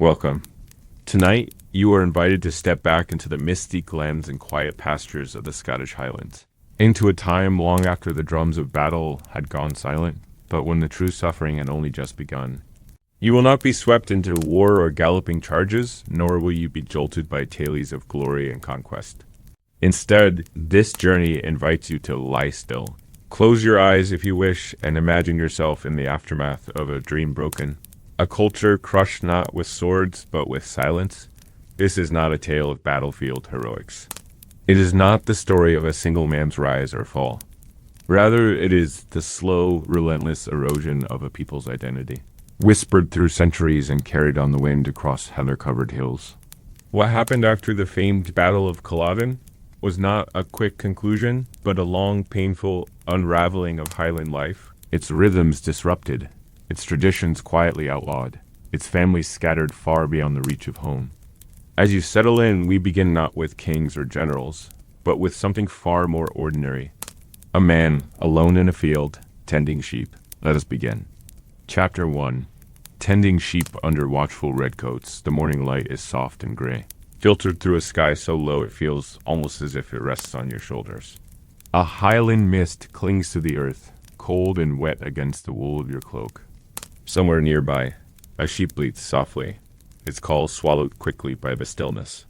Welcome. Tonight, you are invited to step back into the misty glens and quiet pastures of the Scottish Highlands, into a time long after the drums of battle had gone silent, but when the true suffering had only just begun. You will not be swept into war or galloping charges, nor will you be jolted by tales of glory and conquest. Instead, this journey invites you to lie still. Close your eyes if you wish, and imagine yourself in the aftermath of a dream broken. A culture crushed not with swords, but with silence. This is not a tale of battlefield heroics. It is not the story of a single man's rise or fall. Rather, it is the slow, relentless erosion of a people's identity, whispered through centuries and carried on the wind across heather-covered hills. What happened after the famed Battle of Culloden was not a quick conclusion, but a long, painful unraveling of Highland life, its rhythms disrupted, its traditions quietly outlawed, its families scattered far beyond the reach of home. As you settle in, we begin not with kings or generals, but with something far more ordinary. A man, alone in a field, tending sheep. Let us begin. Chapter 1. Tending sheep under watchful redcoats, the morning light is soft and gray, filtered through a sky so low it feels almost as if it rests on your shoulders. A Highland mist clings to the earth, cold and wet against the wool of your cloak. Somewhere nearby, a sheep bleats softly, its call swallowed quickly by the stillness.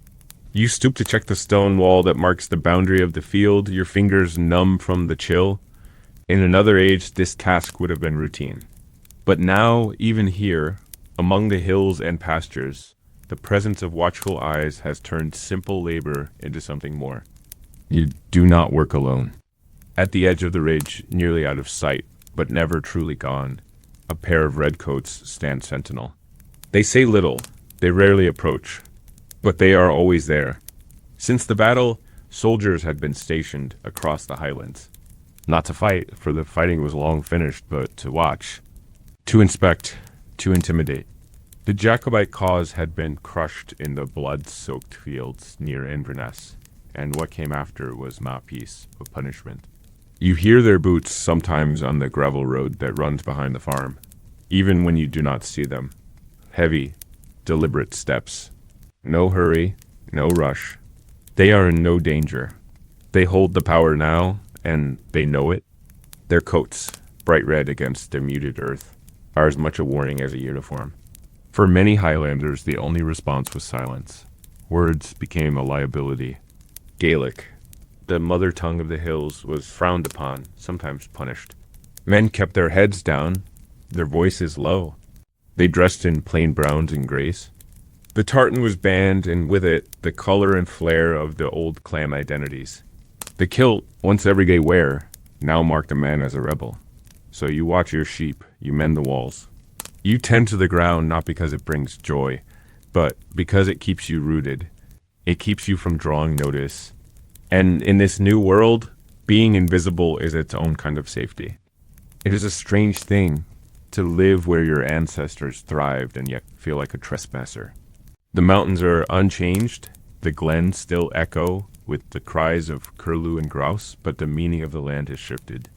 You stoop to check the stone wall that marks the boundary of the field, your fingers numb from the chill. In another age, this task would have been routine. But now, even here, among the hills and pastures, the presence of watchful eyes has turned simple labor into something more. You do not work alone. At the edge of the ridge, nearly out of sight, but never truly gone, a pair of redcoats stand sentinel. They say little, they rarely approach, but they are always there. Since the battle, soldiers had been stationed across the Highlands. Not to fight, for the fighting was long finished, but to watch, to inspect, to intimidate. The Jacobite cause had been crushed in the blood-soaked fields near Inverness, and what came after was not peace, but punishment. You hear their boots sometimes on the gravel road that runs behind the farm, even when you do not see them. Heavy, deliberate steps. No hurry, no rush. They are in no danger. They hold the power now, and they know it. Their coats, bright red against the muted earth, are as much a warning as a uniform. For many Highlanders, the only response was silence. Words became a liability. Gaelic, the mother tongue of the hills, was frowned upon, sometimes punished. Men kept their heads down, their voices low. They dressed in plain browns and grays. The tartan was banned, and with it, the color and flair of the old clan identities. The kilt, once everyday wear, now marked a man as a rebel. So you watch your sheep, you mend the walls. You tend to the ground not because it brings joy, but because it keeps you rooted. It keeps you from drawing notice. And in this new world, being invisible is its own kind of safety. It is a strange thing to live where your ancestors thrived and yet feel like a trespasser. The mountains are unchanged, the glens still echo with the cries of curlew and grouse, but the meaning of the land has shifted.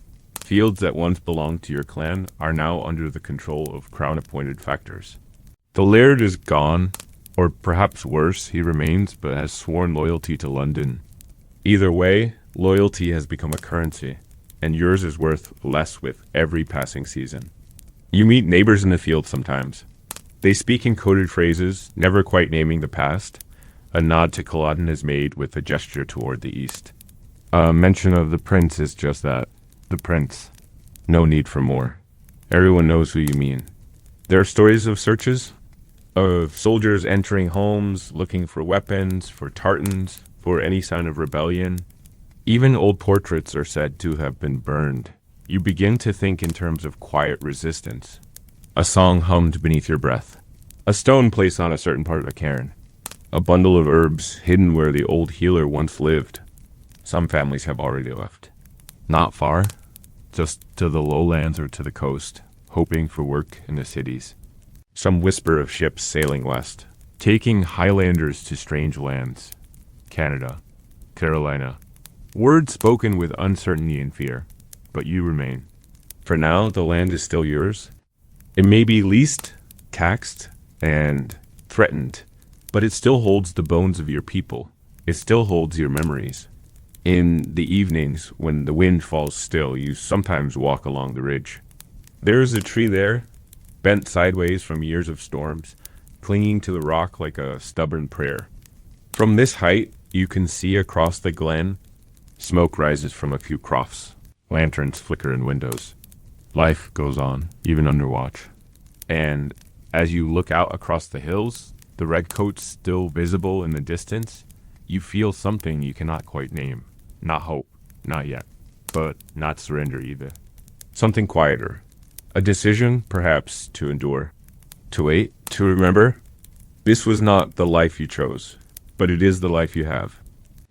Fields that once belonged to your clan are now under the control of crown-appointed factors. The laird is gone, or perhaps worse, he remains, but has sworn loyalty to London. Either way, loyalty has become a currency, and yours is worth less with every passing season. You meet neighbors in the field sometimes. They speak in coded phrases, never quite naming the past. A nod to Culloden is made with a gesture toward the east. A mention of the prince is just that. The prince. No need for more. Everyone knows who you mean. There are stories of searches, of soldiers entering homes, looking for weapons, for tartans, for any sign of rebellion. Even old portraits are said to have been burned. You begin to think in terms of quiet resistance. A song hummed beneath your breath. A stone placed on a certain part of a cairn. A bundle of herbs hidden where the old healer once lived. Some families have already left. Not far, just to the lowlands or to the coast, hoping for work in the cities. Some whisper of ships sailing west, taking Highlanders to strange lands. Canada, Carolina. Words spoken with uncertainty and fear, but you remain. For now, the land is still yours. It may be leased, taxed, and threatened, but it still holds the bones of your people. It still holds your memories. In the evenings, when the wind falls still, you sometimes walk along the ridge. There is a tree there, bent sideways from years of storms, clinging to the rock like a stubborn prayer. From this height, you can see across the glen. Smoke rises from a few crofts. Lanterns flicker in windows. Life goes on, even under watch. And as you look out across the hills, the redcoats still visible in the distance, you feel something you cannot quite name. Not hope, not yet, but not surrender either. Something quieter. A decision, perhaps, to endure. To wait, to remember. This was not the life you chose, but it is the life you have.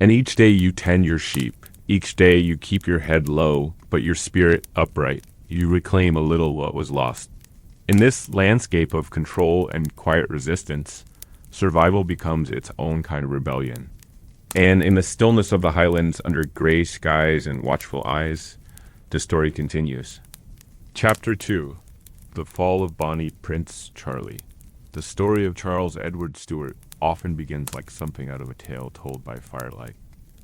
And each day you tend your sheep. Each day you keep your head low, but your spirit upright. You reclaim a little what was lost. In this landscape of control and quiet resistance, survival becomes its own kind of rebellion. And in the stillness of the highlands, under gray skies and watchful eyes, the story continues. Chapter 2. The Fall of Bonnie Prince Charlie. The story of Charles Edward Stuart often begins like something out of a tale told by firelight.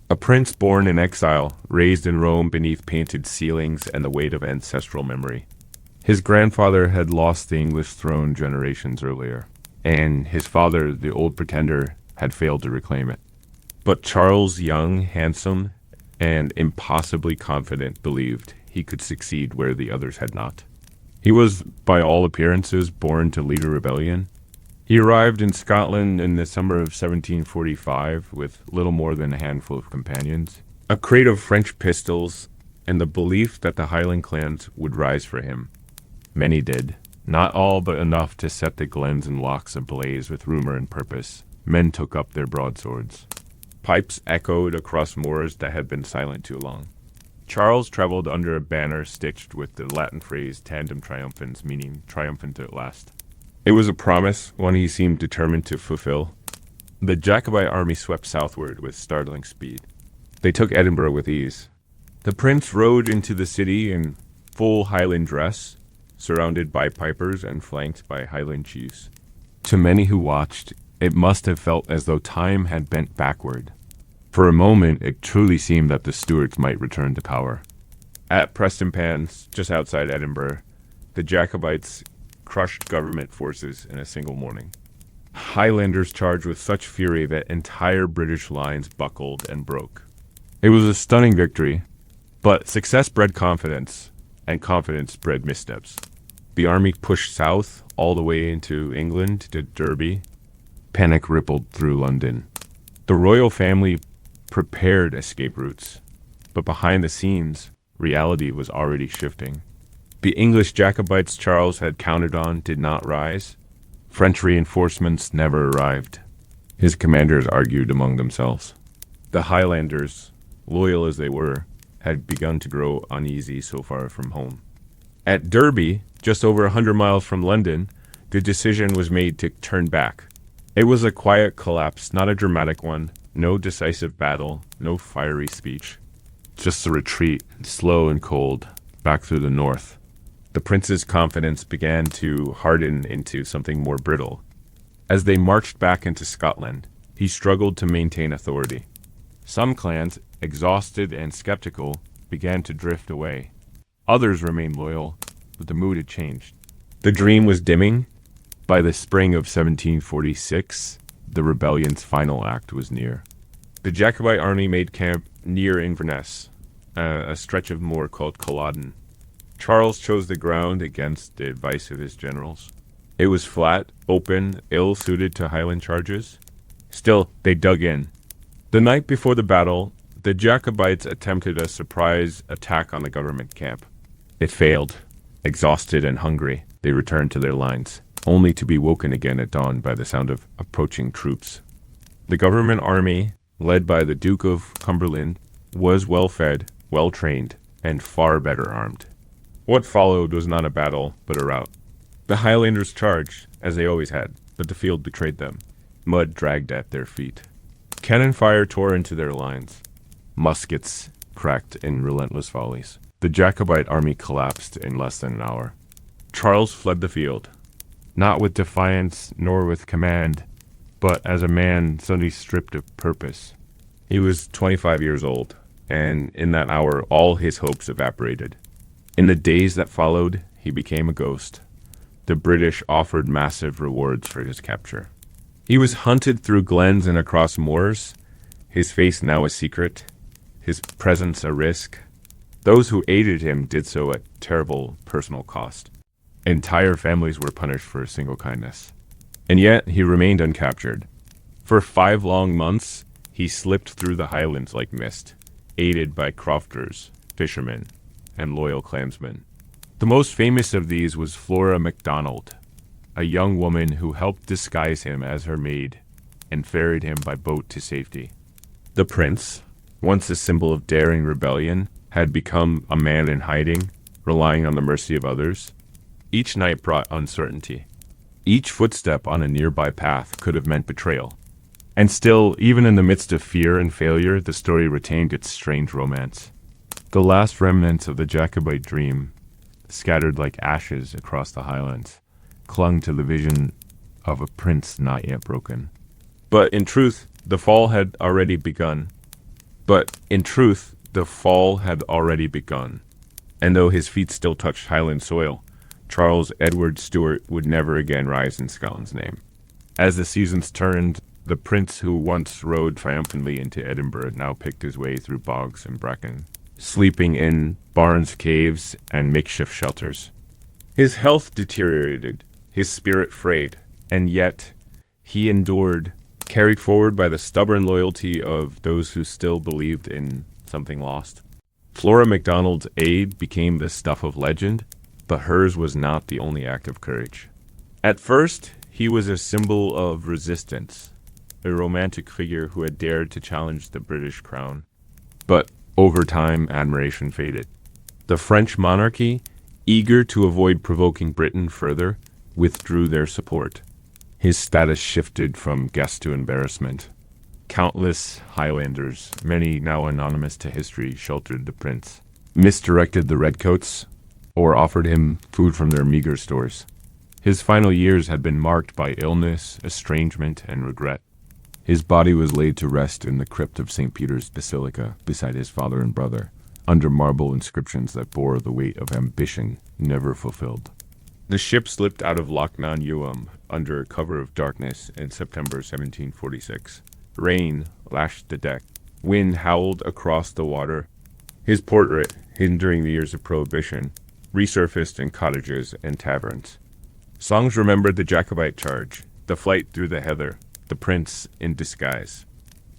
A prince born in exile, raised in Rome beneath painted ceilings and the weight of ancestral memory. His grandfather had lost the English throne generations earlier, and his father, the old pretender, had failed to reclaim it. But Charles, young, handsome, and impossibly confident, believed he could succeed where the others had not. He was, by all appearances, born to lead a rebellion. He arrived in Scotland in the summer of 1745 with little more than a handful of companions, a crate of French pistols, and the belief that the Highland clans would rise for him. Many did, not all but enough to set the glens and lochs ablaze with rumor and purpose. Men took up their broadswords. Pipes echoed across moors that had been silent too long. Charles traveled under a banner stitched with the Latin phrase tandem triumphans, meaning triumphant at last. It was a promise, one he seemed determined to fulfill. The Jacobite army swept southward with startling speed. They took Edinburgh with ease. The prince rode into the city in full Highland dress, surrounded by pipers and flanked by Highland chiefs. To many who watched, it must have felt as though time had bent backward. For a moment, it truly seemed that the Stuarts might return to power. At Prestonpans, just outside Edinburgh, the Jacobites crushed government forces in a single morning. Highlanders charged with such fury that entire British lines buckled and broke. It was a stunning victory, but success bred confidence, and confidence bred missteps. The army pushed south all the way into England to Derby. Panic rippled through London. The royal family prepared escape routes, but behind the scenes, reality was already shifting. The English Jacobites Charles had counted on did not rise. French reinforcements never arrived. His commanders argued among themselves. The Highlanders, loyal as they were, had begun to grow uneasy so far from home. At Derby, just over 100 miles from London, the decision was made to turn back. It was a quiet collapse, not a dramatic one. No decisive battle, no fiery speech. Just a retreat, slow and cold, back through the north. The prince's confidence began to harden into something more brittle. As they marched back into Scotland, he struggled to maintain authority. Some clans, exhausted and skeptical, began to drift away. Others remained loyal, but the mood had changed. The dream was dimming. By the spring of 1746, the rebellion's final act was near. The Jacobite army made camp near Inverness, a stretch of moor called Culloden. Charles chose the ground against the advice of his generals. It was flat, open, ill-suited to Highland charges. Still, they dug in. The night before the battle, the Jacobites attempted a surprise attack on the government camp. It failed. Exhausted and hungry, they returned to their lines, only to be woken again at dawn by the sound of approaching troops. The government army, led by the Duke of Cumberland, was well-fed, well-trained, and far better armed. What followed was not a battle, but a rout. The Highlanders charged, as they always had, but the field betrayed them. Mud dragged at their feet. Cannon fire tore into their lines. Muskets cracked in relentless volleys. The Jacobite army collapsed in less than an hour. Charles fled the field, not with defiance nor with command, but as a man suddenly stripped of purpose. He was 25 years old, and in that hour all his hopes evaporated. In the days that followed, he became a ghost. The British offered massive rewards for his capture. He was hunted through glens and across moors, his face now a secret, his presence a risk. Those who aided him did so at terrible personal cost. Entire families were punished for a single kindness. And yet he remained uncaptured. For 5 long months, he slipped through the highlands like mist, aided by crofters, fishermen, and loyal clansmen. The most famous of these was Flora MacDonald, a young woman who helped disguise him as her maid and ferried him by boat to safety. The prince, once a symbol of daring rebellion, had become a man in hiding, relying on the mercy of others. Each night brought uncertainty. Each footstep on a nearby path could have meant betrayal. And still, even in the midst of fear and failure, the story retained its strange romance. The last remnants of the Jacobite dream, scattered like ashes across the highlands, clung to the vision of a prince not yet broken. But in truth, the fall had already begun. And though his feet still touched Highland soil, Charles Edward Stuart would never again rise in Scotland's name. As the seasons turned, the prince who once rode triumphantly into Edinburgh now picked his way through bogs and bracken, sleeping in barns, caves, and makeshift shelters. His health deteriorated, his spirit frayed, and yet he endured, carried forward by the stubborn loyalty of those who still believed in something lost. Flora MacDonald's aid became the stuff of legend, but hers was not the only act of courage. At first, he was a symbol of resistance, a romantic figure who had dared to challenge the British crown. But over time, admiration faded. The French monarchy, eager to avoid provoking Britain further, withdrew their support. His status shifted from guest to embarrassment. Countless Highlanders, many now anonymous to history, sheltered the prince, misdirected the redcoats, or offered him food from their meager stores. His final years had been marked by illness, estrangement, and regret. His body was laid to rest in the crypt of St. Peter's Basilica beside his father and brother, under marble inscriptions that bore the weight of ambition never fulfilled. The ship slipped out of Loch nan Uam under cover of darkness in September 1746. Rain lashed the deck. Wind howled across the water. His portrait, hidden during the years of Prohibition, resurfaced in cottages and taverns. Songs remembered the Jacobite charge, the flight through the heather, the prince in disguise.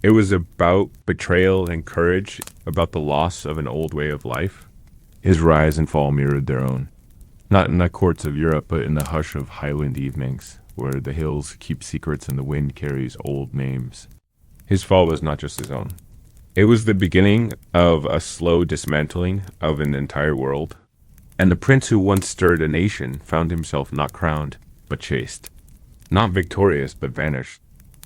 It was about betrayal and courage, about the loss of an old way of life. His rise and fall mirrored their own. Not in the courts of Europe, but in the hush of Highland evenings, where the hills keep secrets and the wind carries old names. His fall was not just his own. It was the beginning of a slow dismantling of an entire world. And the prince who once stirred a nation found himself not crowned, but chased. Not victorious, but vanished.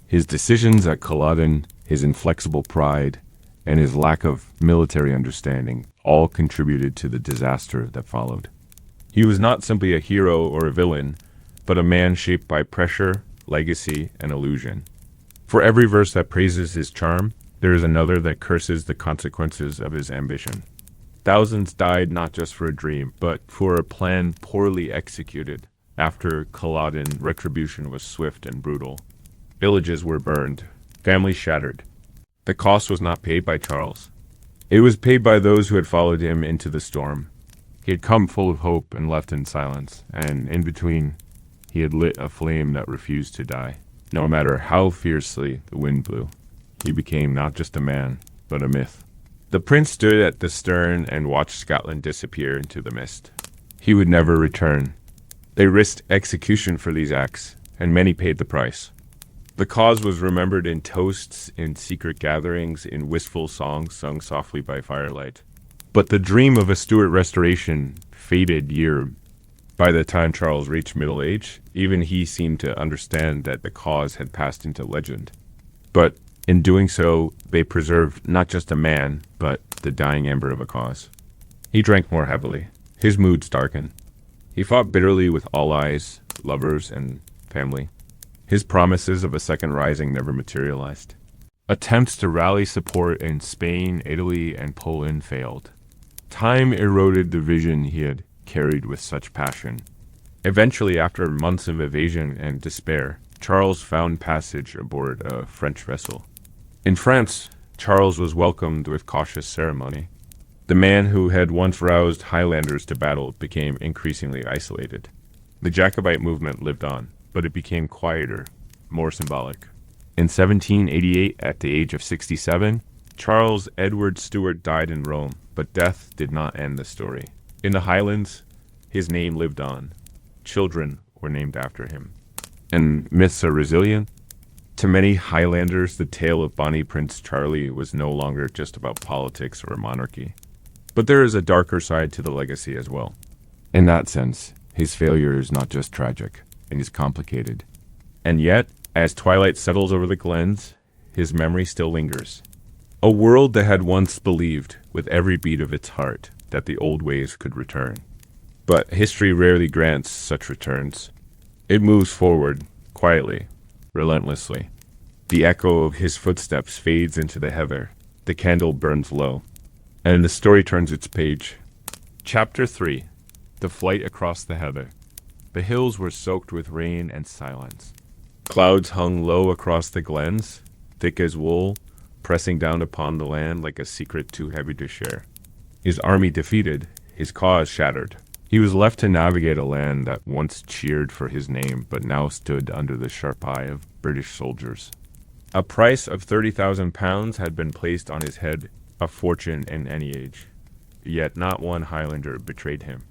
His decisions at Culloden, his inflexible pride, and his lack of military understanding all contributed to the disaster that followed. He was not simply a hero or a villain, but a man shaped by pressure, legacy, and illusion. For every verse that praises his charm, there is another that curses the consequences of his ambition. Thousands died not just for a dream, but for a plan poorly executed. After Culloden, retribution was swift and brutal. Villages were burned, families shattered. The cost was not paid by Charles. It was paid by those who had followed him into the storm. He had come full of hope and left in silence, and in between, he had lit a flame that refused to die. No matter how fiercely the wind blew, he became not just a man, but a myth. The prince stood at the stern and watched Scotland disappear into the mist. He would never return. They risked execution for these acts, and many paid the price. The cause was remembered in toasts, in secret gatherings, in wistful songs sung softly by firelight. But the dream of a Stuart restoration faded year. By the time Charles reached middle age, even he seemed to understand that the cause had passed into legend. But in doing so, they preserved not just a man, but the dying ember of a cause. He drank more heavily. His moods darkened. He fought bitterly with allies, lovers, and family. His promises of a second rising never materialized. Attempts to rally support in Spain, Italy, and Poland failed. Time eroded the vision he had carried with such passion. Eventually, after months of evasion and despair, Charles found passage aboard a French vessel. In France, Charles was welcomed with cautious ceremony. The man who had once roused Highlanders to battle became increasingly isolated. The Jacobite movement lived on, but it became quieter, more symbolic. In 1788, at the age of 67, Charles Edward Stuart died in Rome, but death did not end the story. In the Highlands, his name lived on. Children were named after him. And myths are resilient. To many Highlanders, the tale of Bonnie Prince Charlie was no longer just about politics or monarchy. But there is a darker side to the legacy as well. In that sense, his failure is not just tragic, it is complicated. And yet, as twilight settles over the glens, his memory still lingers. A world that had once believed, with every beat of its heart, that the old ways could return. But history rarely grants such returns. It moves forward, quietly, relentlessly. The echo of his footsteps fades into the heather. The candle burns low. And the story turns its page. Chapter 3. The Flight Across the Heather. The hills were soaked with rain and silence. Clouds hung low across the glens, thick as wool, pressing down upon the land like a secret too heavy to share. His army defeated, his cause shattered. He was left to navigate a land that once cheered for his name, but now stood under the sharp eye of British soldiers. A price of £30,000 had been placed on his head, a fortune in any age. Yet not one Highlander betrayed him.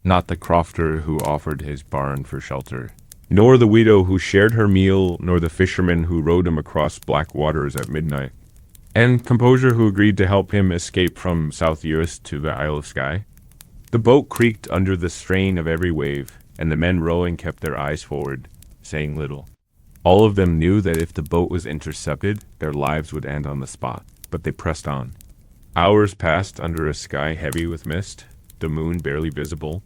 Not the crofter who offered his barn for shelter, nor the widow who shared her meal, nor the fisherman who rowed him across black waters at midnight, and composer who agreed to help him escape from South Uist to the Isle of Skye. The boat creaked under the strain of every wave, and the men rowing kept their eyes forward, saying little. All of them knew that if the boat was intercepted, their lives would end on the spot, but they pressed on. Hours passed under a sky heavy with mist, the moon barely visible.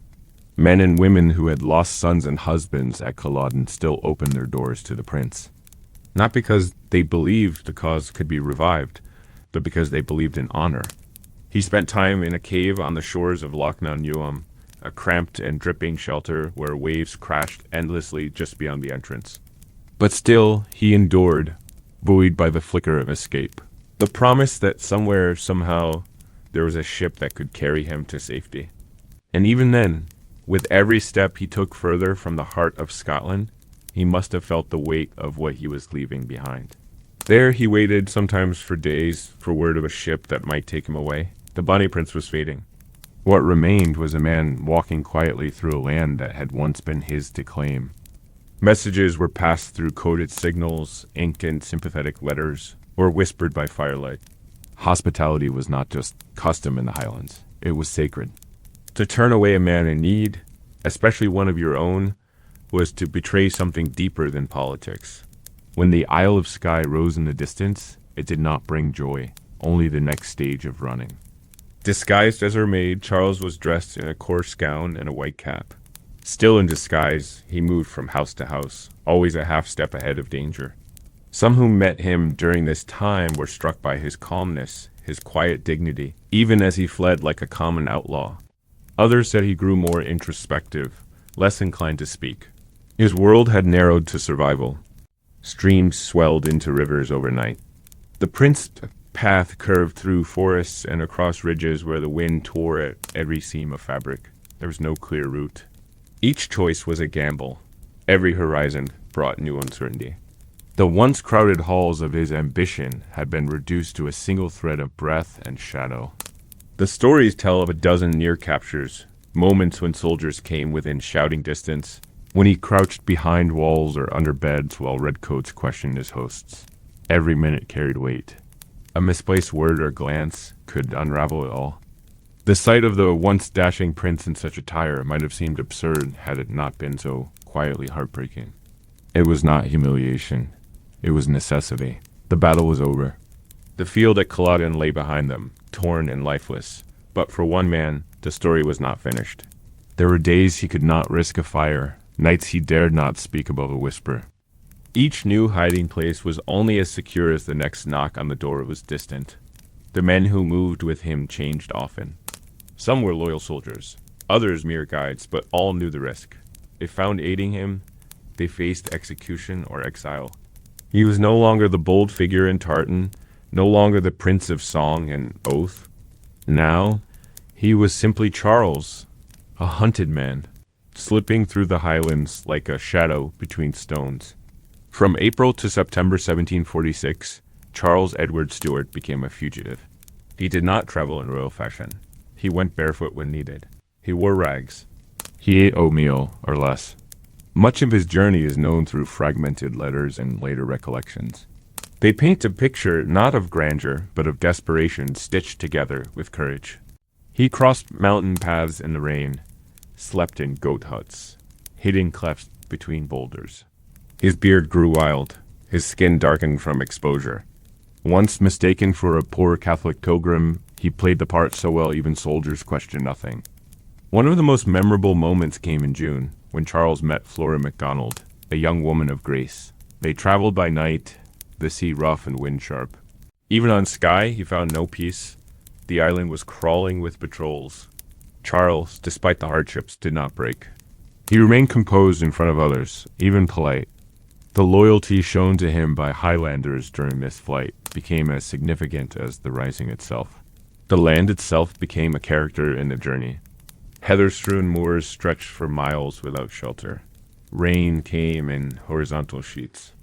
Men and women who had lost sons and husbands at Culloden still opened their doors to the prince. Not because they believed the cause could be revived, but because they believed in honor. He spent time in a cave on the shores of Loch Nullam, a cramped and dripping shelter where waves crashed endlessly just beyond the entrance. But still, he endured, buoyed by the flicker of escape. The promise that somewhere, somehow, there was a ship that could carry him to safety. And even then, with every step he took further from the heart of Scotland, he must have felt the weight of what he was leaving behind. There he waited, sometimes for days, for word of a ship that might take him away. The Bonnie Prince was fading. What remained was a man walking quietly through a land that had once been his to claim. Messages were passed through coded signals, inked in sympathetic letters, or whispered by firelight. Hospitality was not just custom in the Highlands. It was sacred. To turn away a man in need, especially one of your own, was to betray something deeper than politics. When the Isle of Skye rose in the distance, it did not bring joy, only the next stage of running. Disguised as her maid, Charles was dressed in a coarse gown and a white cap. Still in disguise, he moved from house to house, always a half step ahead of danger. Some who met him during this time were struck by his calmness, his quiet dignity, even as he fled like a common outlaw. Others said he grew more introspective, less inclined to speak. His world had narrowed to survival. Streams swelled into rivers overnight. The prince's path curved through forests and across ridges where the wind tore at every seam of fabric. There was no clear route. Each choice was a gamble. Every horizon brought new uncertainty. The once crowded halls of his ambition had been reduced to a single thread of breath and shadow. The stories tell of a dozen near captures, moments when soldiers came within shouting distance, when he crouched behind walls or under beds while redcoats questioned his hosts. Every minute carried weight. A misplaced word or glance could unravel it all. The sight of the once dashing prince in such attire might have seemed absurd had it not been so quietly heartbreaking. It was not humiliation. It was necessity. The battle was over. The field at Culloden lay behind them, torn and lifeless. But for one man, the story was not finished. There were days he could not risk a fire, nights he dared not speak above a whisper. Each new hiding place was only as secure as the next knock on the door was distant. The men who moved with him changed often. Some were loyal soldiers, others mere guides, but all knew the risk. If found aiding him, they faced execution or exile. He was no longer the bold figure in tartan, no longer the prince of song and oath. Now, he was simply Charles, a hunted man, slipping through the highlands like a shadow between stones. From April to September 1746, Charles Edward Stuart became a fugitive. He did not travel in royal fashion. He went barefoot when needed. He wore rags. He ate oatmeal, or less. Much of his journey is known through fragmented letters and later recollections. They paint a picture not of grandeur, but of desperation stitched together with courage. He crossed mountain paths in the rain, slept in goat huts, hid in clefts between boulders. His beard grew wild, his skin darkened from exposure. Once mistaken for a poor Catholic pilgrim, he played the part so well even soldiers questioned nothing. One of the most memorable moments came in June, when Charles met Flora MacDonald, a young woman of grace. They traveled by night, the sea rough and wind sharp. Even on Skye, he found no peace. The island was crawling with patrols. Charles, despite the hardships, did not break. He remained composed in front of others, even polite. The loyalty shown to him by Highlanders during this flight became as significant as the rising itself. The land itself became a character in the journey. Heather-strewn moors stretched for miles without shelter. Rain came in horizontal sheets.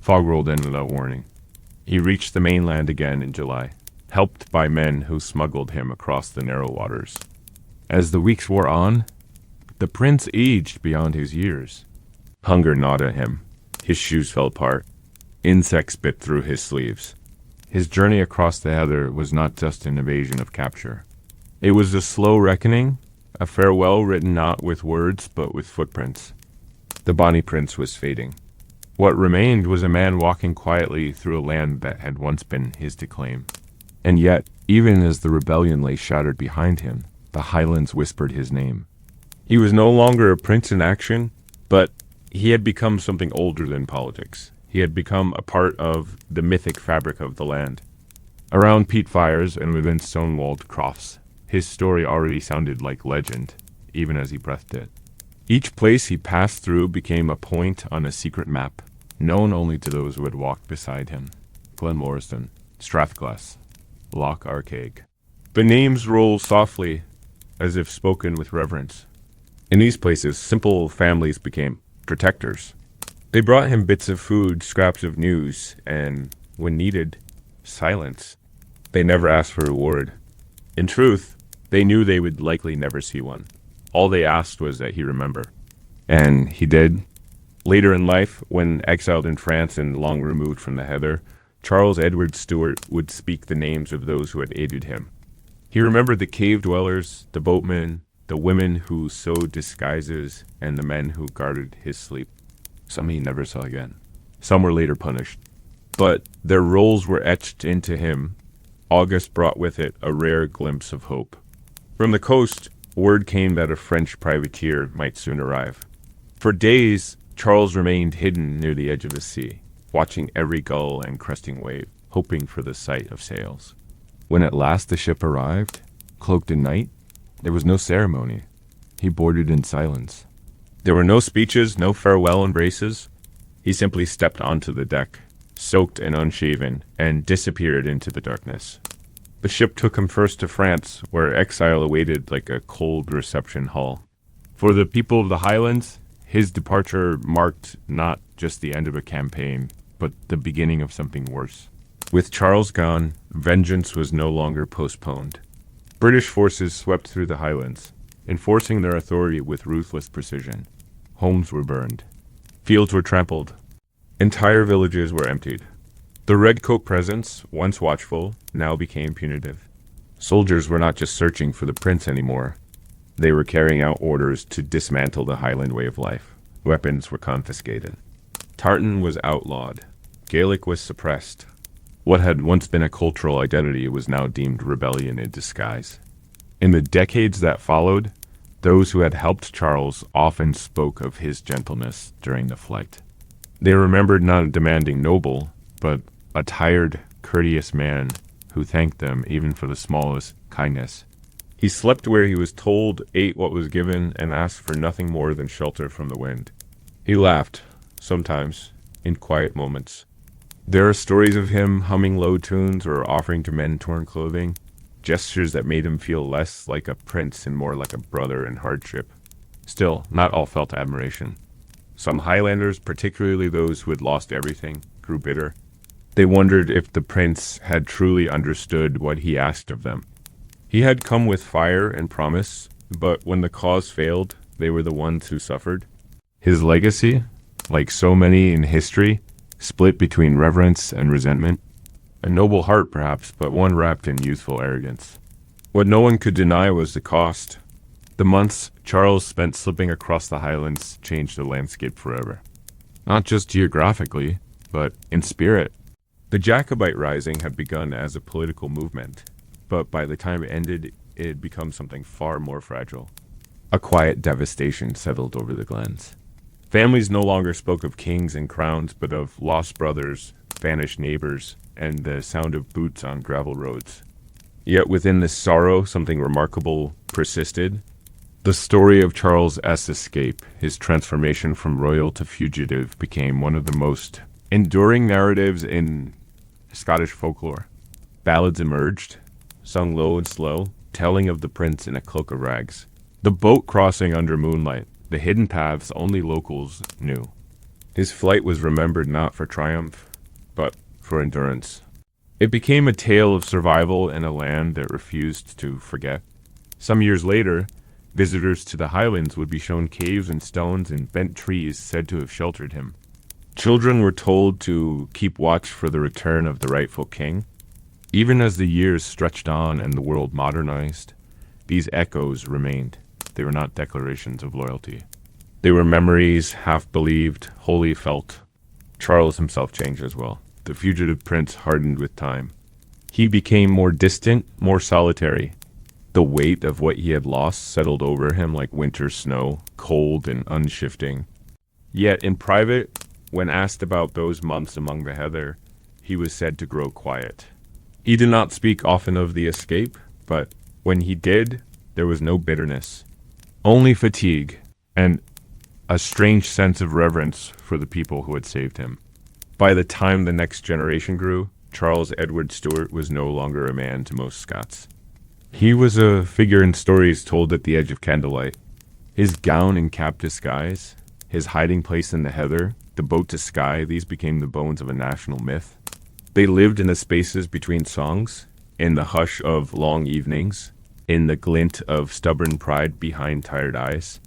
Fog rolled in without warning. He reached the mainland again in July, helped by men who smuggled him across the narrow waters. As the weeks wore on, the prince aged beyond his years. Hunger gnawed at him. His shoes fell apart. Insects bit through his sleeves. His journey across the heather was not just an evasion of capture. It was a slow reckoning, a farewell written not with words but with footprints. The bonny prince was fading. What remained was a man walking quietly through a land that had once been his to claim. And yet, even as the rebellion lay shattered behind him, the highlands whispered his name. He was no longer a prince in action, but he had become something older than politics. He had become a part of the mythic fabric of the land. Around peat fires and within stone-walled crofts, his story already sounded like legend, even as he breathed it. Each place he passed through became a point on a secret map, known only to those who had walked beside him. Glenmoriston, Strathglass, Loch Arkaig. The names roll softly, as if spoken with reverence. In these places, simple families became protectors. They brought him bits of food, scraps of news, and, when needed, silence. They never asked for reward. In truth, they knew they would likely never see one. All they asked was that he remember. And he did. Later in life, when exiled in France and long removed from the heather, Charles Edward Stuart would speak the names of those who had aided him. He remembered the cave dwellers, the boatmen, the women who sewed disguises, and the men who guarded his sleep. Some he never saw again. Some were later punished. But their roles were etched into him. August brought with it a rare glimpse of hope. From the coast, word came that a French privateer might soon arrive. For days, Charles remained hidden near the edge of the sea, watching every gull and cresting wave, hoping for the sight of sails. When at last the ship arrived, cloaked in night, there was no ceremony. He boarded in silence. There were no speeches, no farewell embraces. He simply stepped onto the deck, soaked and unshaven, and disappeared into the darkness. The ship took him first to France, where exile awaited like a cold reception hall. For the people of the Highlands, his departure marked not just the end of a campaign, but the beginning of something worse. With Charles gone, vengeance was no longer postponed. British forces swept through the Highlands, enforcing their authority with ruthless precision. Homes were burned. Fields were trampled. Entire villages were emptied. The redcoat presence, once watchful, now became punitive. Soldiers were not just searching for the prince anymore. They were carrying out orders to dismantle the Highland way of life. Weapons were confiscated. Tartan was outlawed. Gaelic was suppressed. What had once been a cultural identity was now deemed rebellion in disguise. In the decades that followed, those who had helped Charles often spoke of his gentleness during the flight. They remembered not a demanding noble, but a tired, courteous man who thanked them even for the smallest kindness. He slept where he was told, ate what was given, and asked for nothing more than shelter from the wind. He laughed, sometimes, in quiet moments. There are stories of him humming low tunes or offering to mend torn clothing, gestures that made him feel less like a prince and more like a brother in hardship. Still, not all felt admiration. Some Highlanders, particularly those who had lost everything, grew bitter. They wondered if the prince had truly understood what he asked of them. He had come with fire and promise, but when the cause failed, they were the ones who suffered. His legacy, like so many in history, split between reverence and resentment. A noble heart, perhaps, but one wrapped in youthful arrogance. What no one could deny was the cost. The months Charles spent slipping across the Highlands changed the landscape forever. Not just geographically, but in spirit. The Jacobite Rising had begun as a political movement, but by the time it ended, it had become something far more fragile. A quiet devastation settled over the glens. Families no longer spoke of kings and crowns, but of lost brothers, vanished neighbors, and the sound of boots on gravel roads. Yet within this sorrow, something remarkable persisted. The story of Charles' escape, his transformation from royal to fugitive, became one of the most enduring narratives in Scottish folklore. Ballads emerged, sung low and slow, telling of the prince in a cloak of rags. The boat crossing under moonlight, the hidden paths only locals knew. His flight was remembered not for triumph, but for endurance. It became a tale of survival in a land that refused to forget. Some years later, visitors to the Highlands would be shown caves and stones and bent trees said to have sheltered him. Children were told to keep watch for the return of the rightful king. Even as the years stretched on and the world modernized, these echoes remained. They were not declarations of loyalty. They were memories, half believed, wholly felt. Charles himself changed as well. The fugitive prince hardened with time. He became more distant, more solitary. The weight of what he had lost settled over him like winter snow, cold and unshifting. Yet in private, when asked about those months among the heather, he was said to grow quiet. He did not speak often of the escape, but when he did, there was no bitterness. Only fatigue, and a strange sense of reverence for the people who had saved him. By the time the next generation grew, Charles Edward Stuart was no longer a man to most Scots. He was a figure in stories told at the edge of candlelight. His gown and cap disguise, his hiding place in the heather, the boat to Skye, these became the bones of a national myth. They lived in the spaces between songs, in the hush of long evenings, in the glint of stubborn pride behind tired eyes,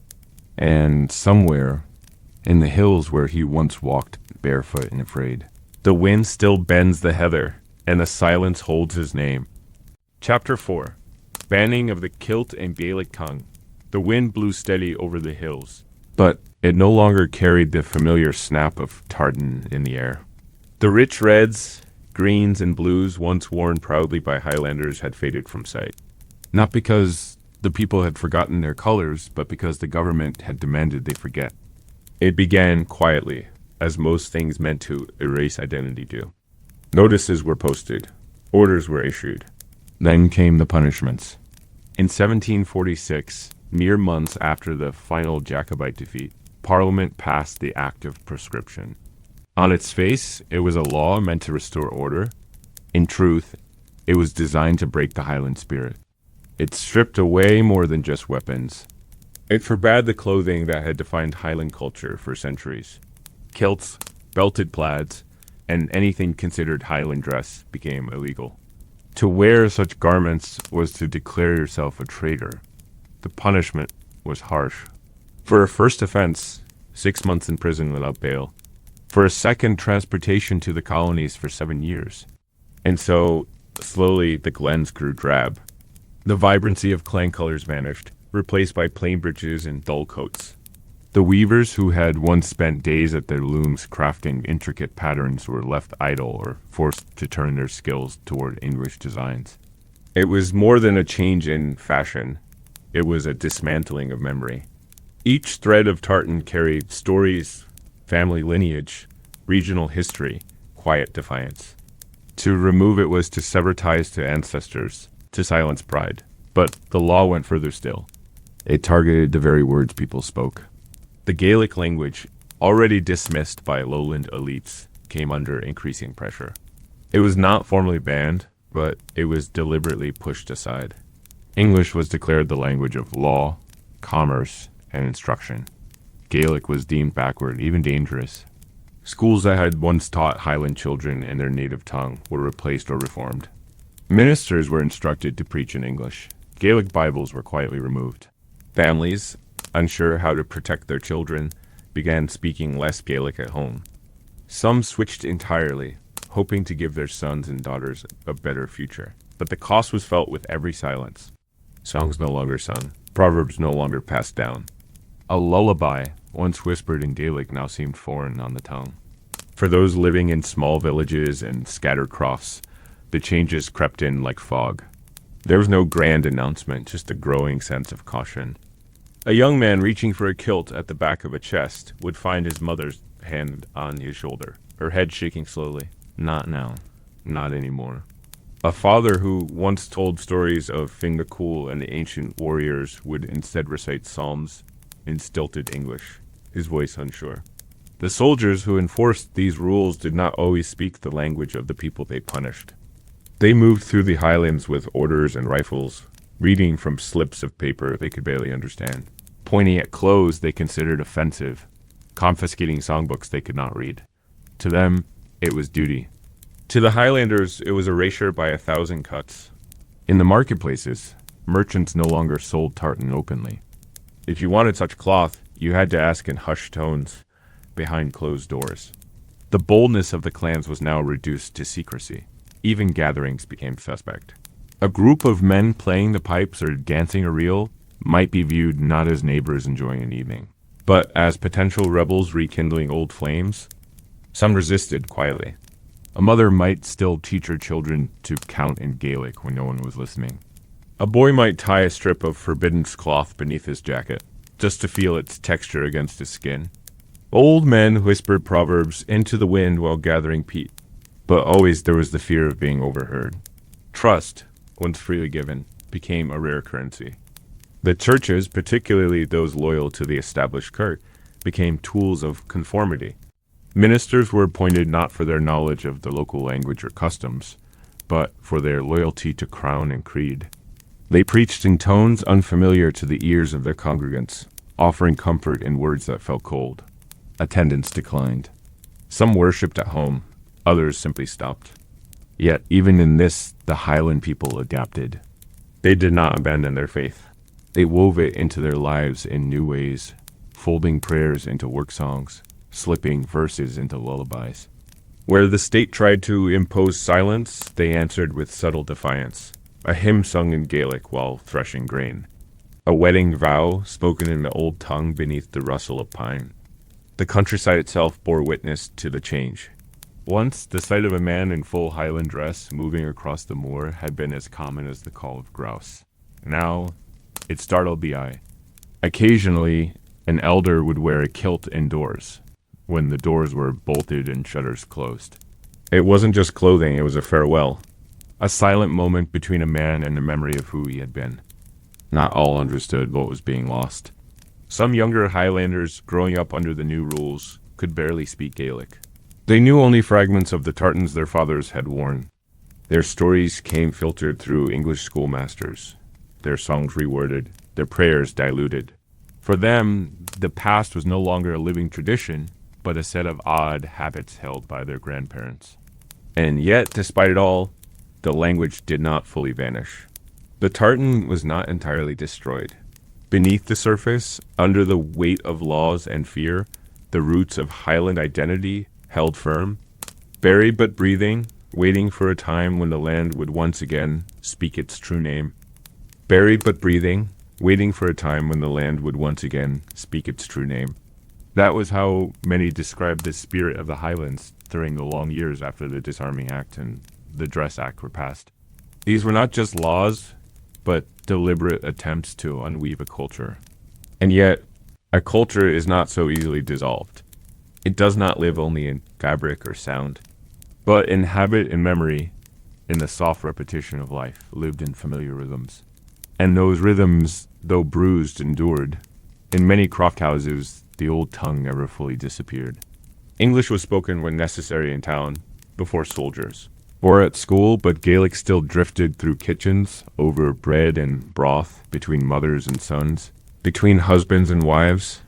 and somewhere in the hills where he once walked barefoot and afraid. The wind still bends the heather, and the silence holds his name. Chapter 4. Banning of the kilt and Gaelic tongue. The wind blew steady over the hills, but it no longer carried the familiar snap of tartan in the air. The rich reds, greens, and blues once worn proudly by Highlanders had faded from sight. Not because the people had forgotten their colors, but because the government had demanded they forget. It began quietly, as most things meant to erase identity do. Notices were posted. Orders were issued. Then came the punishments. In 1746, mere months after the final Jacobite defeat, Parliament passed the Act of Proscription. On its face, it was a law meant to restore order. In truth, it was designed to break the Highland spirit. It stripped away more than just weapons. It forbade the clothing that had defined Highland culture for centuries. Kilts, belted plaids, and anything considered Highland dress became illegal. To wear such garments was to declare yourself a traitor. The punishment was harsh. For a first offense, 6 months in prison without bail. For a second, transportation to the colonies for 7 years. And so, slowly, the glens grew drab. The vibrancy of clan colors vanished, replaced by plain breeches and dull coats. The weavers who had once spent days at their looms crafting intricate patterns were left idle or forced to turn their skills toward English designs. It was more than a change in fashion. It was a dismantling of memory. Each thread of tartan carried stories, family lineage, regional history, quiet defiance. To remove it was to sever ties to ancestors, to silence pride. But the law went further still. It targeted the very words people spoke. The Gaelic language, already dismissed by lowland elites, came under increasing pressure. It was not formally banned, but it was deliberately pushed aside. English was declared the language of law, commerce, and instruction. Gaelic was deemed backward, even dangerous. Schools that had once taught Highland children in their native tongue were replaced or reformed. Ministers were instructed to preach in English. Gaelic Bibles were quietly removed. Families, unsure how to protect their children, began speaking less Gaelic at home. Some switched entirely, hoping to give their sons and daughters a better future. But the cost was felt with every silence. Songs no longer sung, proverbs no longer passed down. A lullaby, once whispered in Gaelic, now seemed foreign on the tongue. For those living in small villages and scattered crofts, the changes crept in like fog. There was no grand announcement, just a growing sense of caution. A young man reaching for a kilt at the back of a chest would find his mother's hand on his shoulder, her head shaking slowly. Not now. Not anymore. A father who once told stories of Fingacool and the ancient warriors would instead recite psalms in stilted English, his voice unsure. The soldiers who enforced these rules did not always speak the language of the people they punished. They moved through the highlands with orders and rifles, reading from slips of paper they could barely understand, pointing at clothes they considered offensive, confiscating songbooks they could not read. To them, it was duty. To the Highlanders, it was erasure by 1,000 cuts. In the marketplaces, merchants no longer sold tartan openly. If you wanted such cloth, you had to ask in hushed tones, behind closed doors. The boldness of the clans was now reduced to secrecy. Even gatherings became suspect. A group of men playing the pipes or dancing a reel might be viewed not as neighbors enjoying an evening, but as potential rebels rekindling old flames. Some resisted quietly. A mother might still teach her children to count in Gaelic when no one was listening. A boy might tie a strip of forbidden cloth beneath his jacket, just to feel its texture against his skin. Old men whispered proverbs into the wind while gathering peat, but always there was the fear of being overheard. Trust, once freely given, became a rare currency. The churches, particularly those loyal to the established kirk, became tools of conformity. Ministers were appointed not for their knowledge of the local language or customs, but for their loyalty to crown and creed. They preached in tones unfamiliar to the ears of their congregants, offering comfort in words that felt cold. Attendance declined. Some worshipped at home, others simply stopped. Yet even in this, the Highland people adapted. They did not abandon their faith. They wove it into their lives in new ways, folding prayers into work songs, slipping verses into lullabies. Where the state tried to impose silence, they answered with subtle defiance. A hymn sung in Gaelic while threshing grain. A wedding vow spoken in the old tongue beneath the rustle of pine. The countryside itself bore witness to the change. Once, the sight of a man in full Highland dress moving across the moor had been as common as the call of grouse. Now, it startled the eye. Occasionally, an elder would wear a kilt indoors, when the doors were bolted and shutters closed. It wasn't just clothing, it was a farewell. A silent moment between a man and the memory of who he had been. Not all understood what was being lost. Some younger Highlanders, growing up under the new rules, could barely speak Gaelic. They knew only fragments of the tartans their fathers had worn. Their stories came filtered through English schoolmasters, their songs reworded, their prayers diluted. For them, the past was no longer a living tradition, but a set of odd habits held by their grandparents. And yet, despite it all, the language did not fully vanish. The tartan was not entirely destroyed. Beneath the surface, under the weight of laws and fear, the roots of Highland identity held firm. Buried but breathing, waiting for a time when the land would once again speak its true name. Buried but breathing, waiting for a time when the land would once again speak its true name. That was how many described the spirit of the Highlands during the long years after the Disarming Act and the Dress Act were passed. These were not just laws, but deliberate attempts to unweave a culture. And yet, a culture is not so easily dissolved. It does not live only in fabric, or sound, but in habit and memory, in the soft repetition of life, lived in familiar rhythms. And those rhythms, though bruised, endured. In many croft houses, the old tongue never fully disappeared. English was spoken when necessary in town, before soldiers, or at school, but Gaelic still drifted through kitchens, over bread and broth, between mothers and sons, between husbands and wives.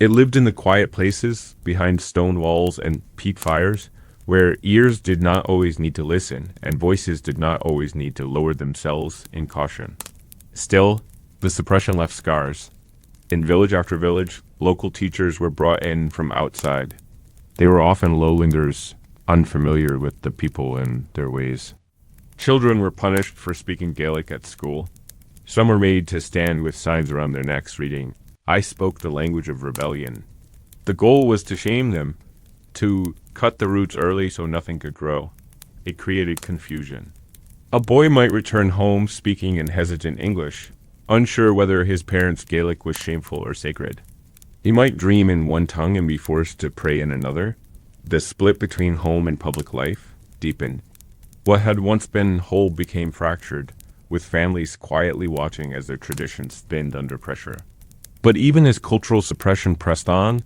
It lived in the quiet places, behind stone walls and peat fires, where ears did not always need to listen, and voices did not always need to lower themselves in caution. Still, the suppression left scars. In village after village, local teachers were brought in from outside. They were often lowlanders, unfamiliar with the people and their ways. Children were punished for speaking Gaelic at school. Some were made to stand with signs around their necks reading, "I spoke the language of rebellion." The goal was to shame them, to cut the roots early so nothing could grow. It created confusion. A boy might return home speaking in hesitant English, unsure whether his parents' Gaelic was shameful or sacred. He might dream in one tongue and be forced to pray in another. The split between home and public life deepened. What had once been whole became fractured, with families quietly watching as their traditions thinned under pressure. But even as cultural suppression pressed on,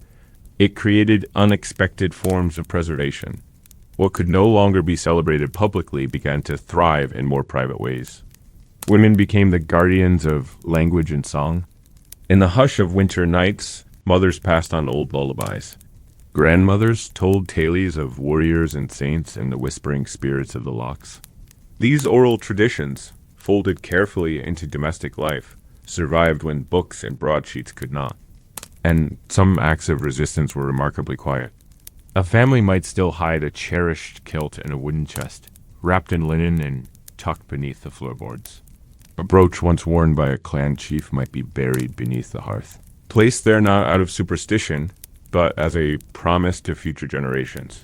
it created unexpected forms of preservation. What could no longer be celebrated publicly began to thrive in more private ways. Women became the guardians of language and song. In the hush of winter nights, mothers passed on old lullabies. Grandmothers told tales of warriors and saints and the whispering spirits of the lochs. These oral traditions, folded carefully into domestic life, survived when books and broadsheets could not. And some acts of resistance were remarkably quiet. A family might still hide a cherished kilt in a wooden chest, wrapped in linen and tucked beneath the floorboards. A brooch once worn by a clan chief might be buried beneath the hearth, placed there not out of superstition, but as a promise to future generations.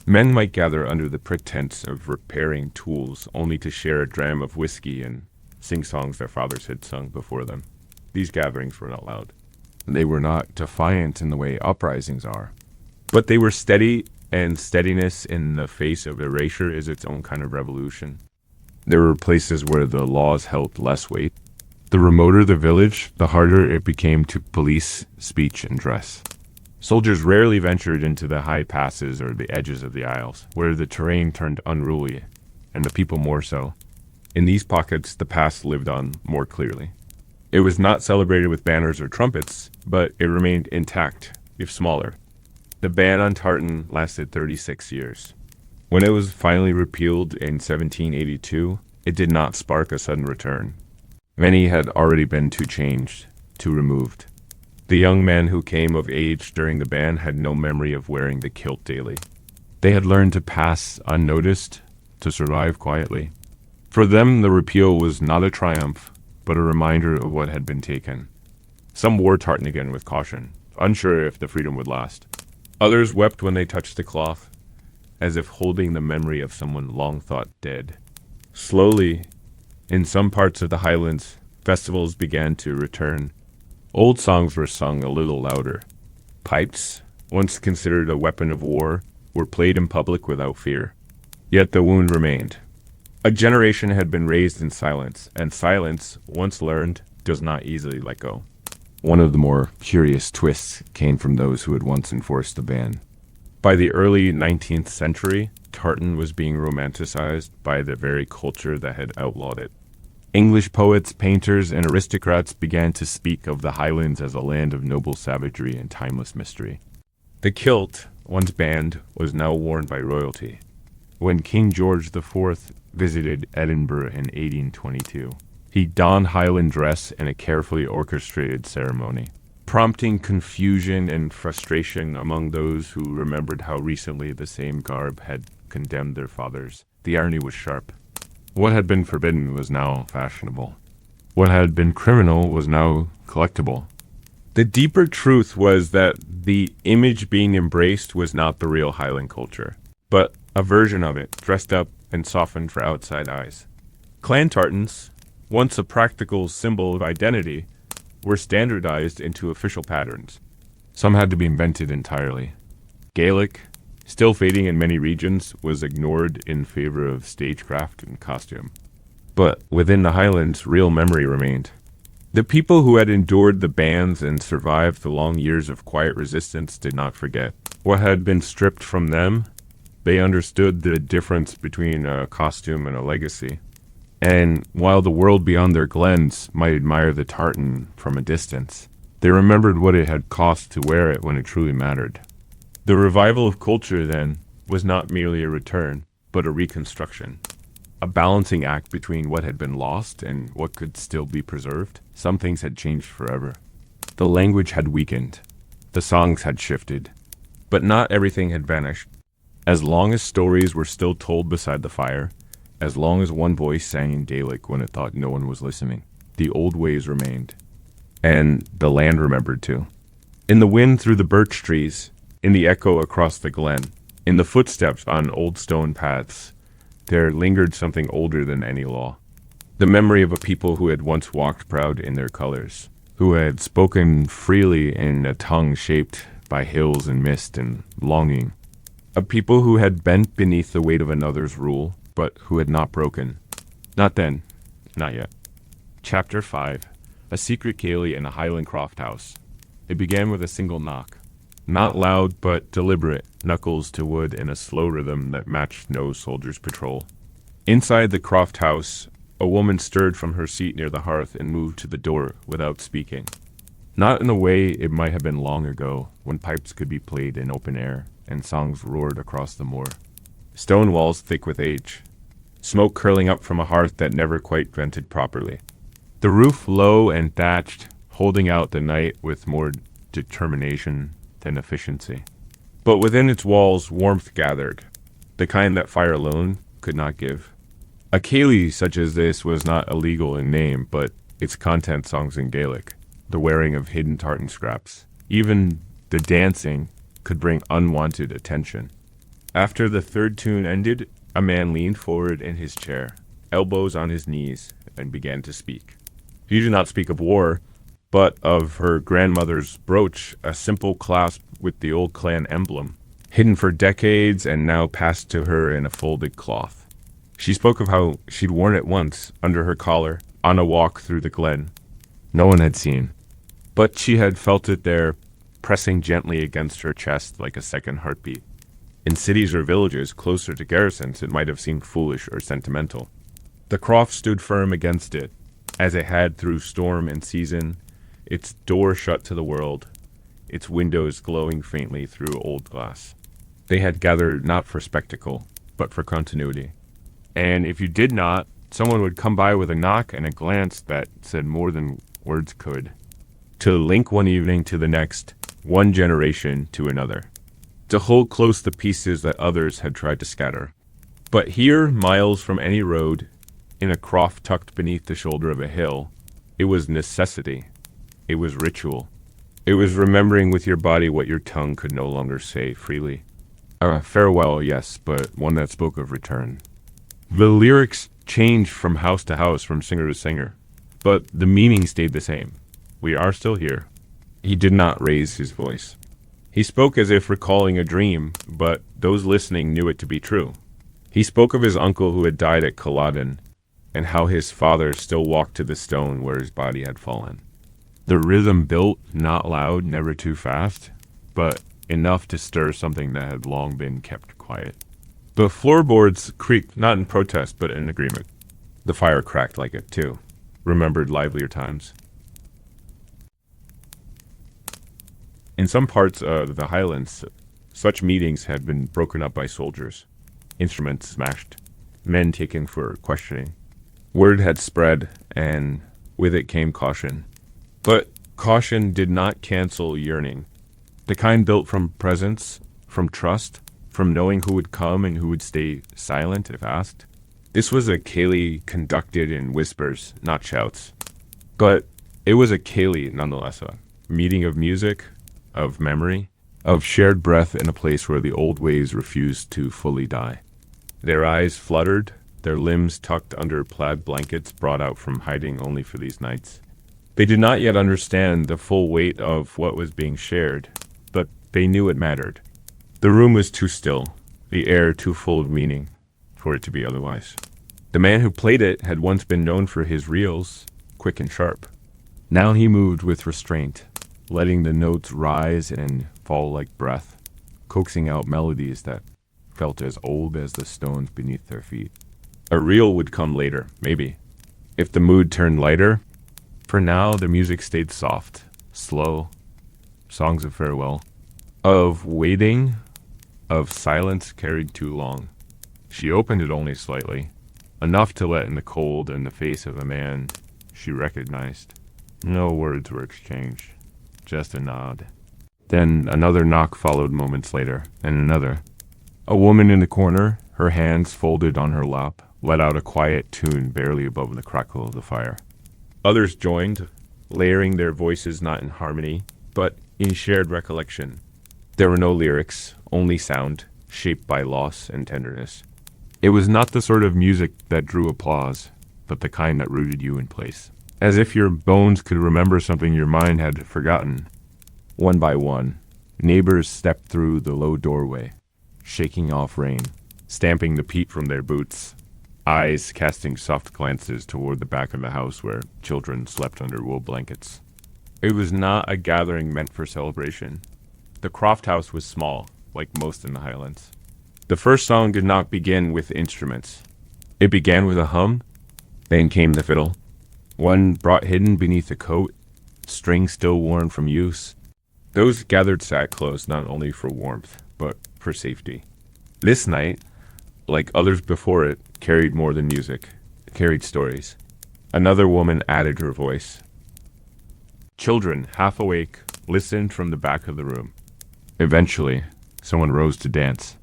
Men might gather under the pretense of repairing tools, only to share a dram of whiskey and sing songs their fathers had sung before them. These gatherings were not loud. They were not defiant in the way uprisings are, but they were steady, and steadiness in the face of erasure is its own kind of revolution. There were places where the laws held less weight. The remoter the village, the harder it became to police speech and dress. Soldiers rarely ventured into the high passes or the edges of the isles, where the terrain turned unruly, and the people more so. In these pockets, the past lived on more clearly. It was not celebrated with banners or trumpets, but it remained intact, if smaller. The ban on tartan lasted 36 years. When it was finally repealed in 1782, it did not spark a sudden return. Many had already been too changed, too removed. The young men who came of age during the ban had no memory of wearing the kilt daily. They had learned to pass unnoticed, to survive quietly. For them, the repeal was not a triumph, but a reminder of what had been taken. Some wore tartan again with caution, unsure if the freedom would last. Others wept when they touched the cloth, as if holding the memory of someone long thought dead. Slowly, in some parts of the Highlands, festivals began to return. Old songs were sung a little louder. Pipes, once considered a weapon of war, were played in public without fear. Yet the wound remained. A generation had been raised in silence, and silence, once learned, does not easily let go. One of the more curious twists came from those who had once enforced the ban. By the early 19th century, tartan was being romanticized by the very culture that had outlawed it. English poets, painters, and aristocrats began to speak of the Highlands as a land of noble savagery and timeless mystery. The kilt, once banned, was now worn by royalty. When King George IV visited Edinburgh in 1822, he donned Highland dress in a carefully orchestrated ceremony, prompting confusion and frustration among those who remembered how recently the same garb had condemned their fathers. The irony was sharp. What had been forbidden was now fashionable. What had been criminal was now collectible. The deeper truth was that the image being embraced was not the real Highland culture, but a version of it, dressed up and softened for outside eyes. Clan tartans, once a practical symbol of identity, were standardized into official patterns. Some had to be invented entirely. Gaelic, still fading in many regions, was ignored in favor of stagecraft and costume. But within the Highlands, real memory remained. The people who had endured the bans and survived the long years of quiet resistance did not forget. What had been stripped from them, they understood the difference between a costume and a legacy. And while the world beyond their glens might admire the tartan from a distance, they remembered what it had cost to wear it when it truly mattered. The revival of culture, then, was not merely a return, but a reconstruction. A balancing act between what had been lost and what could still be preserved. Some things had changed forever. The language had weakened. The songs had shifted. But not everything had vanished. As long as stories were still told beside the fire, as long as one voice sang in Gaelic when it thought no one was listening, the old ways remained. And the land remembered too. In the wind through the birch trees, in the echo across the glen, in the footsteps on old stone paths, there lingered something older than any law. The memory of a people who had once walked proud in their colors, who had spoken freely in a tongue shaped by hills and mist and longing. A people who had bent beneath the weight of another's rule, but who had not broken. Not then, not yet. Chapter 5. A secret ceilidh in a Highland croft house. It began with a single knock. Not loud, but deliberate, knuckles to wood in a slow rhythm that matched no soldier's patrol. Inside the croft house, a woman stirred from her seat near the hearth and moved to the door without speaking. Not in the way it might have been long ago, when pipes could be played in open air and songs roared across the moor. Stone walls thick with age. Smoke curling up from a hearth that never quite vented properly. The roof low and thatched, holding out the night with more determination than efficiency. But within its walls warmth gathered, the kind that fire alone could not give. A ceilidh such as this was not illegal in name, but its content songs in Gaelic, the wearing of hidden tartan scraps. Even the dancing could bring unwanted attention. After the third tune ended, a man leaned forward in his chair, elbows on his knees, and began to speak. He did not speak of war, but of her grandmother's brooch, a simple clasp with the old clan emblem, hidden for decades and now passed to her in a folded cloth. She spoke of how she'd worn it once, under her collar, on a walk through the glen. No one had seen, but she had felt it there, pressing gently against her chest like a second heartbeat. In cities or villages closer to garrisons, it might have seemed foolish or sentimental. The croft stood firm against it, as it had through storm and season, its door shut to the world, its windows glowing faintly through old glass. They had gathered not for spectacle, but for continuity. And if you did not, someone would come by with a knock and a glance that said more than words could. To link one evening to the next, one generation to another. To hold close the pieces that others had tried to scatter. But here, miles from any road, in a croft tucked beneath the shoulder of a hill, it was necessity. It was ritual. It was remembering with your body what your tongue could no longer say freely. A farewell, yes, but one that spoke of return. The lyrics changed from house to house, from singer to singer, but the meaning stayed the same. We are still here. He did not raise his voice. He spoke as if recalling a dream, but those listening knew it to be true. He spoke of his uncle who had died at Culloden, and how his father still walked to the stone where his body had fallen. The rhythm built, not loud, never too fast, but enough to stir something that had long been kept quiet. The floorboards creaked, not in protest, but in agreement. The fire cracked like it, too. Remembered livelier times. In some parts of the Highlands, such meetings had been broken up by soldiers, instruments smashed, men taken for questioning. Word had spread, and with it came caution. But caution did not cancel yearning. The kind built from presence, from trust, from knowing who would come and who would stay silent if asked. This was a ceilidh conducted in whispers, not shouts. But it was a ceilidh nonetheless, a meeting of music, of memory, of shared breath in a place where the old ways refused to fully die. Their eyes fluttered, their limbs tucked under plaid blankets brought out from hiding only for these nights. They did not yet understand the full weight of what was being shared, but they knew it mattered. The room was too still, the air too full of meaning, for it to be otherwise. The man who played it had once been known for his reels, quick and sharp. Now he moved with restraint, letting the notes rise and fall like breath, coaxing out melodies that felt as old as the stones beneath their feet. A reel would come later, maybe, if the mood turned lighter. For now, the music stayed soft, slow, songs of farewell, of waiting, of silence carried too long. She opened it only slightly, enough to let in the cold and the face of a man she recognized. No words were exchanged, just a nod. Then another knock followed moments later, and another. A woman in the corner, her hands folded on her lap, let out a quiet tune barely above the crackle of the fire. Others joined, layering their voices not in harmony, but in shared recollection. There were no lyrics, only sound, shaped by loss and tenderness. It was not the sort of music that drew applause, but the kind that rooted you in place. As if your bones could remember something your mind had forgotten. One by one, neighbors stepped through the low doorway, shaking off rain, stamping the peat from their boots, eyes casting soft glances toward the back of the house where children slept under wool blankets. It was not a gathering meant for celebration. The Croft house was small, like most in the Highlands. The first song did not begin with instruments. It began with a hum, then came the fiddle, one brought hidden beneath a coat, string still worn from use. Those gathered sat close not only for warmth, but for safety. This night, like others before it, carried more than music, carried stories. Another woman added her voice. Children, half awake, listened from the back of the room. Eventually, someone rose to dance.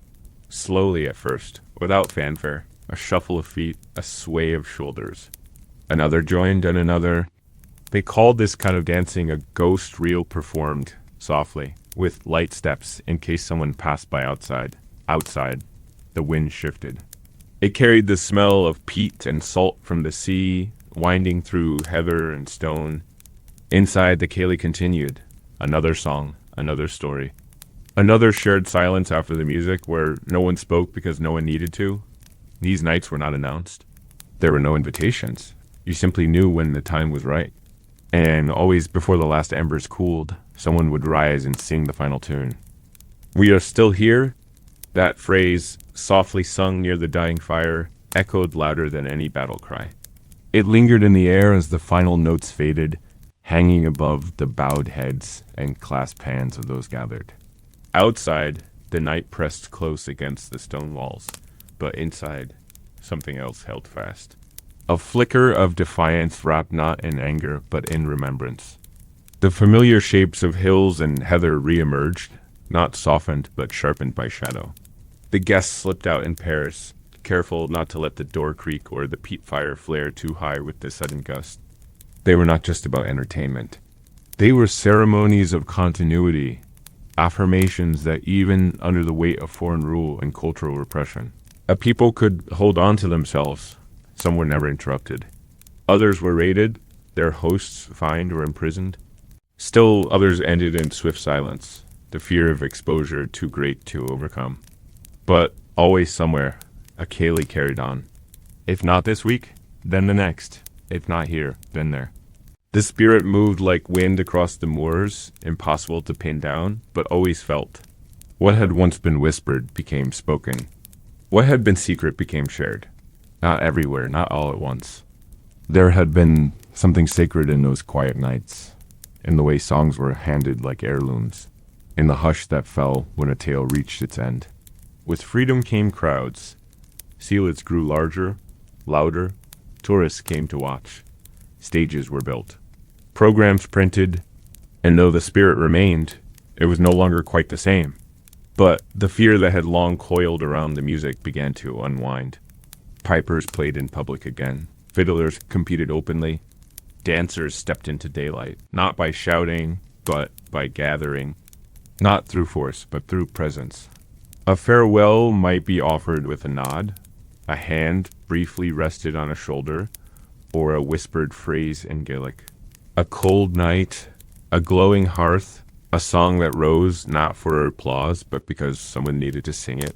Slowly at first, without fanfare, a shuffle of feet, a sway of shoulders. Another joined and another. They called this kind of dancing a ghost reel performed, softly, with light steps in case someone passed by outside. Outside, the wind shifted. It carried the smell of peat and salt from the sea, winding through heather and stone. Inside, the ceilidh continued. Another song, another story. Another shared silence after the music where no one spoke because no one needed to. These nights were not announced. There were no invitations. You simply knew when the time was right. And always before the last embers cooled, someone would rise and sing the final tune. We are still here. That phrase, softly sung near the dying fire, echoed louder than any battle cry. It lingered in the air as the final notes faded, hanging above the bowed heads and clasped hands of those gathered. Outside, the night pressed close against the stone walls, but inside, something else held fast. A flicker of defiance wrapped not in anger, but in remembrance. The familiar shapes of hills and heather re-emerged, not softened, but sharpened by shadow. The guests slipped out in pairs, careful not to let the door creak or the peat fire flare too high with the sudden gust. They were not just about entertainment. They were ceremonies of continuity, affirmations that even under the weight of foreign rule and cultural repression, a people could hold on to themselves. Some were never interrupted. Others were raided, their hosts fined or imprisoned. Still others ended in swift silence, the fear of exposure too great to overcome. But always somewhere, a ceilidh carried on. If not this week, then the next. If not here, then there. The spirit moved like wind across the moors, impossible to pin down, but always felt. What had once been whispered became spoken. What had been secret became shared. Not everywhere, not all at once. There had been something sacred in those quiet nights, in the way songs were handed like heirlooms, in the hush that fell when a tale reached its end. With freedom came crowds. Ceilidhs grew larger, louder. Tourists came to watch. Stages were built. Programs printed, and though the spirit remained, it was no longer quite the same. But the fear that had long coiled around the music began to unwind. Pipers played in public again. Fiddlers competed openly. Dancers stepped into daylight, not by shouting, but by gathering. Not through force, but through presence. A farewell might be offered with a nod, a hand briefly rested on a shoulder, or a whispered phrase in Gaelic. A cold night, a glowing hearth, A song that rose not for applause, but because someone needed to sing it.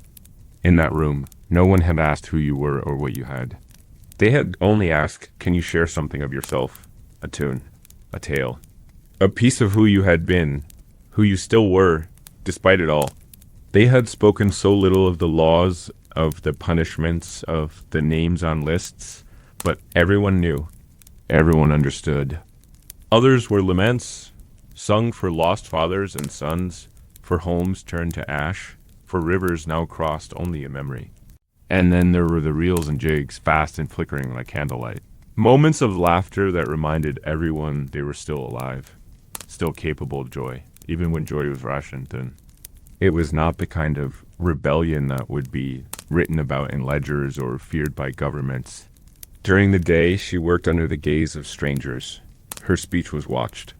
In that room, no one had asked who you were or what you had. They had only asked, can you share something of yourself? A tune, a tale, a piece of who you had been, who you still were, despite it all. They had spoken so little of the laws, of the punishments, of the names on lists, but everyone knew. Everyone understood. Others were laments, sung for lost fathers and sons, for homes turned to ash, for rivers now crossed only in memory. And then there were the reels and jigs, fast and flickering like candlelight. Moments of laughter that reminded everyone they were still alive, still capable of joy, even when joy was rationed. And it was not the kind of rebellion that would be written about in ledgers or feared by governments. During the day, she worked under the gaze of strangers. Her speech was watched.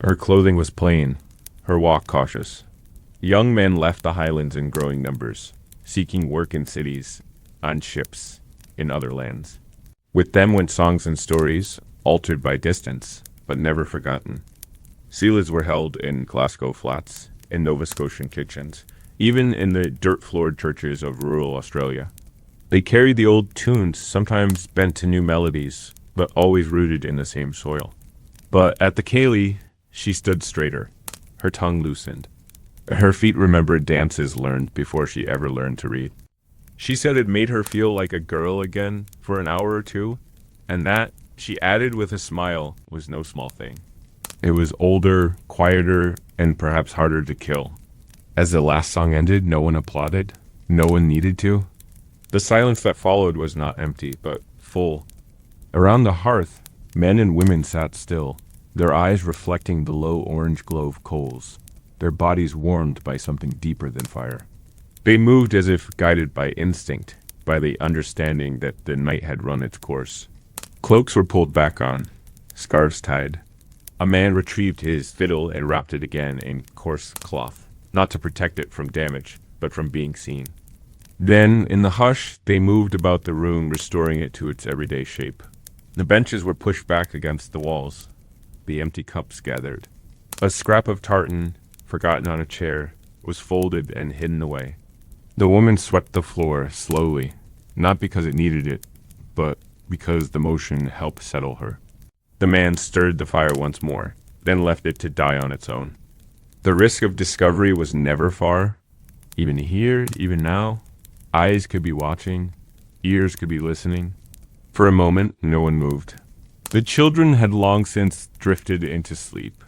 Her clothing was plain, her walk cautious. Young men left the highlands in growing numbers, seeking work in cities, on ships, in other lands. With them went songs and stories, altered by distance, but never forgotten. Sealids were held in Glasgow flats, in Nova Scotian kitchens, even in the dirt-floored churches of rural Australia. They carried the old tunes, sometimes bent to new melodies, but always rooted in the same soil. But at the ceilidh, she stood straighter, her tongue loosened. Her feet remembered dances learned before she ever learned to read. She said it made her feel like a girl again for an hour or two, and that, she added with a smile, was no small thing. It was older, quieter, and perhaps harder to kill. As the last song ended, no one applauded. No one needed to. The silence that followed was not empty, but full. Around the hearth, men and women sat still, their eyes reflecting the low orange glow of coals, their bodies warmed by something deeper than fire. They moved as if guided by instinct, by the understanding that the night had run its course. Cloaks were pulled back on, scarves tied. A man retrieved his fiddle and wrapped it again in coarse cloth, not to protect it from damage, but from being seen. Then, in the hush, they moved about the room, restoring it to its everyday shape. The benches were pushed back against the walls. The empty cups gathered. A scrap of tartan, forgotten on a chair, was folded and hidden away. The woman swept the floor slowly, not because it needed it, but because the motion helped settle her. The man stirred the fire once more, then left it to die on its own. The risk of discovery was never far. Even here, even now, eyes could be watching, ears could be listening. For a moment, no one moved. The children had long since drifted into sleep,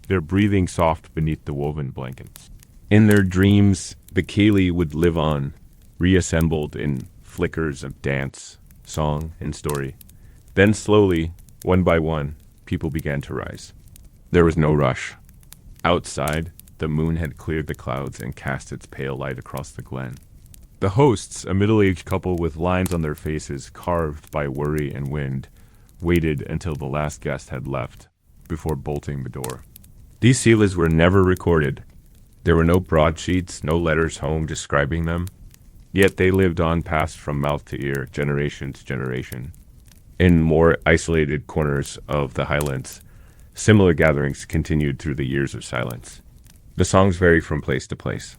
their breathing soft beneath the woven blankets. In their dreams, the ceilidh would live on, reassembled in flickers of dance, song, and story. Then slowly, one by one, people began to rise. There was no rush. Outside, the moon had cleared the clouds and cast its pale light across the glen. The hosts, a middle-aged couple with lines on their faces carved by worry and wind, waited until the last guest had left, before bolting the door. These sealidhs were never recorded. There were no broadsheets, no letters home describing them. Yet they lived on, passed from mouth to ear, generation to generation. In more isolated corners of the Highlands, similar gatherings continued through the years of silence. The songs vary from place to place.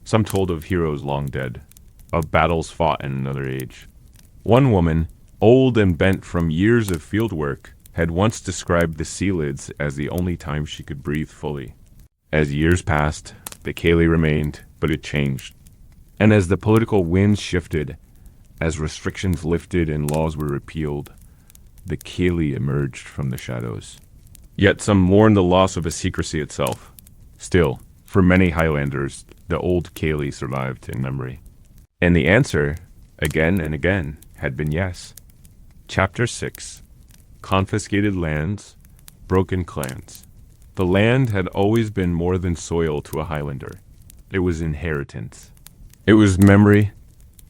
Some told of heroes long dead, of battles fought in another age. One woman, old and bent from years of field work, had once described the sealidhs as the only time she could breathe fully. As years passed, the ceilidh remained, but it changed. And as the political winds shifted, as restrictions lifted and laws were repealed, the ceilidh emerged from the shadows. Yet some mourned the loss of a secrecy itself. Still, for many Highlanders, the old ceilidh survived in memory. And the answer, again and again, had been yes. Chapter 6. Confiscated lands, broken clans. The land had always been more than soil to a Highlander. It was inheritance. It was memory.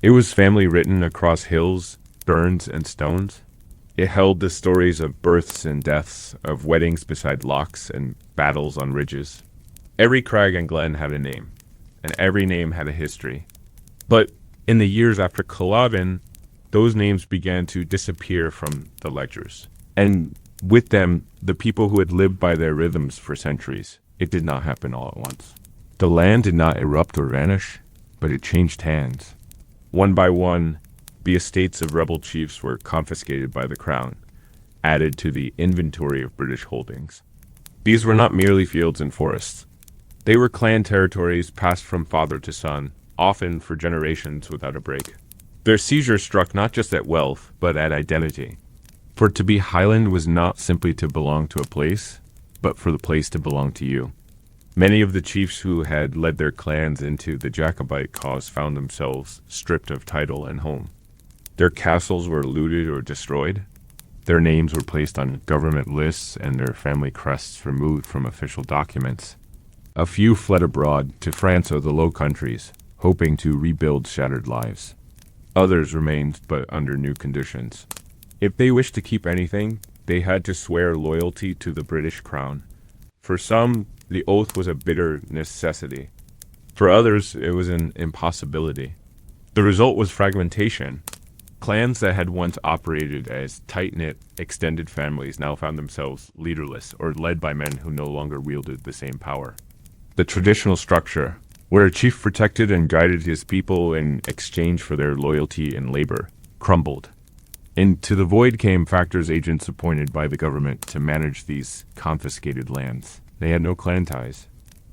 It was family written across hills, burns, and stones. It held the stories of births and deaths, of weddings beside lochs and battles on ridges. Every crag and glen had a name, and every name had a history. But in the years after Culloden, those names began to disappear from the ledgers. And with them, the people who had lived by their rhythms for centuries. it did not happen all at once. The land did not erupt or vanish, but it changed hands. One by one, the estates of rebel chiefs were confiscated by the crown, added to the inventory of British holdings. These were not merely fields and forests. They were clan territories passed from father to son, often for generations without a break. Their seizure struck not just at wealth, but at identity. For to be Highland was not simply to belong to a place, but for the place to belong to you. Many of the chiefs who had led their clans into the Jacobite cause found themselves stripped of title and home. Their castles were looted or destroyed. Their names were placed on government lists and their family crests removed from official documents. A few fled abroad to France or the Low Countries, hoping to rebuild shattered lives. Others remained, but under new conditions. If they wished to keep anything, they had to swear loyalty to the British crown. For some, the oath was a bitter necessity. For others, it was an impossibility. The result was fragmentation. Clans that had once operated as tight-knit, extended families now found themselves leaderless or led by men who no longer wielded the same power. The traditional structure, where a chief protected and guided his people in exchange for their loyalty and labor, crumbled. Into the void came factors agents appointed by the government to manage these confiscated lands. They had no clan ties,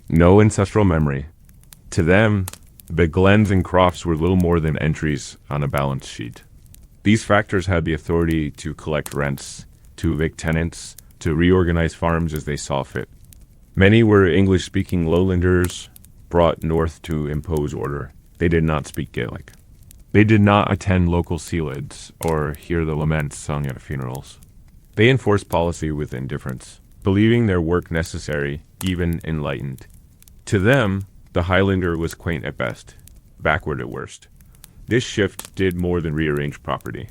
no ancestral memory. To them, the glens and crofts were little more than entries on a balance sheet. These factors had the authority to collect rents, to evict tenants, to reorganize farms as they saw fit. Many were English-speaking lowlanders brought north to impose order. They did not speak Gaelic. They did not attend local sealids or hear the laments sung at funerals. They enforced policy with indifference, believing their work necessary, even enlightened. To them, the Highlander was quaint at best, backward at worst. This shift did more than rearrange property.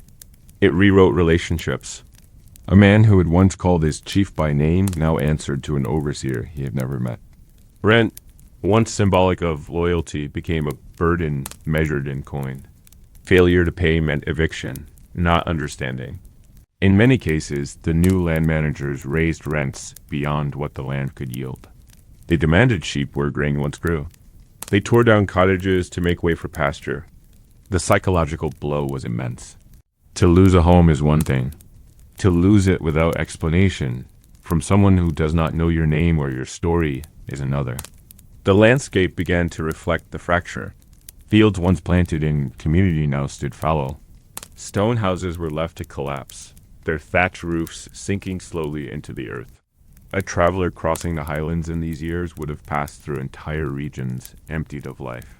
It rewrote relationships. A man who had once called his chief by name now answered to an overseer he had never met. Rent, once symbolic of loyalty, became a burden measured in coin. Failure to pay meant eviction, not understanding. In many cases, the new land managers raised rents beyond what the land could yield. They demanded sheep where grain once grew. They tore down cottages to make way for pasture. The psychological blow was immense. To lose a home is one thing. To lose it without explanation from someone who does not know your name or your story is another. The landscape began to reflect the fracture. Fields once planted in community now stood fallow. Stone houses were left to collapse, their thatch roofs sinking slowly into the earth. A traveler crossing the highlands in these years would have passed through entire regions emptied of life.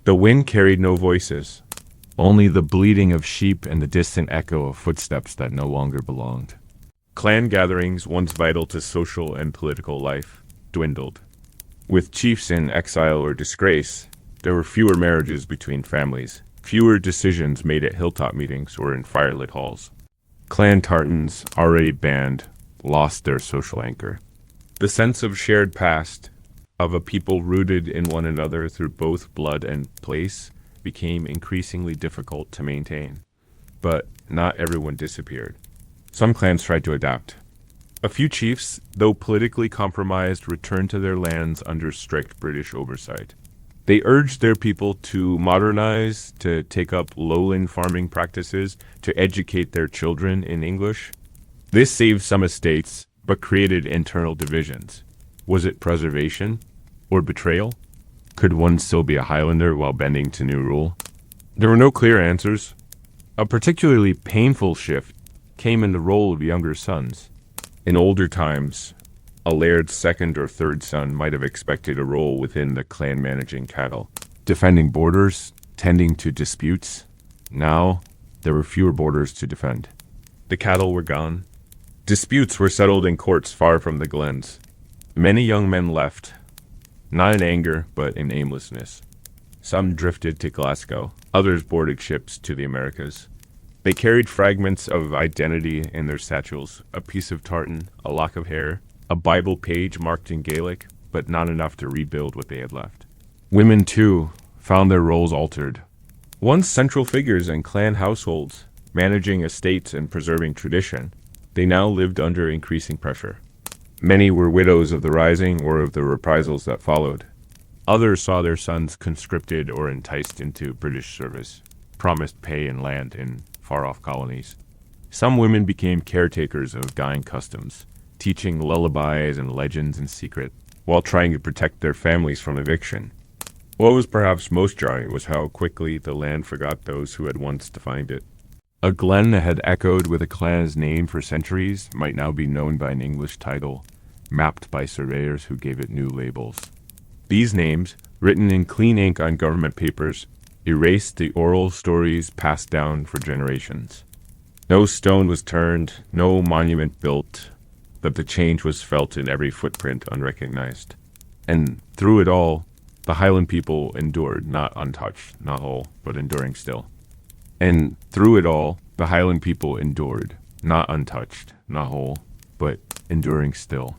The wind carried no voices, only the bleating of sheep and the distant echo of footsteps that no longer belonged. Clan gatherings, once vital to social and political life, dwindled. With chiefs in exile or disgrace, there were fewer marriages between families, fewer decisions made at hilltop meetings or in firelit halls. Clan tartans, already banned, lost their social anchor. The sense of shared past, of a people rooted in one another through both blood and place, became increasingly difficult to maintain. But not everyone disappeared. Some clans tried to adapt. A few chiefs, though politically compromised, returned to their lands under strict British oversight. They urged their people to modernize, to take up lowland farming practices, to educate their children in English. This saved some estates, but created internal divisions. Was it preservation or betrayal? Could one still be a Highlander while bending to new rule? There were no clear answers. A particularly painful shift came in the role of younger sons. In older times, a laird's second or third son might have expected a role within the clan managing cattle, defending borders, tending to disputes. Now, there were fewer borders to defend. The cattle were gone. Disputes were settled in courts far from the glens. Many young men left, not in anger, but in aimlessness. Some drifted to Glasgow, others boarded ships to the Americas. They carried fragments of identity in their satchels, a piece of tartan, a lock of hair, a Bible page marked in Gaelic, but not enough to rebuild what they had left. Women, too, found their roles altered. Once central figures in clan households, managing estates and preserving tradition, they now lived under increasing pressure. Many were widows of the Rising or of the reprisals that followed. Others saw their sons conscripted or enticed into British service, promised pay and land in far-off colonies. Some women became caretakers of dying customs, teaching lullabies and legends in secret, while trying to protect their families from eviction. What was perhaps most jarring was how quickly the land forgot those who had once defined it. A glen that had echoed with a clan's name for centuries might now be known by an English title, mapped by surveyors who gave it new labels. These names, written in clean ink on government papers, erased the oral stories passed down for generations. No stone was turned, no monument built, but the change was felt in every footprint unrecognized. And through it all, the Highland people endured, not untouched, not whole, but enduring still. And through it all, the Highland people endured, not untouched, not whole, but enduring still.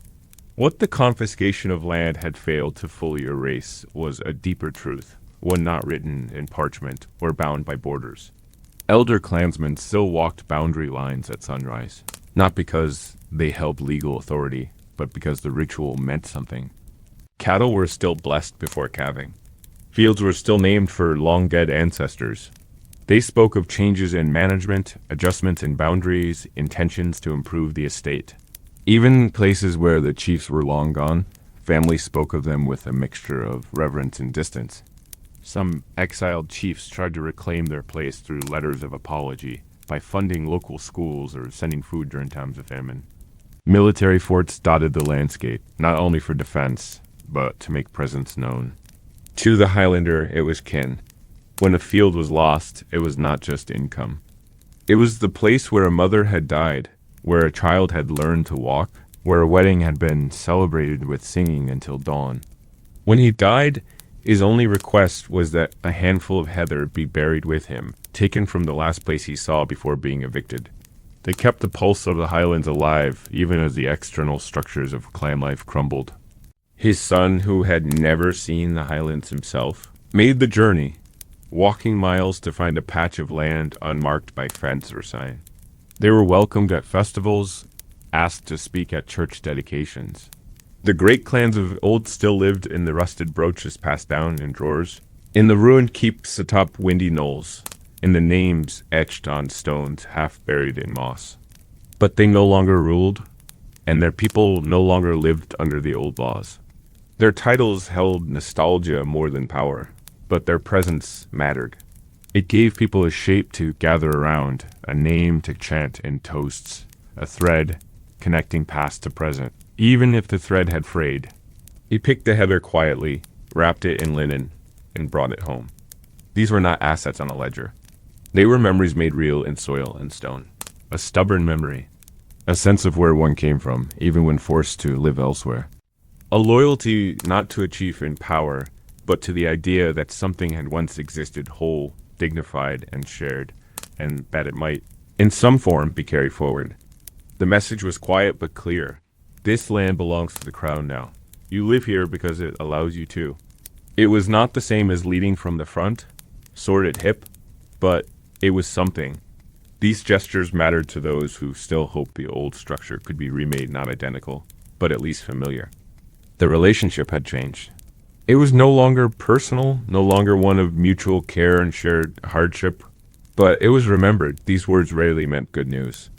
What the confiscation of land had failed to fully erase was a deeper truth, one not written in parchment or bound by borders. Elder clansmen still walked boundary lines at sunrise, not because they held legal authority, but because the ritual meant something. Cattle were still blessed before calving. Fields were still named for long-dead ancestors. They spoke of changes in management, adjustments in boundaries, intentions to improve the estate. Even places where the chiefs were long gone, families spoke of them with a mixture of reverence and distance. Some exiled chiefs tried to reclaim their place through letters of apology, by funding local schools or sending food during times of famine. Military forts dotted the landscape, not only for defense, but to make presence known. To the Highlander, it was kin. When a field was lost, it was not just income. It was the place where a mother had died, where a child had learned to walk, where a wedding had been celebrated with singing until dawn. When he died, his only request was that a handful of heather be buried with him, taken from the last place he saw before being evicted. They kept the pulse of the Highlands alive, even as the external structures of clan life crumbled. His son, who had never seen the Highlands himself, made the journey, walking miles to find a patch of land unmarked by fence or sign. They were welcomed at festivals, asked to speak at church dedications. The great clans of old still lived in the rusted brooches passed down in drawers, in the ruined keeps atop windy knolls, in the names etched on stones half buried in moss. But they no longer ruled, and their people no longer lived under the old laws. Their titles held nostalgia more than power, but their presence mattered. It gave people a shape to gather around, a name to chant in toasts, a thread connecting past to present. Even if the thread had frayed, he picked the heather quietly, wrapped it in linen, and brought it home. These were not assets on a ledger. They were memories made real in soil and stone. A stubborn memory. A sense of where one came from, even when forced to live elsewhere. A loyalty not to a chief in power, but to the idea that something had once existed whole, dignified, and shared, and that it might, in some form, be carried forward. The message was quiet but clear. This land belongs to the crown now. You live here because it allows you to. It was not the same as leading from the front, sword at hip, but it was something. These gestures mattered to those who still hoped the old structure could be remade not identical, but at least familiar. The relationship had changed. It was no longer personal, no longer one of mutual care and shared hardship, but it was remembered. These words rarely meant good news.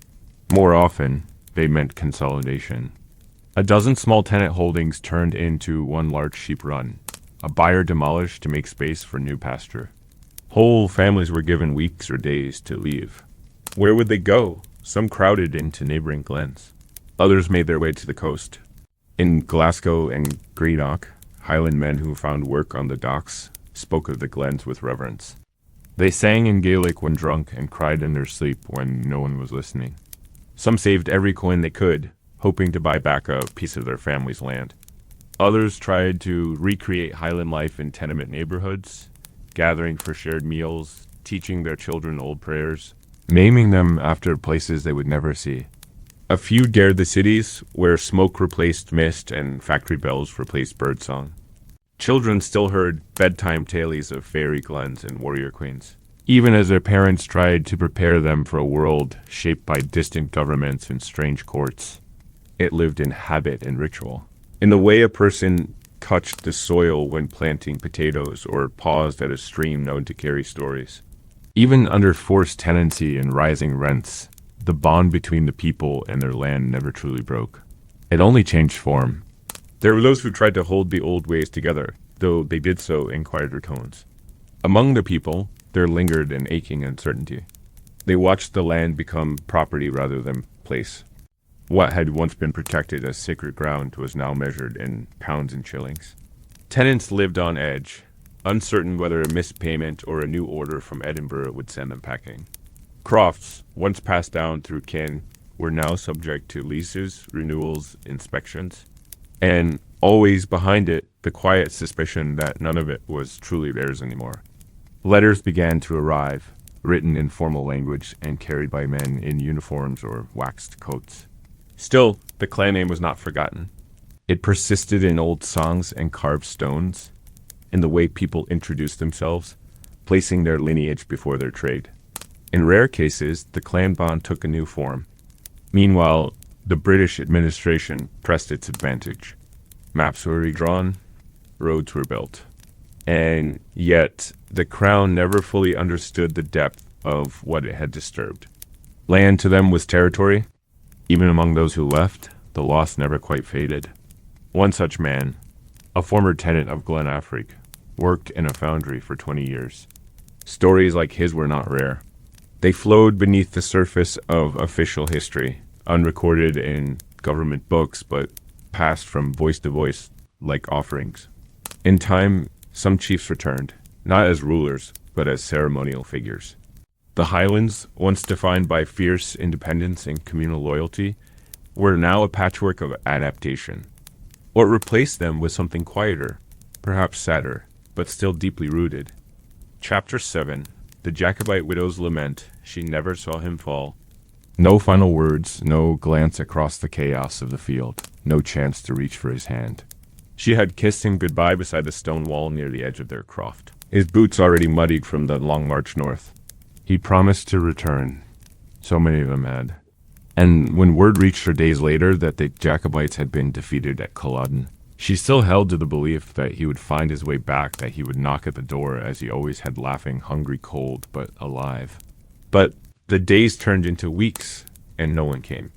More often, they meant consolidation. A dozen small tenant holdings turned into one large sheep run, a buyer demolished to make space for new pasture. Whole families were given weeks or days to leave. Where would they go? Some crowded into neighboring glens. Others made their way to the coast. In Glasgow and Greenock, Highland men who found work on the docks spoke of the glens with reverence. They sang in Gaelic when drunk and cried in their sleep when no one was listening. Some saved every coin they could, hoping to buy back a piece of their family's land. Others tried to recreate Highland life in tenement neighborhoods, gathering for shared meals, teaching their children old prayers, naming them after places they would never see. A few dared the cities, where smoke replaced mist and factory bells replaced birdsong. Children still heard bedtime tales of fairy glens and warrior queens, even as their parents tried to prepare them for a world shaped by distant governments and strange courts. It lived in habit and ritual. In the way a person touched the soil when planting potatoes or paused at a stream known to carry stories. Even under forced tenancy and rising rents, the bond between the people and their land never truly broke. It only changed form. There were those who tried to hold the old ways together, though they did so in quieter tones. Among the people, there lingered an aching uncertainty. They watched the land become property rather than place. What had once been protected as sacred ground was now measured in pounds and shillings. Tenants lived on edge, uncertain whether a missed payment or a new order from Edinburgh would send them packing. Crofts, once passed down through kin, were now subject to leases, renewals, inspections, and always behind it, the quiet suspicion that none of it was truly theirs anymore. Letters began to arrive, written in formal language and carried by men in uniforms or waxed coats. Still, the clan name was not forgotten. It persisted in old songs and carved stones, in the way people introduced themselves, placing their lineage before their trade. In rare cases, the clan bond took a new form. Meanwhile, the British administration pressed its advantage. Maps were redrawn, roads were built. And yet, the crown never fully understood the depth of what it had disturbed. Land to them was territory. Even among those who left, the loss never quite faded. One such man, a former tenant of Glen Affric, worked in a foundry for 20 years. Stories like his were not rare. They flowed beneath the surface of official history, unrecorded in government books, but passed from voice to voice like offerings. In time, some chiefs returned, not as rulers, but as ceremonial figures. The Highlands, once defined by fierce independence and communal loyalty, were now a patchwork of adaptation. What replaced them was something quieter, perhaps sadder, but still deeply rooted. Chapter 7. The Jacobite Widow's Lament. She never saw him fall. No final words, no glance across the chaos of the field, no chance to reach for his hand. She had kissed him goodbye beside the stone wall near the edge of their croft, his boots already muddied from the long march north. He promised to return. So many of them had. And when word reached her days later that the Jacobites had been defeated at Culloden, she still held to the belief that he would find his way back, that he would knock at the door as he always had, laughing, hungry, cold, but alive. But the days turned into weeks, and no one came.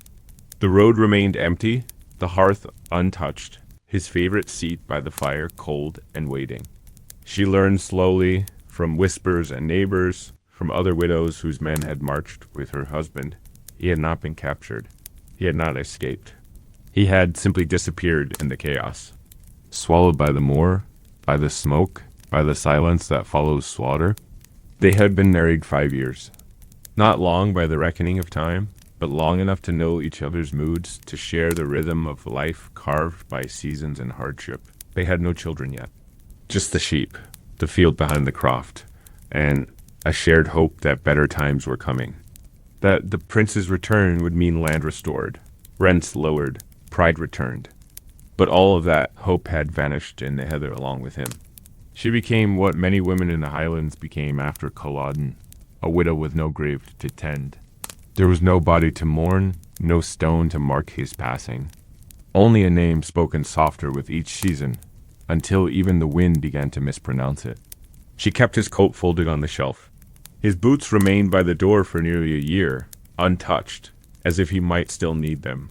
The road remained empty, the hearth untouched, his favorite seat by the fire cold and waiting. She learned slowly, from whispers and neighbors, from other widows whose men had marched with her husband, he had not been captured. He had not escaped. He had simply disappeared in the chaos, swallowed by the moor, by the smoke, by the silence that follows slaughter. They had been married 5 years. Not long by the reckoning of time, but long enough to know each other's moods, to share the rhythm of life carved by seasons and hardship. They had no children yet. Just the sheep, the field behind the croft, and a shared hope that better times were coming. That the prince's return would mean land restored, rents lowered, pride returned. But all of that hope had vanished in the heather along with him. She became what many women in the Highlands became after Culloden, a widow with no grave to tend. There was no body to mourn, no stone to mark his passing. Only a name spoken softer with each season, until even the wind began to mispronounce it. She kept his coat folded on the shelf. His boots remained by the door for nearly a year, untouched, as if he might still need them.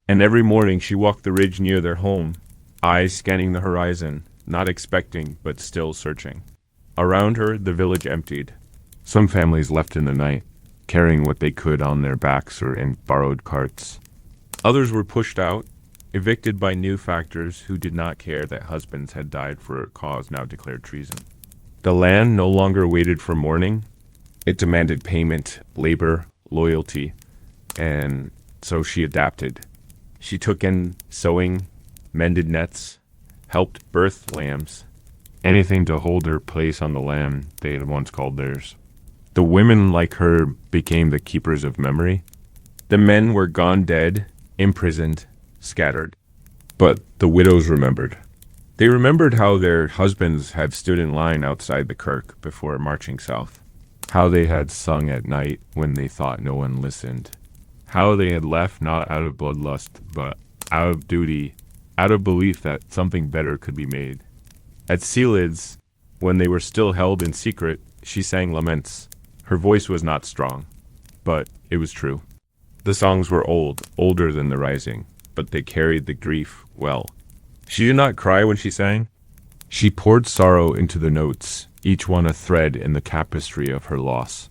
And every morning she walked the ridge near their home, eyes scanning the horizon, not expecting but still searching. Around her, the village emptied. Some families left in the night, carrying what they could on their backs or in borrowed carts. Others were pushed out, evicted by new factors who did not care that husbands had died for a cause now declared treason. The land no longer waited for mourning. It demanded payment, labor, loyalty, and so she adapted. She took in sewing, mended nets, helped birth lambs, anything to hold her place on the land they had once called theirs. The women like her became the keepers of memory. The men were gone dead, imprisoned, scattered. But the widows remembered. They remembered how their husbands had stood in line outside the kirk before marching south. How they had sung at night when they thought no one listened. How they had left not out of bloodlust, but out of duty, out of belief that something better could be made. At Sealids, when they were still held in secret, she sang laments. Her voice was not strong, but it was true. The songs were old, older than the rising, but they carried the grief well. She did not cry when she sang. She poured sorrow into the notes, each one a thread in the tapestry of her loss.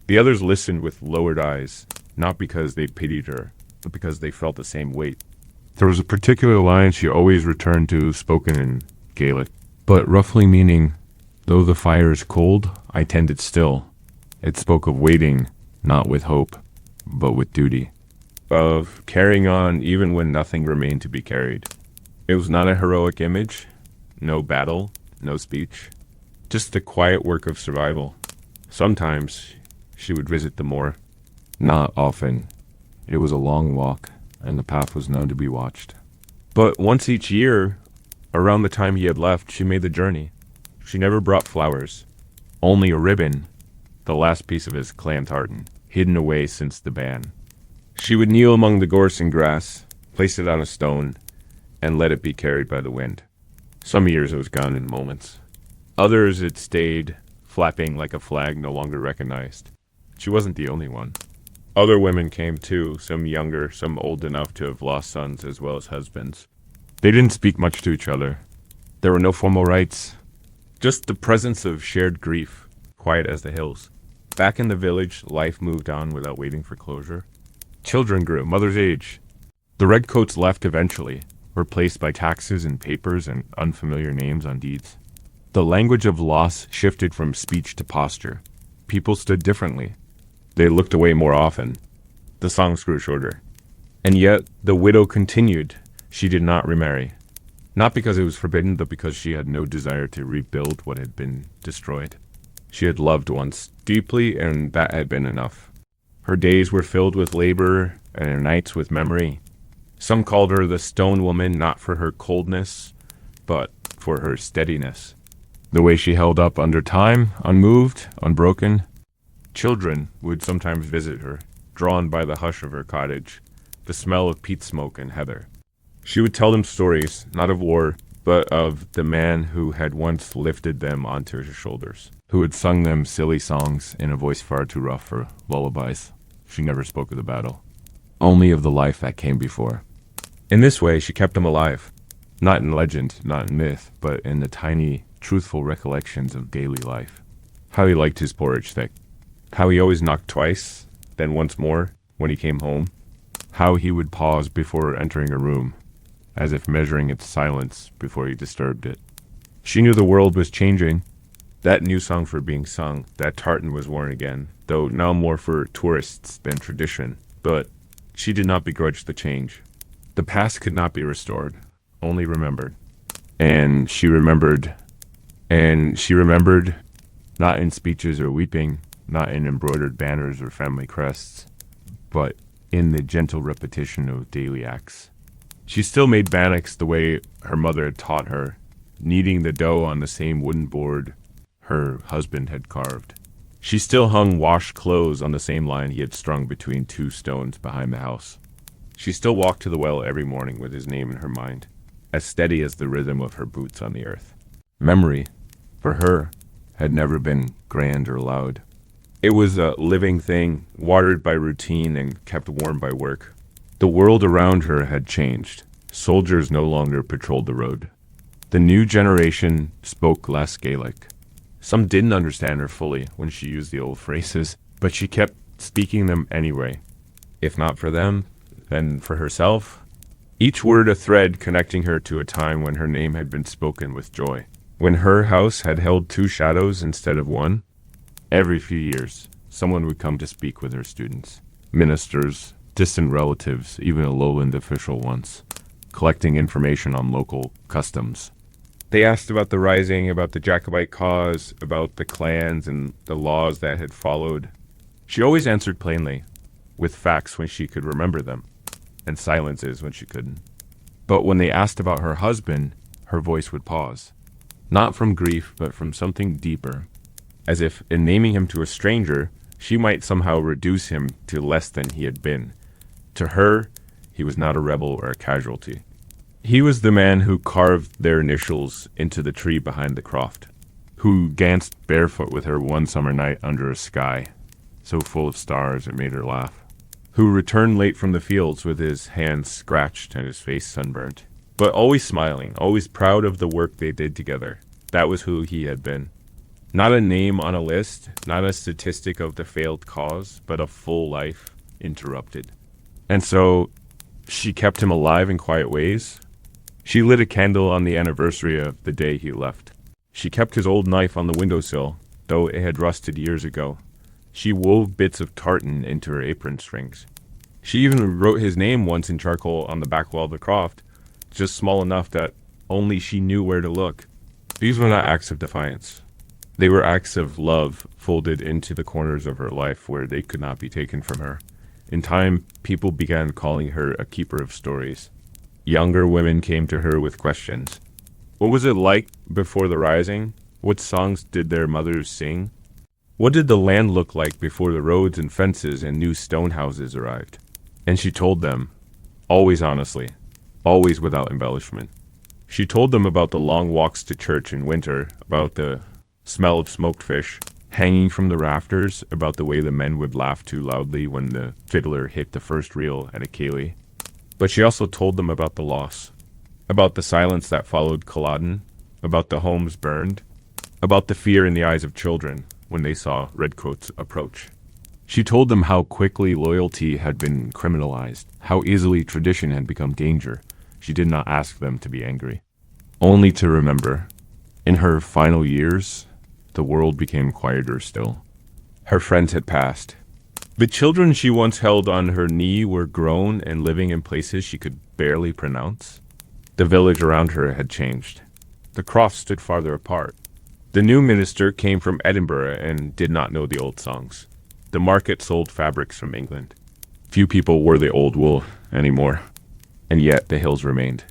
The others listened with lowered eyes, not because they pitied her, but because they felt the same weight. There was a particular line she always returned to, spoken in Gaelic, but roughly meaning, "Though the fire is cold, I tend it still." It spoke of waiting, not with hope, but with duty. Of carrying on even when nothing remained to be carried. It was not a heroic image, no battle, no speech, just the quiet work of survival. Sometimes she would visit the moor. Not often. It was a long walk, and the path was known to be watched. But once each year, around the time he had left, she made the journey. She never brought flowers, only a ribbon, the last piece of his clam tartan, hidden away since the ban. She would kneel among the gorse and grass, place it on a stone, and let it be carried by the wind. Some years it was gone in moments. Others it stayed, flapping like a flag no longer recognized. She wasn't the only one. Other women came too, some younger, some old enough to have lost sons as well as husbands. They didn't speak much to each other. There were no formal rites, just the presence of shared grief, quiet as the hills. Back in the village, life moved on without waiting for closure. Children grew, mother's age. The redcoats left eventually, replaced by taxes and papers and unfamiliar names on deeds. The language of loss shifted from speech to posture. People stood differently. They looked away more often. The songs grew shorter. And yet, the widow continued. She did not remarry. Not because it was forbidden, but because she had no desire to rebuild what had been destroyed. She had loved once deeply, and that had been enough. Her days were filled with labor, and her nights with memory. Some called her the stone woman, not for her coldness, but for her steadiness. The way she held up under time, unmoved, unbroken. Children would sometimes visit her, drawn by the hush of her cottage, the smell of peat smoke and heather. She would tell them stories, not of war, but of the man who had once lifted them onto his shoulders, who had sung them silly songs in a voice far too rough for lullabies. She never spoke of the battle, only of the life that came before. In this way, she kept them alive, not in legend, not in myth, but in the tiny, truthful recollections of daily life. How he liked his porridge thick. How he always knocked twice, then once more, when he came home. How he would pause before entering a room, as if measuring its silence before he disturbed it. She knew the world was changing. That new song for being sung, that tartan was worn again, though now more for tourists than tradition. But she did not begrudge the change. The past could not be restored, only remembered. And she remembered, not in speeches or weeping, not in embroidered banners or family crests, but in the gentle repetition of daily acts. She still made bannocks the way her mother had taught her, kneading the dough on the same wooden board her husband had carved. She still hung washed clothes on the same line he had strung between two stones behind the house. She still walked to the well every morning with his name in her mind, as steady as the rhythm of her boots on the earth. Memory, for her, had never been grand or loud. It was a living thing, watered by routine and kept warm by work. The world around her had changed. Soldiers no longer patrolled the road. The new generation spoke less Gaelic. Some didn't understand her fully when she used the old phrases, but she kept speaking them anyway. If not for them, then for herself. Each word a thread connecting her to a time when her name had been spoken with joy. When her house had held two shadows instead of one. Every few years, someone would come to speak with her students. Ministers, distant relatives, even a lowland official once, collecting information on local customs. They asked about the rising, about the Jacobite cause, about the clans and the laws that had followed. She always answered plainly, with facts when she could remember them, and silences when she couldn't. But when they asked about her husband, her voice would pause. Not from grief, but from something deeper, as if in naming him to a stranger, she might somehow reduce him to less than he had been. To her, He was not a rebel or a casualty. He was the man who carved their initials into the tree behind the croft, who danced barefoot with her one summer night under a sky so full of stars it made her laugh, who returned late from the fields with his hands scratched and his face sunburnt, but always smiling, always proud of the work they did together. That was who he had been. Not a name on a list, not a statistic of the failed cause, but a full life interrupted. And so she kept him alive in quiet ways. She lit a candle on the anniversary of the day he left. She kept his old knife on the windowsill, though it had rusted years ago. She wove bits of tartan into her apron strings. She even wrote his name once in charcoal on the back wall of the croft, just small enough that only she knew where to look. These were not acts of defiance. They were acts of love folded into the corners of her life where they could not be taken from her. In time, people began calling her a keeper of stories. Younger women came to her with questions. What was it like before the rising? What songs did their mothers sing? What did the land look like before the roads and fences and new stone houses arrived? And she told them, always honestly, always without embellishment. She told them about the long walks to church in winter, about the smell of smoked fish hanging from the rafters, about the way the men would laugh too loudly when the fiddler hit the first reel at a ceilidh. But she also told them about the loss, about the silence that followed Culloden, about the homes burned, about the fear in the eyes of children when they saw redcoats approach. She told them how quickly loyalty had been criminalized, how easily tradition had become danger. She did not ask them to be angry, only to remember. In her final years, the world became quieter still. Her friends had passed. The children she once held on her knee were grown and living in places she could barely pronounce. The village around her had changed. The crofts stood farther apart. The new minister came from Edinburgh and did not know the old songs. The market sold fabrics from England. Few people wore the old wool anymore, and yet the hills remained.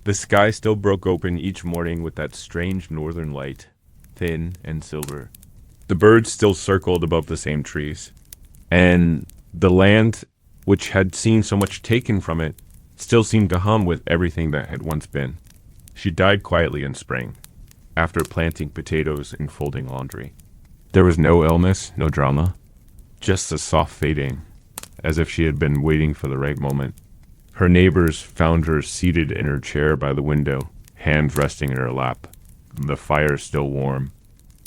The sky still broke open each morning with that strange northern light, thin and silver. The birds still circled above the same trees. And the land, which had seen so much taken from it, still seemed to hum with everything that had once been. She died quietly in spring, after planting potatoes and folding laundry. There was no illness, no drama, just a soft fading, as if she had been waiting for the right moment. Her neighbors found her seated in her chair by the window, hands resting in her lap, the fire still warm.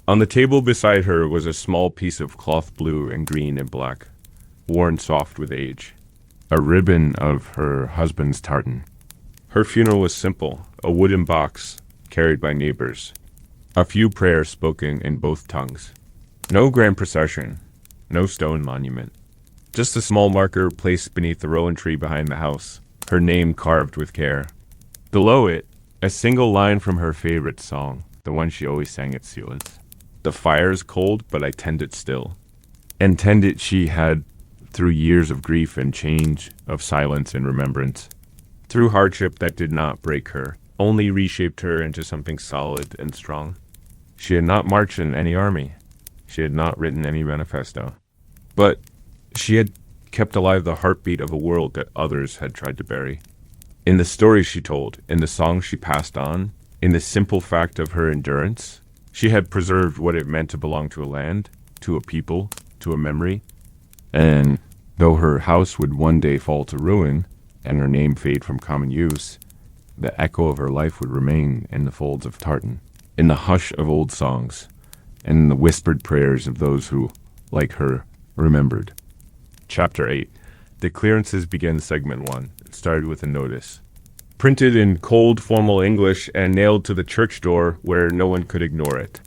On the table beside her was a small piece of cloth blue and green and black, worn soft with age, a ribbon of her husband's tartan. Her funeral was simple, a wooden box carried by neighbors, a few prayers spoken in both tongues. No grand procession, no stone monument, just a small marker placed beneath the rowan tree behind the house, her name carved with care. Below it, a single line from her favorite song, the one she always sang at Sealands. The fire's cold, but I tend it still. And tend it she had through years of grief and change, of silence and remembrance. Through hardship that did not break her, only reshaped her into something solid and strong. She had not marched in any army. She had not written any manifesto. But she had kept alive the heartbeat of a world that others had tried to bury. In the stories she told, in the songs she passed on, in the simple fact of her endurance, she had preserved what it meant to belong to a land, to a people, to a memory. And though her house would one day fall to ruin, and her name fade from common use, the echo of her life would remain in the folds of tartan, in the hush of old songs, and in the whispered prayers of those who, like her, remembered. Chapter 8. The clearances begin segment 1. It started with a notice, printed in cold, formal English and nailed to the church door where no one could ignore it.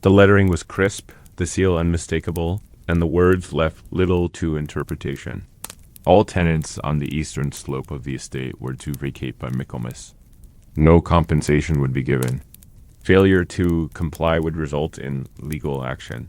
The lettering was crisp, the seal unmistakable, and the words left little to interpretation. All tenants on the eastern slope of the estate were to vacate by Michaelmas. No compensation would be given. Failure to comply would result in legal action.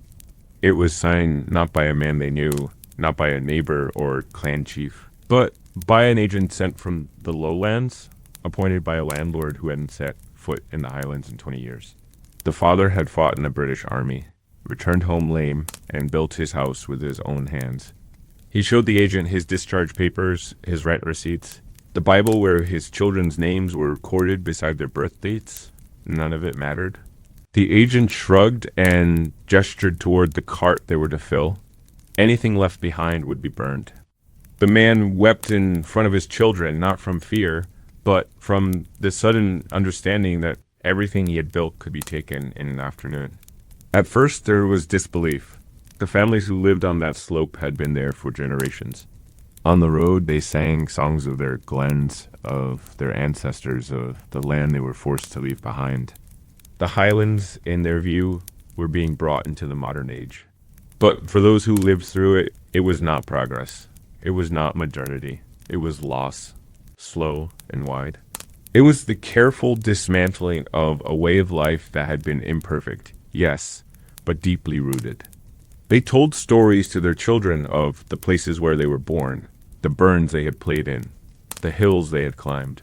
It was signed not by a man they knew, not by a neighbor or clan chief, but by an agent sent from the lowlands, appointed by a landlord who hadn't set foot in the Highlands in 20 years. The father had fought in the British Army, returned home lame, and built his house with his own hands. He showed the agent his discharge papers, his rent receipts. The Bible where his children's names were recorded beside their birth dates, none of it mattered. The agent shrugged and gestured toward the cart they were to fill. Anything left behind would be burned. The man wept in front of his children, not from fear, but from the sudden understanding that everything he had built could be taken in an afternoon. At first, there was disbelief. The families who lived on that slope had been there for generations. On the road, they sang songs of their glens, of their ancestors, of the land they were forced to leave behind. The Highlands, in their view, were being brought into the modern age. But for those who lived through it, it was not progress. It was not modernity. It was loss, slow and wide. It was the careful dismantling of a way of life that had been imperfect, yes, but deeply rooted. They told stories to their children of the places where they were born, the burns they had played in, the hills they had climbed.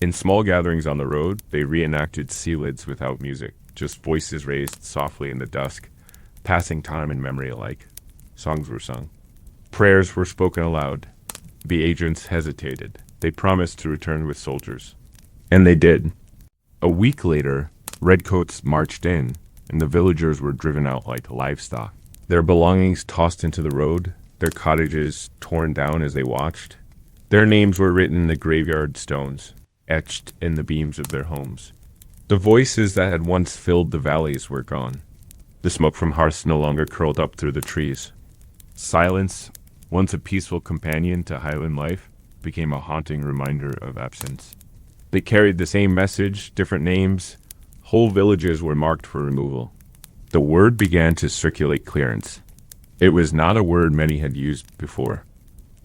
In small gatherings on the road, they reenacted Sealids without music, just voices raised softly in the dusk, passing time and memory alike. Songs were sung. Prayers were spoken aloud. The agents hesitated. They promised to return with soldiers. And they did. A week later, redcoats marched in, and the villagers were driven out like livestock. Their belongings tossed into the road, their cottages torn down as they watched. Their names were written in the graveyard stones, etched in the beams of their homes. The voices that had once filled the valleys were gone. The smoke from hearths no longer curled up through the trees. Silence, once a peaceful companion to Highland life, became a haunting reminder of absence. They carried the same message, different names. Whole villages were marked for removal. The word began to circulate clearance. It was not a word many had used before.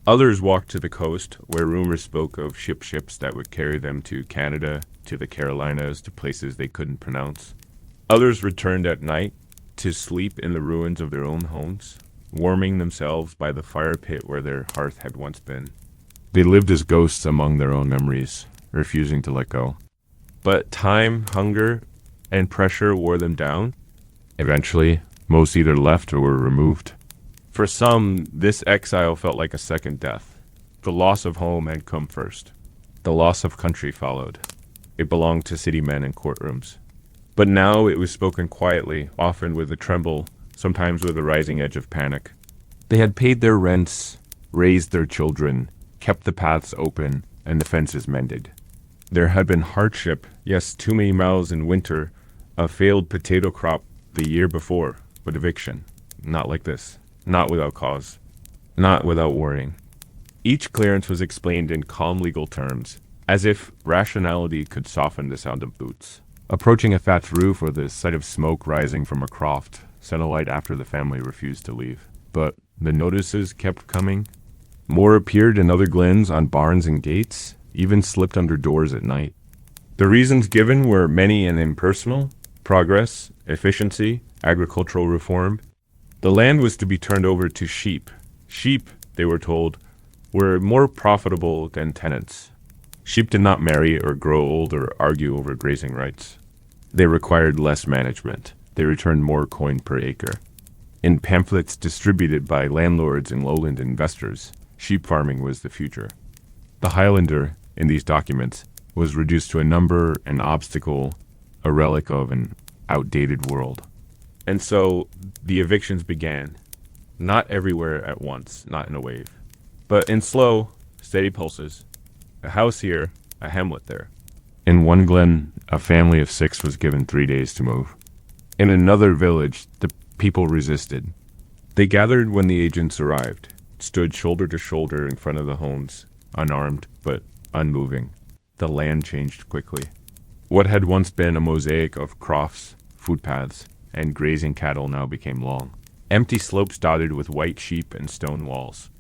Others walked to the coast, where rumors spoke of ships that would carry them to Canada, to the Carolinas, to places they couldn't pronounce. Others returned at night to sleep in the ruins of their own homes, warming themselves by the fire pit where their hearth had once been. They lived as ghosts among their own memories, refusing to let go. But time, hunger, and pressure wore them down. Eventually, most either left or were removed. For some, this exile felt like a second death. The loss of home had come first. The loss of country followed. It belonged to city men and courtrooms. But now it was spoken quietly, often with a tremble, sometimes with a rising edge of panic. They had paid their rents, raised their children, kept the paths open, and the fences mended. There had been hardship, yes, too many mouths in winter, a failed potato crop the year before, but eviction. Not like this. Not without cause. Not without worrying. Each clearance was explained in calm legal terms, as if rationality could soften the sound of boots. Approaching a thatched roof or the sight of smoke rising from a croft sent a light after the family refused to leave. But the notices kept coming. More appeared in other glens on barns and gates, even slipped under doors at night. The reasons given were many and impersonal: progress, efficiency, agricultural reform. The land was to be turned over to sheep. Sheep, they were told, were more profitable than tenants. Sheep did not marry or grow old or argue over grazing rights. They required less management. They returned more coin per acre. In pamphlets distributed by landlords and lowland investors, sheep farming was the future. The Highlander, in these documents, was reduced to a number, an obstacle, a relic of an outdated world. And so the evictions began, not everywhere at once, not in a wave, but in slow, steady pulses. A house here, a hamlet there. In one glen, a family of 6 was given 3 days to move. In another village, the people resisted. They gathered when the agents arrived, stood shoulder to shoulder in front of the homes, unarmed but unmoving. The land changed quickly. What had once been a mosaic of crofts, footpaths, and grazing cattle now became long. Empty slopes dotted with white sheep and stone walls.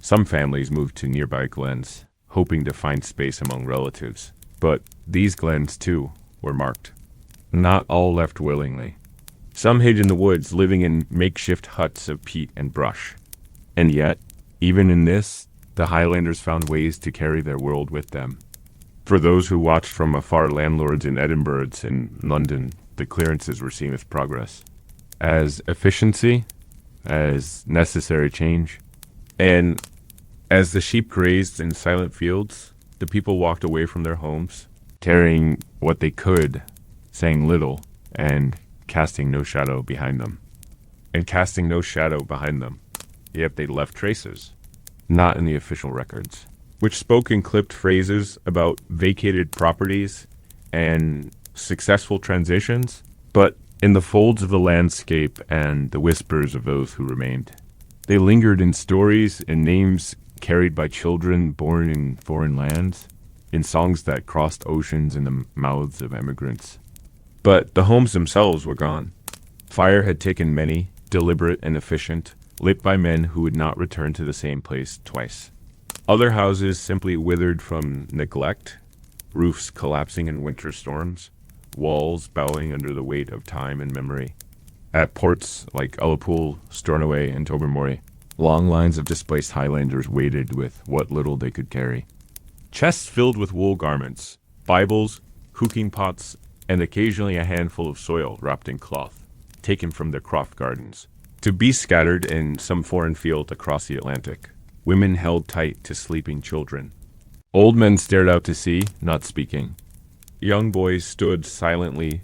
Some families moved to nearby glens, hoping to find space among relatives. But these glens, too, were marked. Not all left willingly. Some hid in the woods, living in makeshift huts of peat and brush. And yet, even in this, the Highlanders found ways to carry their world with them. For those who watched from afar, landlords in Edinburgh and London, the clearances were seen as progress, as efficiency, as necessary change. And as the sheep grazed in silent fields, The people walked away from their homes, carrying what they could, saying little, and casting no shadow behind them. Yet they left traces, not in the official records, which spoke in clipped phrases about vacated properties and successful transitions, but in the folds of the landscape and the whispers of those who remained. They lingered in stories and names carried by children born in foreign lands, in songs that crossed oceans in the mouths of emigrants. But the homes themselves were gone. Fire had taken many, deliberate and efficient, lit by men who would not return to the same place twice. Other houses simply withered from neglect, roofs collapsing in winter storms, walls bowing under the weight of time and memory. At ports like Ullapool, Stornoway, and Tobermory, long lines of displaced Highlanders waited with what little they could carry. Chests filled with wool garments, Bibles, cooking pots, and occasionally a handful of soil wrapped in cloth, taken from their croft gardens, to be scattered in some foreign field across the Atlantic. Women held tight to sleeping children. Old men stared out to sea, not speaking. Young boys stood silently,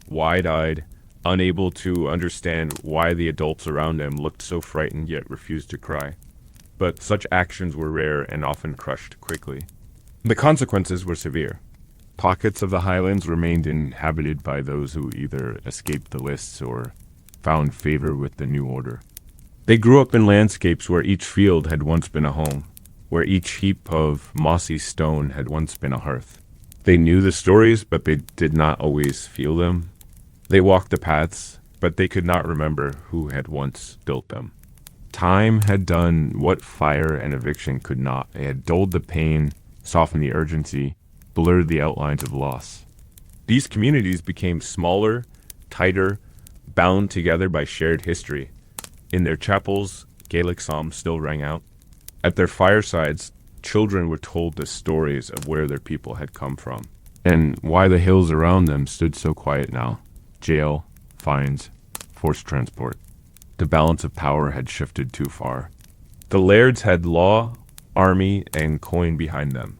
wide-eyed, unable to understand why the adults around them looked so frightened yet refused to cry. But such actions were rare and often crushed quickly. The consequences were severe. Pockets of the Highlands remained inhabited by those who either escaped the lists or found favor with the new order. They grew up in landscapes where each field had once been a home, where each heap of mossy stone had once been a hearth. They knew the stories, but they did not always feel them. They walked the paths, but they could not remember who had once built them. Time had done what fire and eviction could not. It had dulled the pain, softened the urgency, blurred the outlines of loss. These communities became smaller, tighter, bound together by shared history. In their chapels, Gaelic psalms still rang out. At their firesides, children were told the stories of where their people had come from, and why the hills around them stood so quiet now. Jail, fines, forced transport. The balance of power had shifted too far. The lairds had law, army, and coin behind them.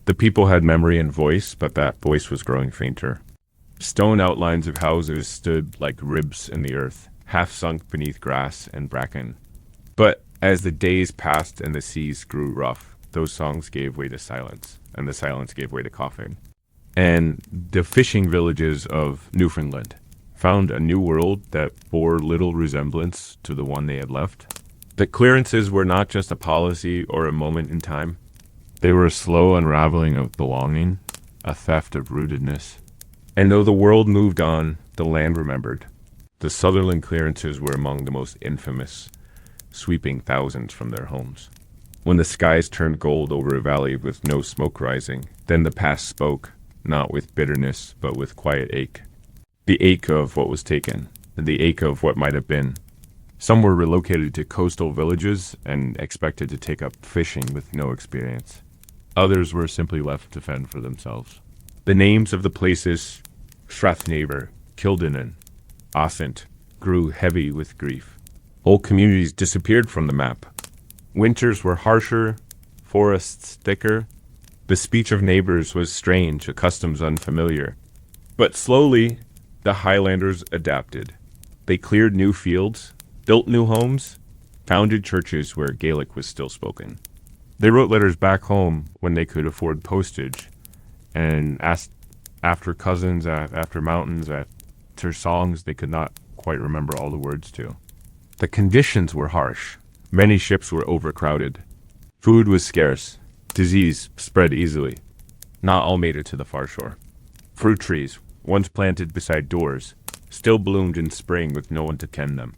The people had memory and voice, but that voice was growing fainter. Stone outlines of houses stood like ribs in the earth, half sunk beneath grass and bracken. But as the days passed and the seas grew rough, those songs gave way to silence, and the silence gave way to coughing. And the fishing villages of Newfoundland found a new world that bore little resemblance to the one they had left. The clearances were not just a policy or a moment in time. They were a slow unraveling of belonging, a theft of rootedness. And though the world moved on, the land remembered. The Sutherland clearances were among the most infamous, sweeping thousands from their homes. When the skies turned gold over a valley with no smoke rising, then the past spoke, not with bitterness, but with quiet ache. The ache of what was taken, and the ache of what might have been. Some were relocated to coastal villages and expected to take up fishing with no experience. Others were simply left to fend for themselves. The names of the places, Strathnaver, Culloden, Assynt, grew heavy with grief. Whole communities disappeared from the map. Winters were harsher, forests thicker. The speech of neighbors was strange, customs unfamiliar. But slowly, the Highlanders adapted. They cleared new fields, built new homes, founded churches where Gaelic was still spoken. They wrote letters back home when they could afford postage, and asked after cousins, after mountains, after songs they could not quite remember all the words to. The conditions were harsh. Many ships were overcrowded. Food was scarce. Disease spread easily. Not all made it to the far shore. Fruit trees, once planted beside doors, still bloomed in spring with no one to tend them.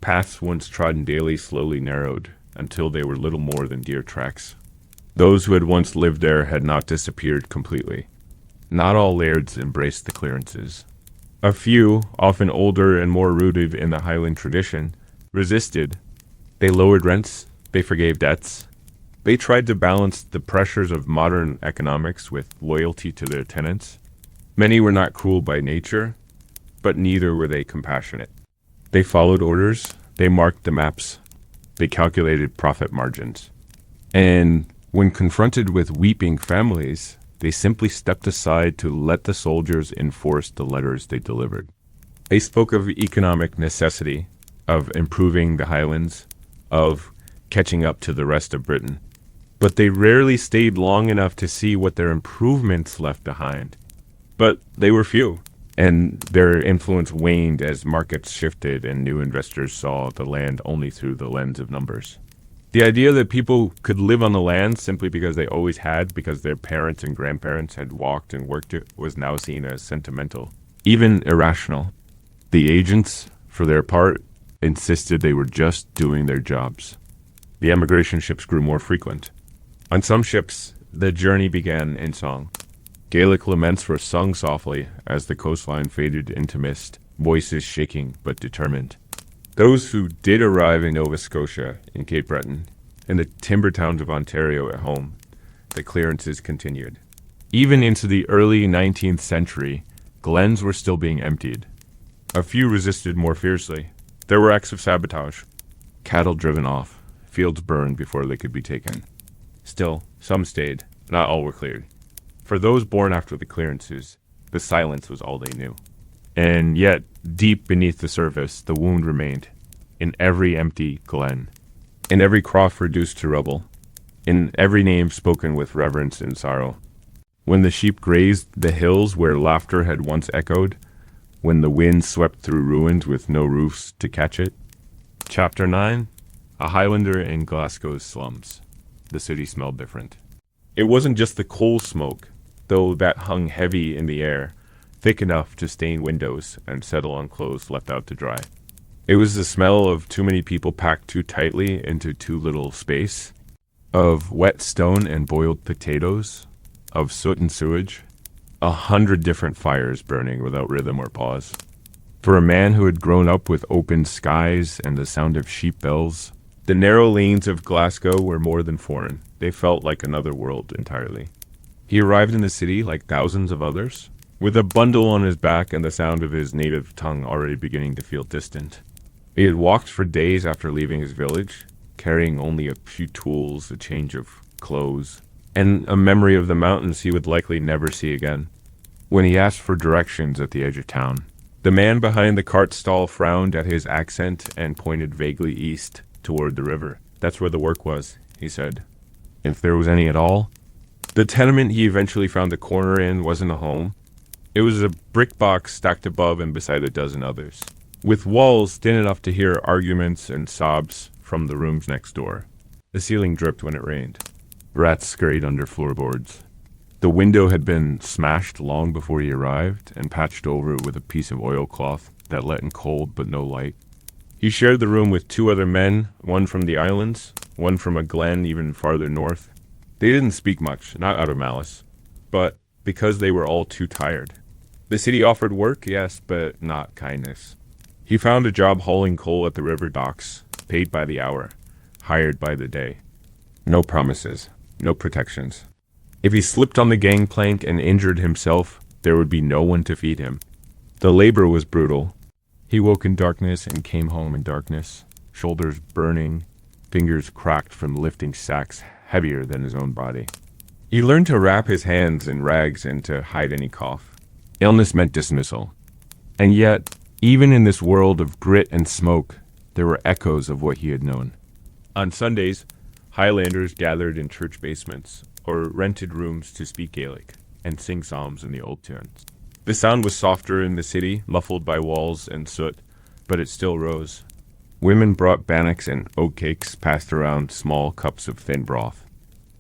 Paths once trodden daily slowly narrowed until they were little more than deer tracks. Those who had once lived there had not disappeared completely. Not all lairds embraced the clearances. A few, often older and more rooted in the Highland tradition, resisted. They lowered rents, they forgave debts. They tried to balance the pressures of modern economics with loyalty to their tenants. Many were not cruel by nature, but neither were they compassionate. They followed orders, they marked the maps, they calculated profit margins. And When confronted with weeping families, they simply stepped aside to let the soldiers enforce the letters they delivered. They spoke of economic necessity, of improving the Highlands, of catching up to the rest of Britain. But they rarely stayed long enough to see what their improvements left behind. But they were few, and their influence waned as markets shifted and new investors saw the land only through the lens of numbers. The idea that people could live on the land simply because they always had, because their parents and grandparents had walked and worked it, was now seen as sentimental, even irrational. The agents, for their part, insisted they were just doing their jobs. The emigration ships grew more frequent. On some ships, the journey began in song. Gaelic laments were sung softly as the coastline faded into mist, voices shaking but determined. Those who did arrive in Nova Scotia, in Cape Breton, and the timber towns of Ontario at home, the clearances continued. Even into the early 19th century, glens were still being emptied. A few resisted more fiercely. There were acts of sabotage. Cattle driven off, fields burned before they could be taken. Still, some stayed. Not all were cleared. For those born after the clearances, the silence was all they knew. And yet, deep beneath the surface, the wound remained. In every empty glen. In every croft reduced to rubble. In every name spoken with reverence and sorrow. When the sheep grazed the hills where laughter had once echoed, when the wind swept through ruins with no roofs to catch it. Chapter 9. A Highlander in Glasgow's slums. The city smelled different. It wasn't just the coal smoke, though that hung heavy in the air, thick enough to stain windows and settle on clothes left out to dry. It was the smell of too many people packed too tightly into too little space, of wet stone and boiled potatoes, of soot and sewage, 100 different fires burning without rhythm or pause. For a man who had grown up with open skies and the sound of sheep bells, the narrow lanes of Glasgow were more than foreign. They felt like another world entirely. He arrived in the city like thousands of others, with a bundle on his back and the sound of his native tongue already beginning to feel distant. He had walked for days after leaving his village, carrying only a few tools, a change of clothes, and a memory of the mountains he would likely never see again. When he asked for directions at the edge of town, the man behind the cart stall frowned at his accent and pointed vaguely east toward the river. That's where the work was, he said. If there was any at all. The tenement he eventually found a corner in wasn't a home. It was a brick box stacked above and beside a dozen others, with walls thin enough to hear arguments and sobs from the rooms next door. The ceiling dripped when it rained. Rats scurried under floorboards. The window had been smashed long before he arrived and patched over with a piece of oilcloth that let in cold but no light. He shared the room with 2 other men, one from the islands, one from a glen even farther north. They didn't speak much, not out of malice, but because they were all too tired. The city offered work, yes, but not kindness. He found a job hauling coal at the river docks, paid by the hour, hired by the day. No promises, no protections. If he slipped on the gangplank and injured himself, there would be no one to feed him. The labor was brutal. He woke in darkness and came home in darkness, shoulders burning, fingers cracked from lifting sacks heavier than his own body. He learned to wrap his hands in rags and to hide any cough. Illness meant dismissal. And yet, even in this world of grit and smoke, there were echoes of what he had known. On Sundays, Highlanders gathered in church basements or rented rooms to speak Gaelic and sing psalms in the old tunes. The sound was softer in the city, muffled by walls and soot, but it still rose. Women brought bannocks and oatcakes passed around small cups of thin broth.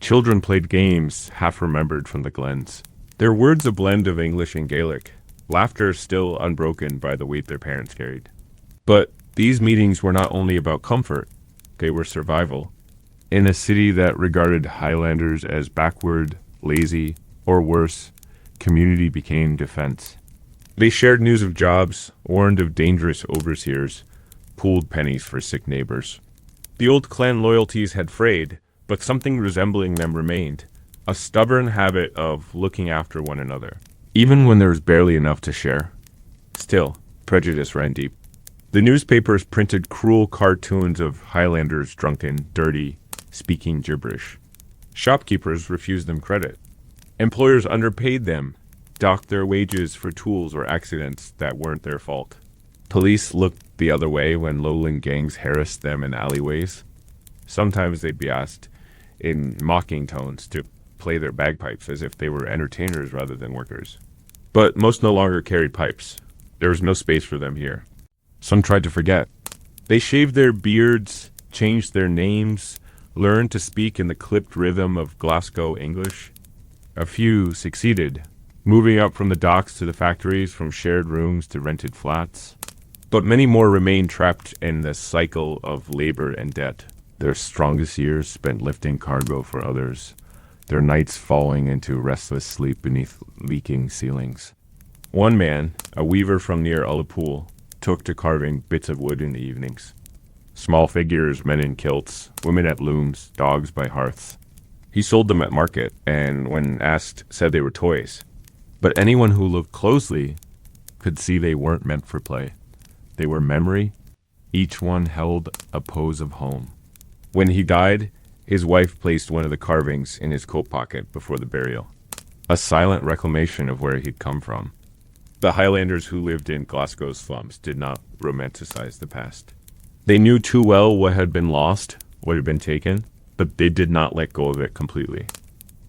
Children played games half remembered from the glens. Their words a blend of English and Gaelic, laughter still unbroken by the weight their parents carried. But these meetings were not only about comfort, they were survival. In a city that regarded Highlanders as backward, lazy, or worse, community became defense. They shared news of jobs, warned of dangerous overseers, pooled pennies for sick neighbors. The old clan loyalties had frayed, but something resembling them remained, a stubborn habit of looking after one another, even when there was barely enough to share. Still, prejudice ran deep. The newspapers printed cruel cartoons of Highlanders drunken, dirty, speaking gibberish. Shopkeepers refused them credit. Employers underpaid them, docked their wages for tools or accidents that weren't their fault. Police looked the other way when lowland gangs harassed them in alleyways. Sometimes they'd be asked, in mocking tones, to play their bagpipes as if they were entertainers rather than workers. But most no longer carried pipes. There was no space for them here. Some tried to forget. They shaved their beards, changed their names, learned to speak in the clipped rhythm of Glasgow English. A few succeeded, moving up from the docks to the factories, from shared rooms to rented flats. But many more remained trapped in the cycle of labor and debt, their strongest years spent lifting cargo for others, their nights falling into restless sleep beneath leaking ceilings. One man, a weaver from near Ullapool, took to carving bits of wood in the evenings. Small figures, men in kilts, women at looms, dogs by hearths. He sold them at market, and when asked, said they were toys. But anyone who looked closely could see they weren't meant for play. They were memory. Each one held a pose of home. When he died, his wife placed one of the carvings in his coat pocket before the burial, a silent reclamation of where he'd come from. The Highlanders who lived in Glasgow's slums did not romanticize the past. They knew too well what had been lost, what had been taken, but they did not let go of it completely.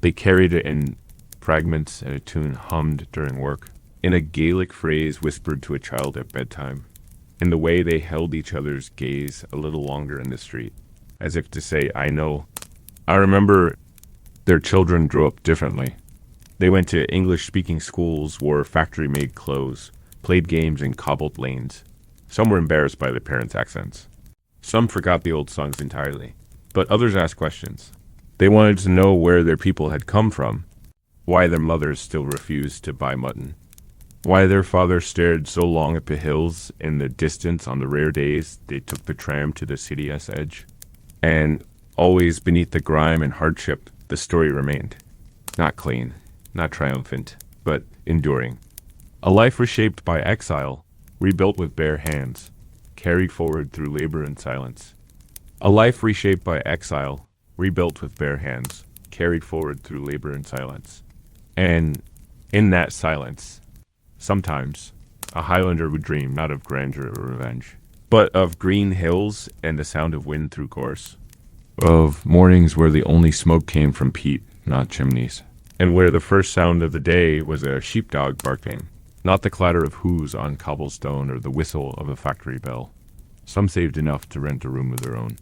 They carried it in fragments and a tune hummed during work, in a Gaelic phrase whispered to a child at bedtime, in the way they held each other's gaze a little longer in the street, as if to say, I know. I remember their children grew up differently. They went to English-speaking schools, wore factory-made clothes, played games in cobbled lanes. Some were embarrassed by their parents' accents. Some forgot the old songs entirely, but others asked questions. They wanted to know where their people had come from, why their mothers still refused to buy mutton, why their fathers stared so long at the hills in the distance on the rare days they took the tram to the city's edge. And always beneath the grime and hardship, the story remained. Not clean, not triumphant, but enduring. A life reshaped by exile, rebuilt with bare hands, carried forward through labor and silence. A life reshaped by exile, rebuilt with bare hands, carried forward through labor and silence. And in that silence, sometimes, a Highlander would dream not of grandeur or revenge, but of green hills and the sound of wind through gorse, of mornings where the only smoke came from peat, not chimneys, and where the first sound of the day was a sheepdog barking, not the clatter of hooves on cobblestone or the whistle of a factory bell. Some saved enough to rent a room of their own.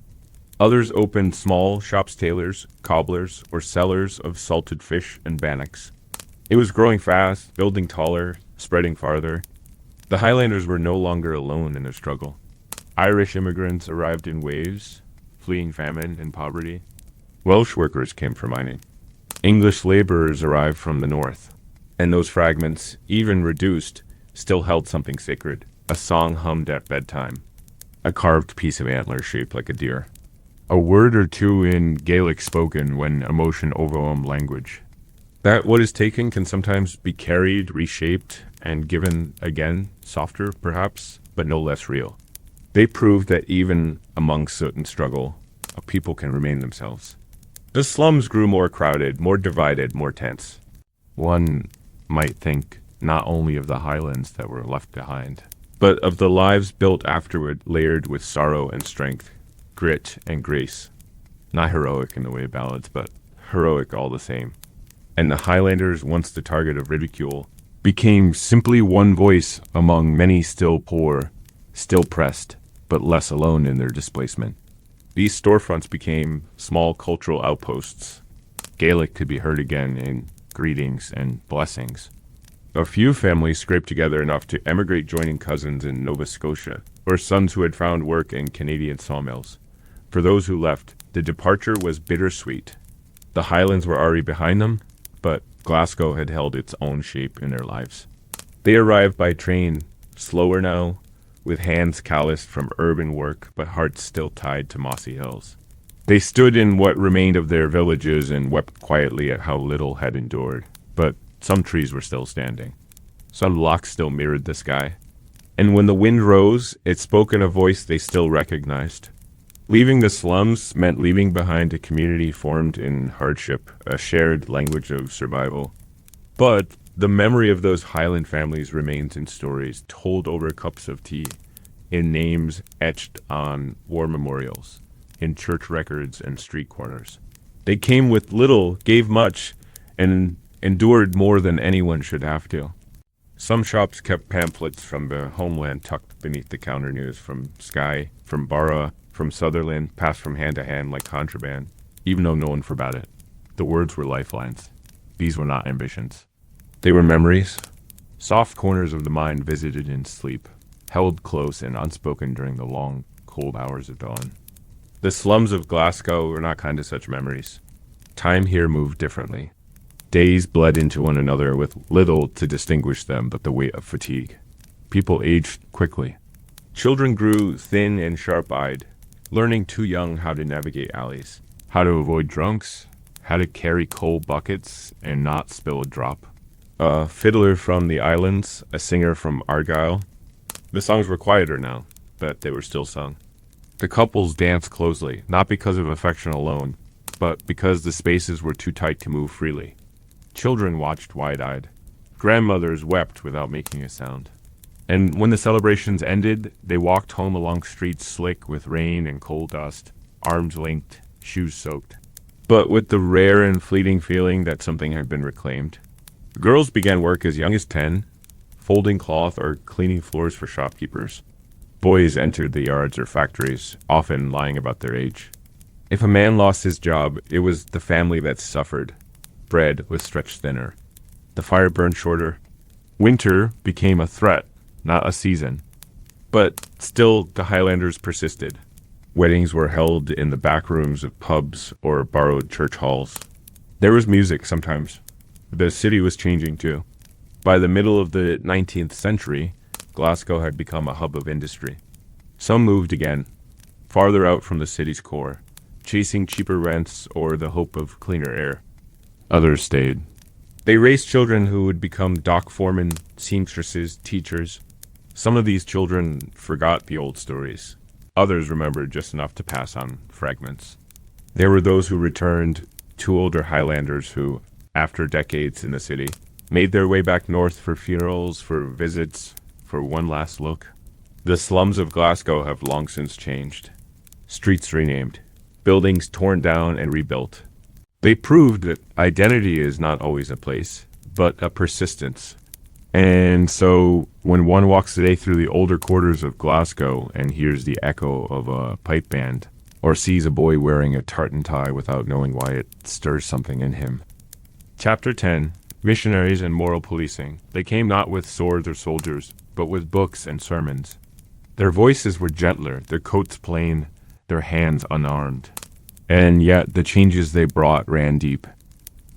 Others opened small shops, tailors, cobblers, or sellers of salted fish and bannocks. It was growing fast, building taller, spreading farther. The Highlanders were no longer alone in their struggle. Irish immigrants arrived in waves, fleeing famine and poverty. Welsh workers came for mining. English laborers arrived from the north. And those fragments, even reduced, still held something sacred. A song hummed at bedtime. A carved piece of antler shaped like a deer. A word or two in Gaelic spoken when emotion overwhelmed language. That what is taken can sometimes be carried, reshaped, and given again, softer perhaps, but no less real. They proved that even among soot and struggle, a people can remain themselves. The slums grew more crowded, more divided, more tense. One might think not only of the highlands that were left behind, but of the lives built afterward, layered with sorrow and strength, grit and grace. Not heroic in the way of ballads, but heroic all the same. And the Highlanders, once the target of ridicule, became simply one voice among many still poor, still pressed, but less alone in their displacement. These storefronts became small cultural outposts. Gaelic could be heard again in greetings and blessings. A few families scraped together enough to emigrate, joining cousins in Nova Scotia, or sons who had found work in Canadian sawmills. For those who left, the departure was bittersweet. The Highlands were already behind them, but Glasgow had held its own shape in their lives. They arrived by train, slower now, with hands calloused from urban work, but hearts still tied to mossy hills. They stood in what remained of their villages and wept quietly at how little had endured, but some trees were still standing. Some locks still mirrored the sky. And when the wind rose, it spoke in a voice they still recognized. Leaving the slums meant leaving behind a community formed in hardship, a shared language of survival. But the memory of those Highland families remains in stories told over cups of tea, in names etched on war memorials, in church records and street corners. They came with little, gave much, and endured more than anyone should have to. Some shops kept pamphlets from the homeland tucked beneath the counter news from Skye, from Barra, from Sutherland, passed from hand to hand like contraband, even though no one forbade it. The words were lifelines. These were not ambitions. They were memories, soft corners of the mind visited in sleep, held close and unspoken during the long, cold hours of dawn. The slums of Glasgow were not kind of such memories. Time here moved differently. Days bled into one another with little to distinguish them but the weight of fatigue. People aged quickly. Children grew thin and sharp-eyed, learning too young how to navigate alleys, how to avoid drunks, how to carry coal buckets and not spill a drop. A fiddler from the islands, a singer from Argyll. The songs were quieter now, but they were still sung. The couples danced closely, not because of affection alone, but because the spaces were too tight to move freely. Children watched wide-eyed. Grandmothers wept without making a sound. And when the celebrations ended, they walked home along streets slick with rain and coal dust, arms linked, shoes soaked, but with the rare and fleeting feeling that something had been reclaimed. Girls began work as young as 10, folding cloth or cleaning floors for shopkeepers. Boys entered the yards or factories, often lying about their age. If a man lost his job, it was the family that suffered. Bread was stretched thinner. The fire burned shorter. Winter became a threat, not a season. But still, the Highlanders persisted. Weddings were held in the back rooms of pubs or borrowed church halls. There was music sometimes. The city was changing too. By the middle of the 19th century, Glasgow had become a hub of industry. Some moved again, farther out from the city's core, chasing cheaper rents or the hope of cleaner air. Others stayed. They raised children who would become dock foremen, seamstresses, teachers. Some of these children forgot the old stories. Others remembered just enough to pass on fragments. There were those who returned, two older Highlanders who, after decades in the city, made their way back north for funerals, for visits, for one last look. The slums of Glasgow have long since changed. Streets renamed, buildings torn down and rebuilt. They proved that identity is not always a place, but a persistence. And so when one walks today through the older quarters of Glasgow and hears the echo of a pipe band, or sees a boy wearing a tartan tie without knowing why, it stirs something in him. Chapter 10. Missionaries and Moral Policing. They came not with swords or soldiers, but with books and sermons. Their voices were gentler, their coats plain, their hands unarmed. And yet the changes they brought ran deep.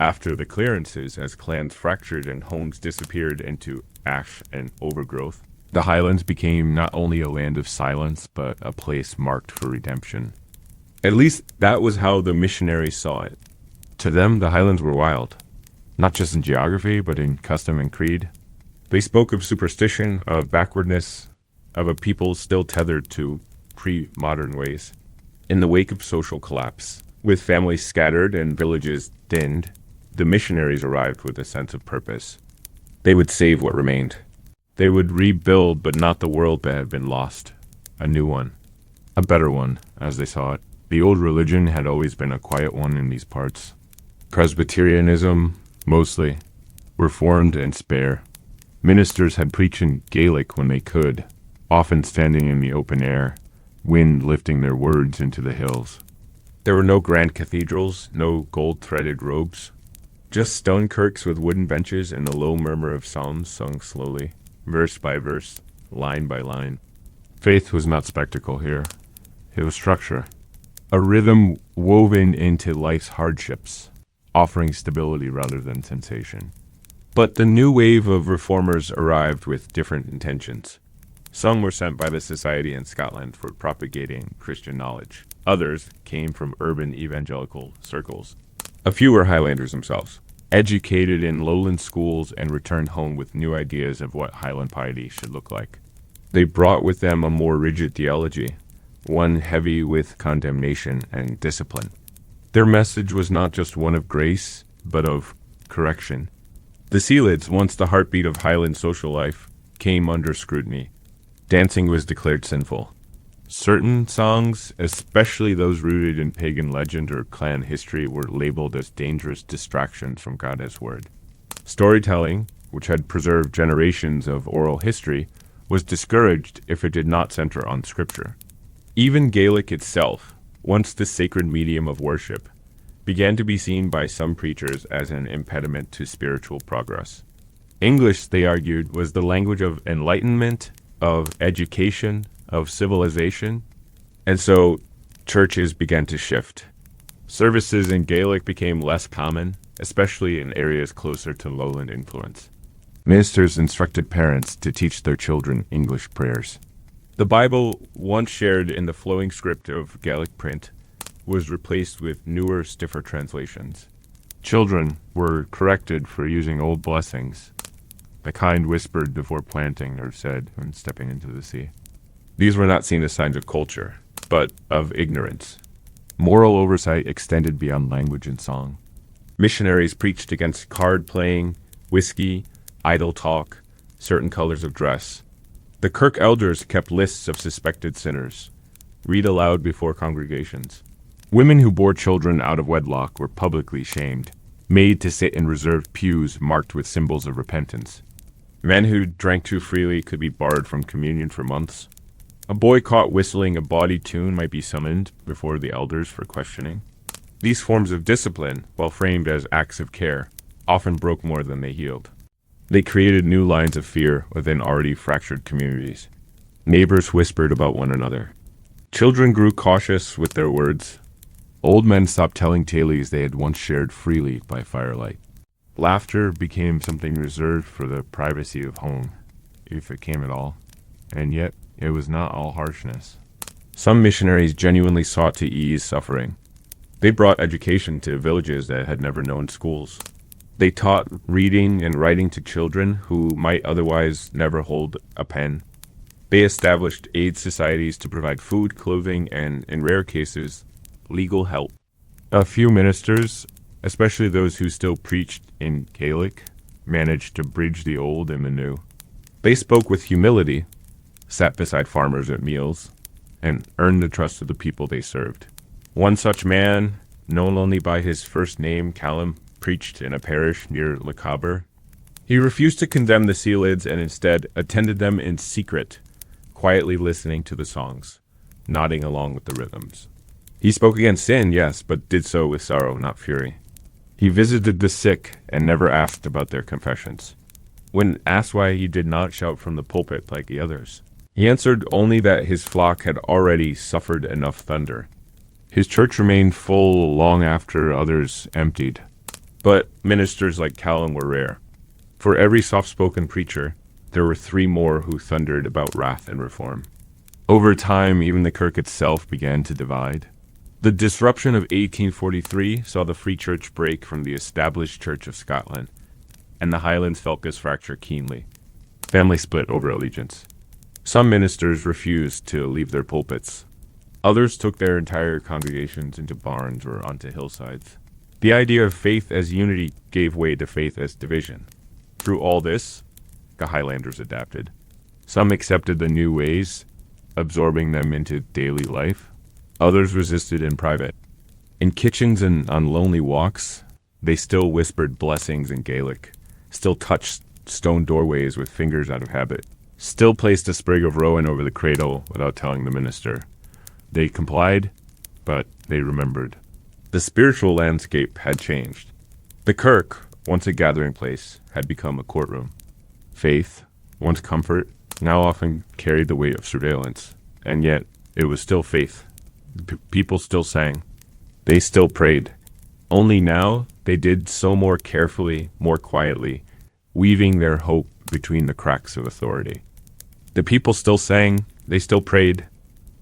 After the clearances, as clans fractured and homes disappeared into ash and overgrowth, the Highlands became not only a land of silence, but a place marked for redemption. At least that was how the missionaries saw it. To them, the Highlands were wild. Not just in geography, but in custom and creed. They spoke of superstition, of backwardness, of a people still tethered to pre-modern ways. In the wake of social collapse, with families scattered and villages thinned, the missionaries arrived with a sense of purpose. They would save what remained. They would rebuild, but not the world that had been lost. A new one. A better one, as they saw it. The old religion had always been a quiet one in these parts. Presbyterianism, mostly, reformed and spare. Ministers had preached in Gaelic when they could, often standing in the open air, wind lifting their words into the hills. There were no grand cathedrals, no gold-threaded robes, just stone kirks with wooden benches and a low murmur of psalms sung slowly, verse by verse, line by line. Faith was not spectacle here. It was structure. A rhythm woven into life's hardships, offering stability rather than sensation. But the new wave of reformers arrived with different intentions. Some were sent by the Society in Scotland for propagating Christian knowledge. Others came from urban evangelical circles. A few were Highlanders themselves, educated in lowland schools and returned home with new ideas of what Highland piety should look like. They brought with them a more rigid theology, one heavy with condemnation and discipline. Their message was not just one of grace, but of correction. The Sealids, once the heartbeat of Highland social life, came under scrutiny. Dancing was declared sinful. Certain songs, especially those rooted in pagan legend or clan history, were labeled as dangerous distractions from God's word. Storytelling, which had preserved generations of oral history, was discouraged if it did not center on scripture. Even Gaelic itself, once the sacred medium of worship, began to be seen by some preachers as an impediment to spiritual progress. English, they argued, was the language of enlightenment, of education, of civilization, and so churches began to shift. Services in Gaelic became less common, especially in areas closer to lowland influence. Ministers instructed parents to teach their children English prayers. The Bible, once shared in the flowing script of Gaelic print, was replaced with newer, stiffer translations. Children were corrected for using old blessings, the kind whispered before planting or said when stepping into the sea. These were not seen as signs of culture, but of ignorance. Moral oversight extended beyond language and song. Missionaries preached against card playing, whiskey, idle talk, certain colors of dress. The Kirk elders kept lists of suspected sinners, read aloud before congregations. Women who bore children out of wedlock were publicly shamed, made to sit in reserved pews marked with symbols of repentance. Men who drank too freely could be barred from communion for months. A boy caught whistling a bawdy tune might be summoned before the elders for questioning. These forms of discipline, while framed as acts of care, often broke more than they healed. They created new lines of fear within already fractured communities. Neighbors whispered about one another. Children grew cautious with their words. Old men stopped telling tales they had once shared freely by firelight. Laughter became something reserved for the privacy of home, if it came at all. And yet, it was not all harshness. Some missionaries genuinely sought to ease suffering. They brought education to villages that had never known schools. They taught reading and writing to children who might otherwise never hold a pen. They established aid societies to provide food, clothing, and, in rare cases, legal help. A few ministers, especially those who still preached in Gaelic, managed to bridge the old and the new. They spoke with humility, sat beside farmers at meals, and earned the trust of the people they served. One such man, known only by his first name, Callum, preached in a parish near Lochaber. He refused to condemn the Sealids and instead attended them in secret, quietly listening to the songs, nodding along with the rhythms. He spoke against sin, yes, but did so with sorrow, not fury. He visited the sick and never asked about their confessions. When asked why he did not shout from the pulpit like the others, he answered only that his flock had already suffered enough thunder. His church remained full long after others emptied. But ministers like Callum were rare. For every soft-spoken preacher, there were 3 more who thundered about wrath and reform. Over time, even the Kirk itself began to divide. The disruption of 1843 saw the Free Church break from the established Church of Scotland, and the Highlands felt this fracture keenly. Family split over allegiance. Some ministers refused to leave their pulpits. Others took their entire congregations into barns or onto hillsides. The idea of faith as unity gave way to faith as division. Through all this, the Highlanders adapted. Some accepted the new ways, absorbing them into daily life. Others resisted in private. In kitchens and on lonely walks, they still whispered blessings in Gaelic, still touched stone doorways with fingers out of habit, still placed a sprig of rowan over the cradle without telling the minister. They complied, but they remembered. The spiritual landscape had changed. The Kirk, once a gathering place, had become a courtroom. Faith, once comfort, now often carried the weight of surveillance. And yet, it was still faith. People still sang. They still prayed. Only now, they did so more carefully, more quietly, weaving their hope between the cracks of authority. The people still sang. They still prayed.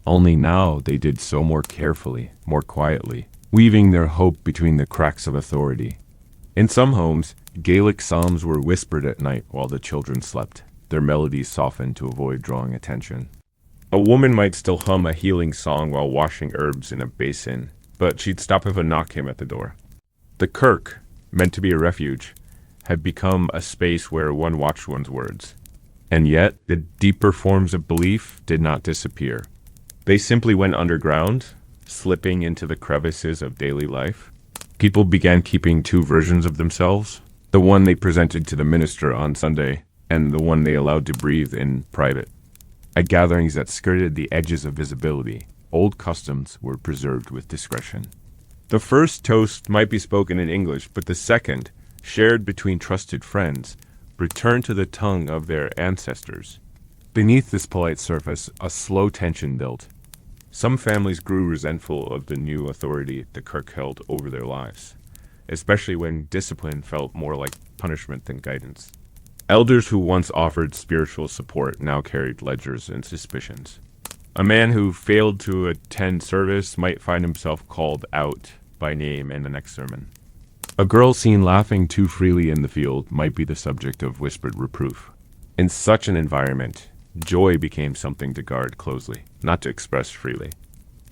Only now, they did so more carefully, more quietly, weaving their hope between the cracks of authority. In some homes, Gaelic psalms were whispered at night while the children slept, their melodies softened to avoid drawing attention. A woman might still hum a healing song while washing herbs in a basin, but she'd stop if a knock came at the door. The kirk, meant to be a refuge, had become a space where one watched one's words. And yet, the deeper forms of belief did not disappear. They simply went underground, slipping into the crevices of daily life. People began keeping two versions of themselves, the one they presented to the minister on Sunday, and the one they allowed to breathe in private. At gatherings that skirted the edges of visibility, old customs were preserved with discretion. The first toast might be spoken in English, but the second, shared between trusted friends, returned to the tongue of their ancestors. Beneath this polite surface, a slow tension built. Some families grew resentful of the new authority the kirk held over their lives, especially when discipline felt more like punishment than guidance. Elders who once offered spiritual support now carried ledgers and suspicions. A man who failed to attend service might find himself called out by name in the next sermon. A girl seen laughing too freely in the field might be the subject of whispered reproof. In such an environment, joy became something to guard closely, not to express freely.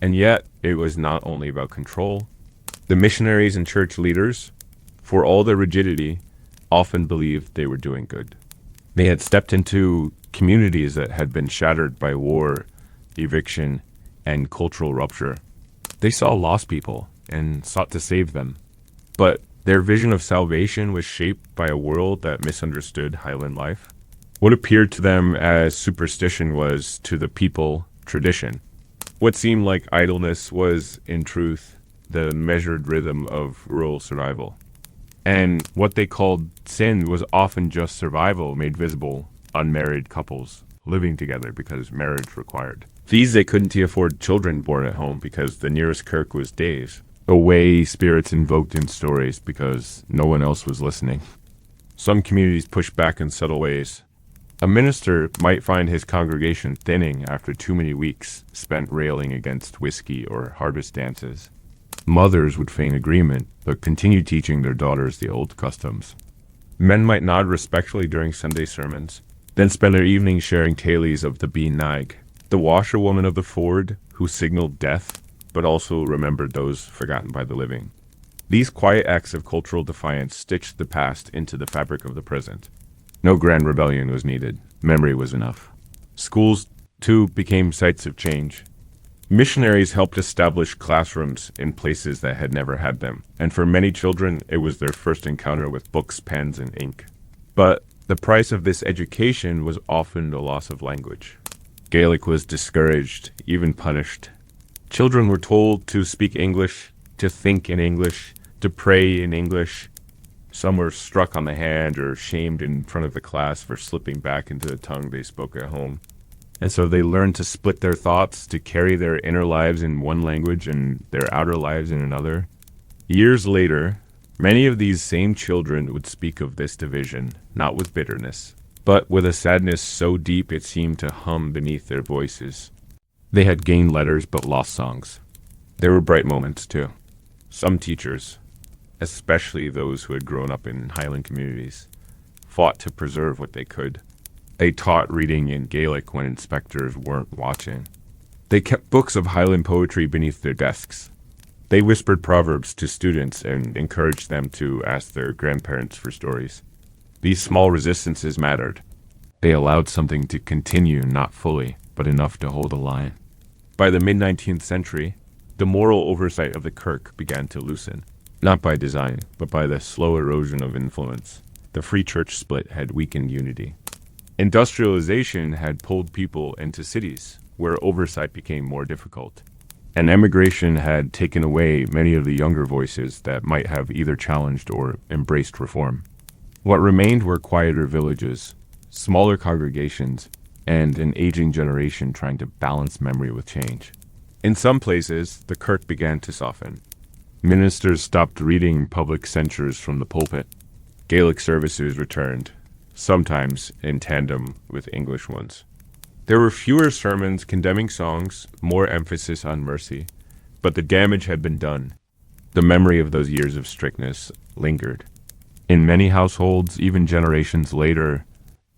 And yet, it was not only about control. The missionaries and church leaders, for all their rigidity, often believed they were doing good. They had stepped into communities that had been shattered by war, eviction, and cultural rupture. They saw lost people and sought to save them. But their vision of salvation was shaped by a world that misunderstood Highland life. What appeared to them as superstition was, to the people, tradition. What seemed like idleness was, in truth, the measured rhythm of rural survival. And what they called sin was often just survival made visible, unmarried couples living together because marriage required. These they couldn't afford children born at home because the nearest kirk was days. Away spirits invoked in stories because no one else was listening. Some communities pushed back in subtle ways. A minister might find his congregation thinning after too many weeks spent railing against whiskey or harvest dances. Mothers would feign agreement, but continue teaching their daughters the old customs. Men might nod respectfully during Sunday sermons, then spend their evenings sharing tales of the Bean Nag, the washerwoman of the ford who signaled death, but also remembered those forgotten by the living. These quiet acts of cultural defiance stitched the past into the fabric of the present. No grand rebellion was needed. Memory was enough. Schools, too, became sites of change. Missionaries helped establish classrooms in places that had never had them, and for many children, it was their first encounter with books, pens, and ink. But the price of this education was often the loss of language. Gaelic was discouraged, even punished. Children were told to speak English, to think in English, to pray in English. Some were struck on the hand or shamed in front of the class for slipping back into the tongue they spoke at home. And so they learned to split their thoughts, to carry their inner lives in one language and their outer lives in another. Years later, many of these same children would speak of this division, not with bitterness, but with a sadness so deep it seemed to hum beneath their voices. They had gained letters but lost songs. There were bright moments, too. Some teachers, especially those who had grown up in Highland communities, fought to preserve what they could. They taught reading in Gaelic when inspectors weren't watching. They kept books of Highland poetry beneath their desks. They whispered proverbs to students and encouraged them to ask their grandparents for stories. These small resistances mattered. They allowed something to continue, not fully, but enough to hold a line. By the mid-19th century, the moral oversight of the kirk began to loosen, not by design, but by the slow erosion of influence. The free church split had weakened unity. Industrialization had pulled people into cities, where oversight became more difficult. And emigration had taken away many of the younger voices that might have either challenged or embraced reform. What remained were quieter villages, smaller congregations, and an aging generation trying to balance memory with change. In some places, the kirk began to soften. Ministers stopped reading public censures from the pulpit. Gaelic services returned, sometimes in tandem with English ones. There were fewer sermons condemning songs, more emphasis on mercy, but the damage had been done. The memory of those years of strictness lingered. In many households, even generations later,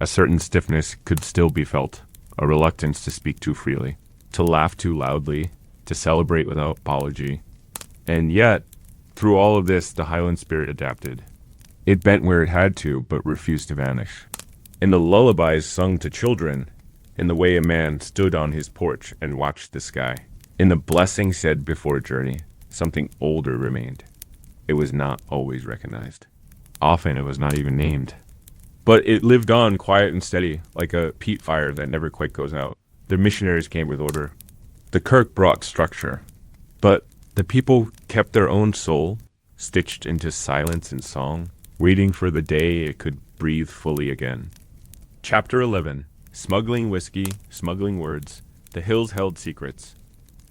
a certain stiffness could still be felt, a reluctance to speak too freely, to laugh too loudly, to celebrate without apology. And yet, through all of this, the Highland spirit adapted. It bent where it had to, but refused to vanish. In the lullabies sung to children, in the way a man stood on his porch and watched the sky, in the blessing said before journey, something older remained. It was not always recognized. Often it was not even named. But it lived on quiet and steady, like a peat fire that never quite goes out. The missionaries came with order. The kirk brought structure. But the people kept their own soul, stitched into silence and song, waiting for the day it could breathe fully again. Chapter 11. Smuggling whiskey, smuggling words. The hills held secrets.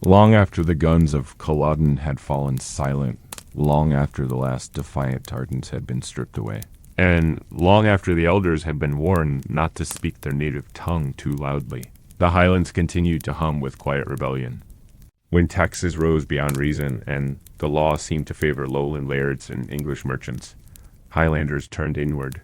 Long after the guns of Culloden had fallen silent, long after the last defiant tartans had been stripped away, and long after the elders had been warned not to speak their native tongue too loudly, the Highlands continued to hum with quiet rebellion. When taxes rose beyond reason and the law seemed to favor lowland lairds and English merchants, Highlanders turned inward.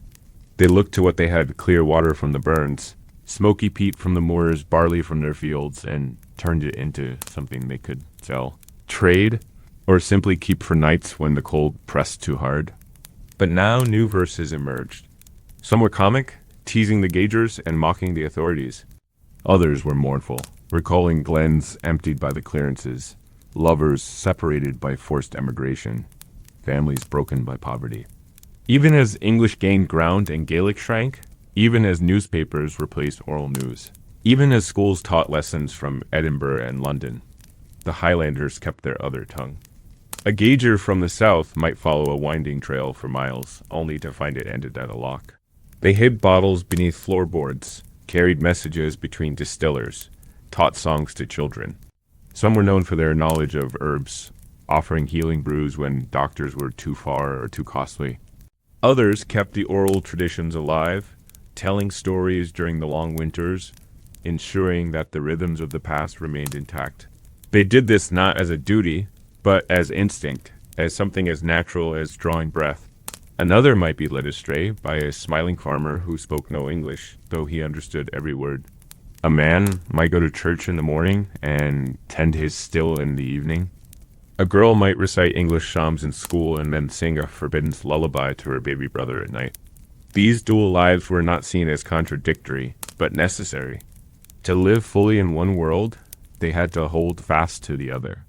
They looked to what they had: clear water from the burns, smoky peat from the moors, barley from their fields, and turned it into something they could sell, trade, or simply keep for nights when the cold pressed too hard. But now new verses emerged. Some were comic, teasing the gaugers and mocking the authorities. Others were mournful, recalling glens emptied by the clearances, lovers separated by forced emigration, families broken by poverty. Even as English gained ground and Gaelic shrank, even as newspapers replaced oral news, even as schools taught lessons from Edinburgh and London, the Highlanders kept their other tongue. A gauger from the south might follow a winding trail for miles, only to find it ended at a lock. They hid bottles beneath floorboards, carried messages between distillers, taught songs to children. Some were known for their knowledge of herbs, offering healing brews when doctors were too far or too costly. Others kept the oral traditions alive, telling stories during the long winters, ensuring that the rhythms of the past remained intact. They did this not as a duty, but as instinct, as something as natural as drawing breath. Another might be led astray by a smiling farmer who spoke no English, though he understood every word. A man might go to church in the morning and tend his still in the evening. A girl might recite English psalms in school and then sing a forbidden lullaby to her baby brother at night. These dual lives were not seen as contradictory, but necessary. To live fully in one world, they had to hold fast to the other.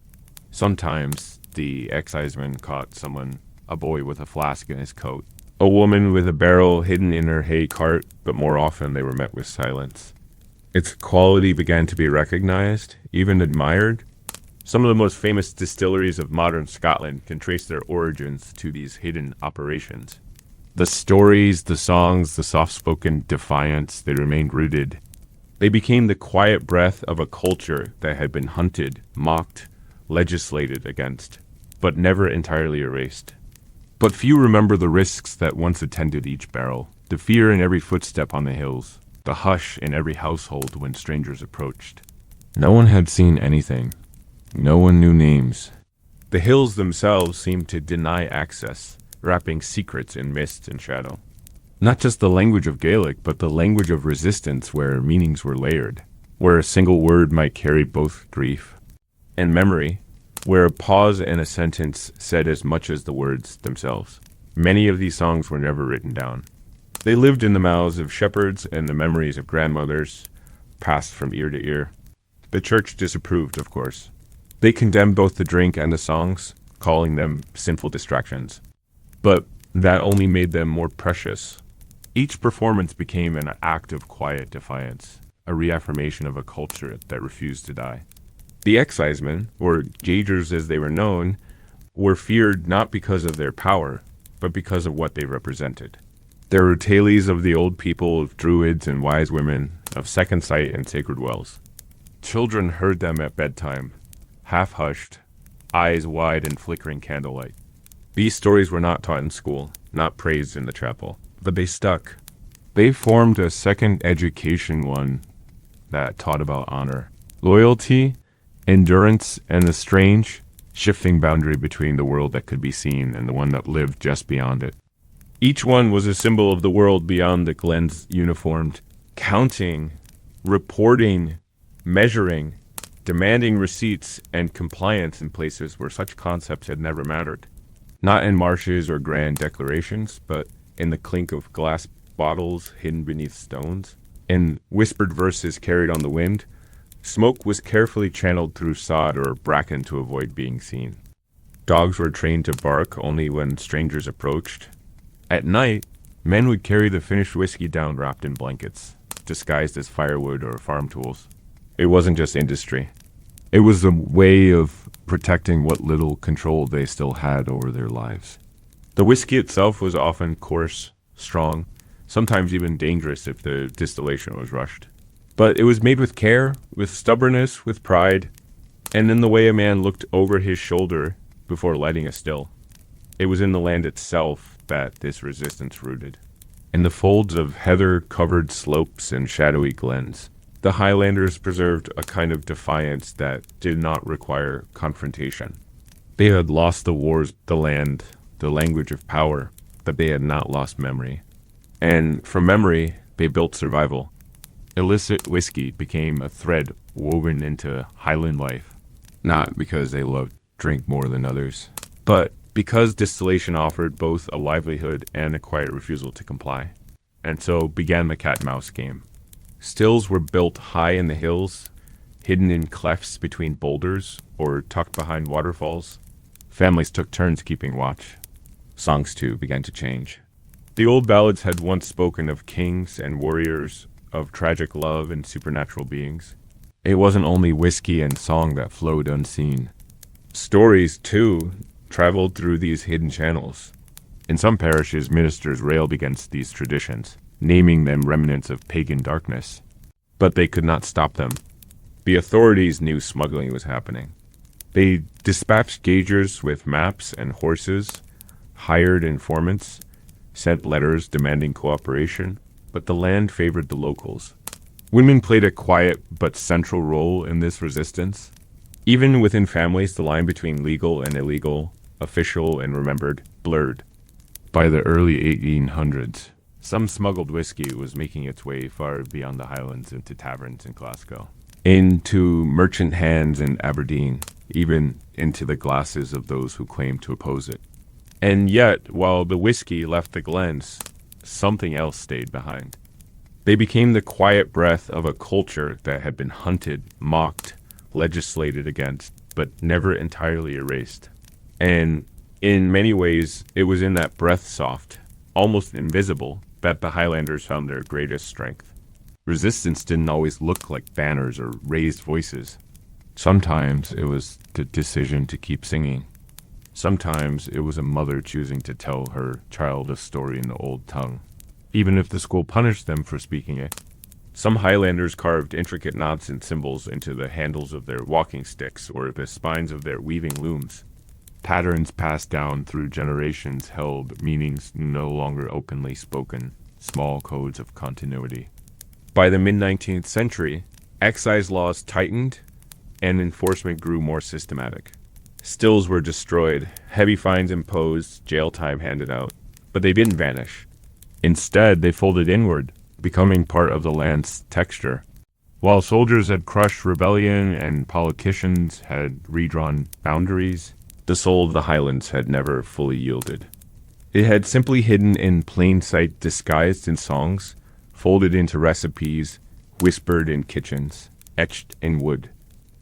Sometimes the exciseman caught someone, a boy with a flask in his coat, a woman with a barrel hidden in her hay cart, but more often they were met with silence. Its quality began to be recognized, even admired. Some of the most famous distilleries of modern Scotland can trace their origins to these hidden operations. The stories, the songs, the soft-spoken defiance, they remained rooted. They became the quiet breath of a culture that had been hunted, mocked, legislated against, but never entirely erased. But few remember the risks that once attended each barrel, the fear in every footstep on the hills, the hush in every household when strangers approached. No one had seen anything. No one knew names. The hills themselves seemed to deny access, wrapping secrets in mist and shadow. Not just the language of Gaelic, but the language of resistance where meanings were layered, where a single word might carry both grief and memory, where a pause in a sentence said as much as the words themselves. Many of these songs were never written down. They lived in the mouths of shepherds and the memories of grandmothers, passed from ear to ear. The church disapproved, of course. They condemned both the drink and the songs, calling them sinful distractions. But that only made them more precious. Each performance became an act of quiet defiance, a reaffirmation of a culture that refused to die. The excisemen, or gaugers as they were known, were feared not because of their power, but because of what they represented. There were tales of the old people, of druids and wise women, of second sight and sacred wells. Children heard them at bedtime, half-hushed, eyes wide in flickering candlelight. These stories were not taught in school, not praised in the chapel, but they stuck. They formed a second education, one that taught about honor, loyalty, endurance, and the strange, shifting boundary between the world that could be seen and the one that lived just beyond it. Each one was a symbol of the world beyond the glens uniformed, counting Reporting, measuring, demanding receipts, and compliance in places where such concepts had never mattered. Not in marshes or grand declarations, but in the clink of glass bottles hidden beneath stones, in whispered verses carried on the wind. Smoke was carefully channeled through sod or bracken to avoid being seen. Dogs were trained to bark only when strangers approached. At night, men would carry the finished whiskey down wrapped in blankets, disguised as firewood or farm tools. It wasn't just industry. It was a way of protecting what little control they still had over their lives. The whiskey itself was often coarse, strong, sometimes even dangerous if the distillation was rushed. But it was made with care, with stubbornness, with pride, and in the way a man looked over his shoulder before lighting a still. It was in the land itself that this resistance rooted. In the folds of heather-covered slopes and shadowy glens, the Highlanders preserved a kind of defiance that did not require confrontation. They had lost the wars, the land, the language of power, but they had not lost memory. And from memory, they built survival. Illicit whiskey became a thread woven into Highland life, not because they loved drink more than others, but because distillation offered both a livelihood and a quiet refusal to comply. And so began the cat-mouse game. Stills were built high in the hills, hidden in clefts between boulders or tucked behind waterfalls. Families took turns keeping watch. Songs, too, began to change. The old ballads had once spoken of kings and warriors, of tragic love and supernatural beings. It wasn't only whiskey and song that flowed unseen. Stories, too, traveled through these hidden channels. In some parishes, ministers railed against these traditions, naming them remnants of pagan darkness. But they could not stop them. The authorities knew smuggling was happening. They dispatched gaugers with maps and horses, hired informants, sent letters demanding cooperation, but the land favored the locals. Women played a quiet but central role in this resistance. Even within families, the line between legal and illegal, official and remembered, blurred. By the early 1800s, some smuggled whiskey was making its way far beyond the Highlands into taverns in Glasgow, into merchant hands in Aberdeen, even into the glasses of those who claimed to oppose it. And yet, while the whiskey left the glens, something else stayed behind. They became the quiet breath of a culture that had been hunted, mocked, legislated against, but never entirely erased. And in many ways, it was in that breath soft, almost invisible, that the Highlanders found their greatest strength. Resistance didn't always look like banners or raised voices. Sometimes it was the decision to keep singing. Sometimes it was a mother choosing to tell her child a story in the old tongue, even if the school punished them for speaking it. Some Highlanders carved intricate knots and symbols into the handles of their walking sticks or the spines of their weaving looms. Patterns passed down through generations held meanings no longer openly spoken, small codes of continuity. By the mid-19th century, excise laws tightened and enforcement grew more systematic. Stills were destroyed, heavy fines imposed, jail time handed out, but they didn't vanish. Instead, they folded inward, becoming part of the land's texture. While soldiers had crushed rebellion and politicians had redrawn boundaries, the soul of the Highlands had never fully yielded. It had simply hidden in plain sight, disguised in songs, folded into recipes, whispered in kitchens, etched in wood.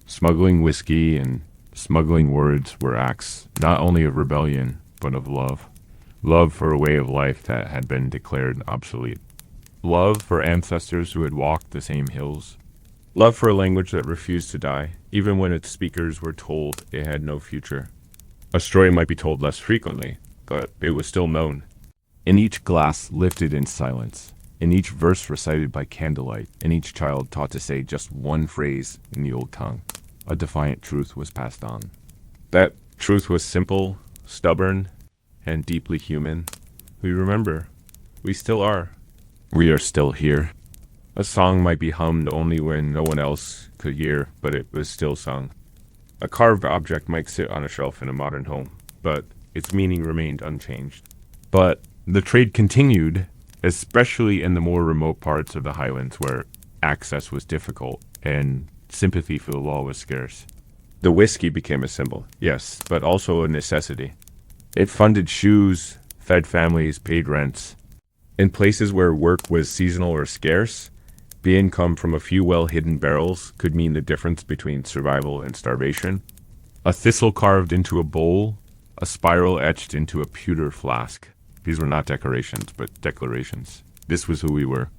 Smuggling whiskey and smuggling words were acts not only of rebellion, but of love. Love for a way of life that had been declared obsolete. Love for ancestors who had walked the same hills. Love for a language that refused to die, even when its speakers were told it had no future. A story might be told less frequently, but it was still known. In each glass lifted in silence, in each verse recited by candlelight, in each child taught to say just one phrase in the old tongue, a defiant truth was passed on. That truth was simple, stubborn, and deeply human. We remember. We still are. We are still here. A song might be hummed only when no one else could hear, but it was still sung. A carved object might sit on a shelf in a modern home, but its meaning remained unchanged. But the trade continued, especially in the more remote parts of the Highlands where access was difficult and sympathy for the law was scarce. The whiskey became a symbol, yes, but also a necessity. It funded shoes, fed families, paid rents. In places where work was seasonal or scarce, the income from a few well-hidden barrels could mean the difference between survival and starvation. A thistle carved into a bowl, a spiral etched into a pewter flask. These were not decorations, but declarations. This was who we were.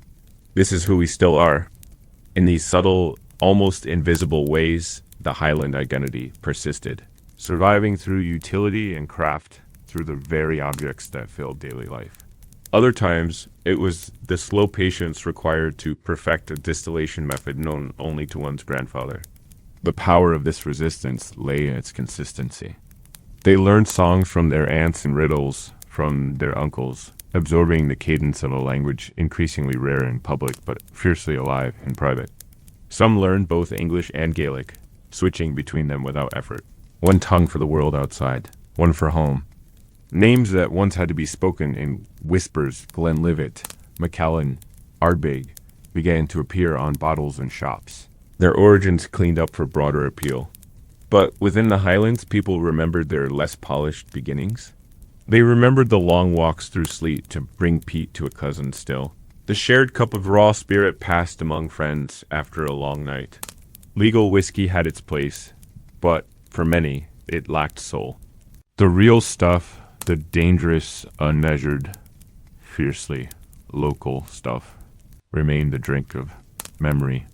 This is who we still are. In these subtle, almost invisible ways, the Highland identity persisted, surviving through utility and craft, through the very objects that filled daily life. Other times, it was the slow patience required to perfect a distillation method known only to one's grandfather. The power of this resistance lay in its consistency. They learned songs from their aunts and riddles from their uncles, absorbing the cadence of a language increasingly rare in public but fiercely alive in private. Some learned both English and Gaelic, switching between them without effort. One tongue for the world outside, one for home. Names that once had to be spoken in whispers, Glenlivet, Macallan, Ardbeg, began to appear on bottles and shops. Their origins cleaned up for broader appeal. But within the Highlands, people remembered their less polished beginnings. They remembered the long walks through sleet to bring peat to a cousin still. The shared cup of raw spirit passed among friends after a long night. Legal whiskey had its place, but for many, it lacked soul. The real stuff, the dangerous, unmeasured, fiercely local stuff, remained the drink of memory.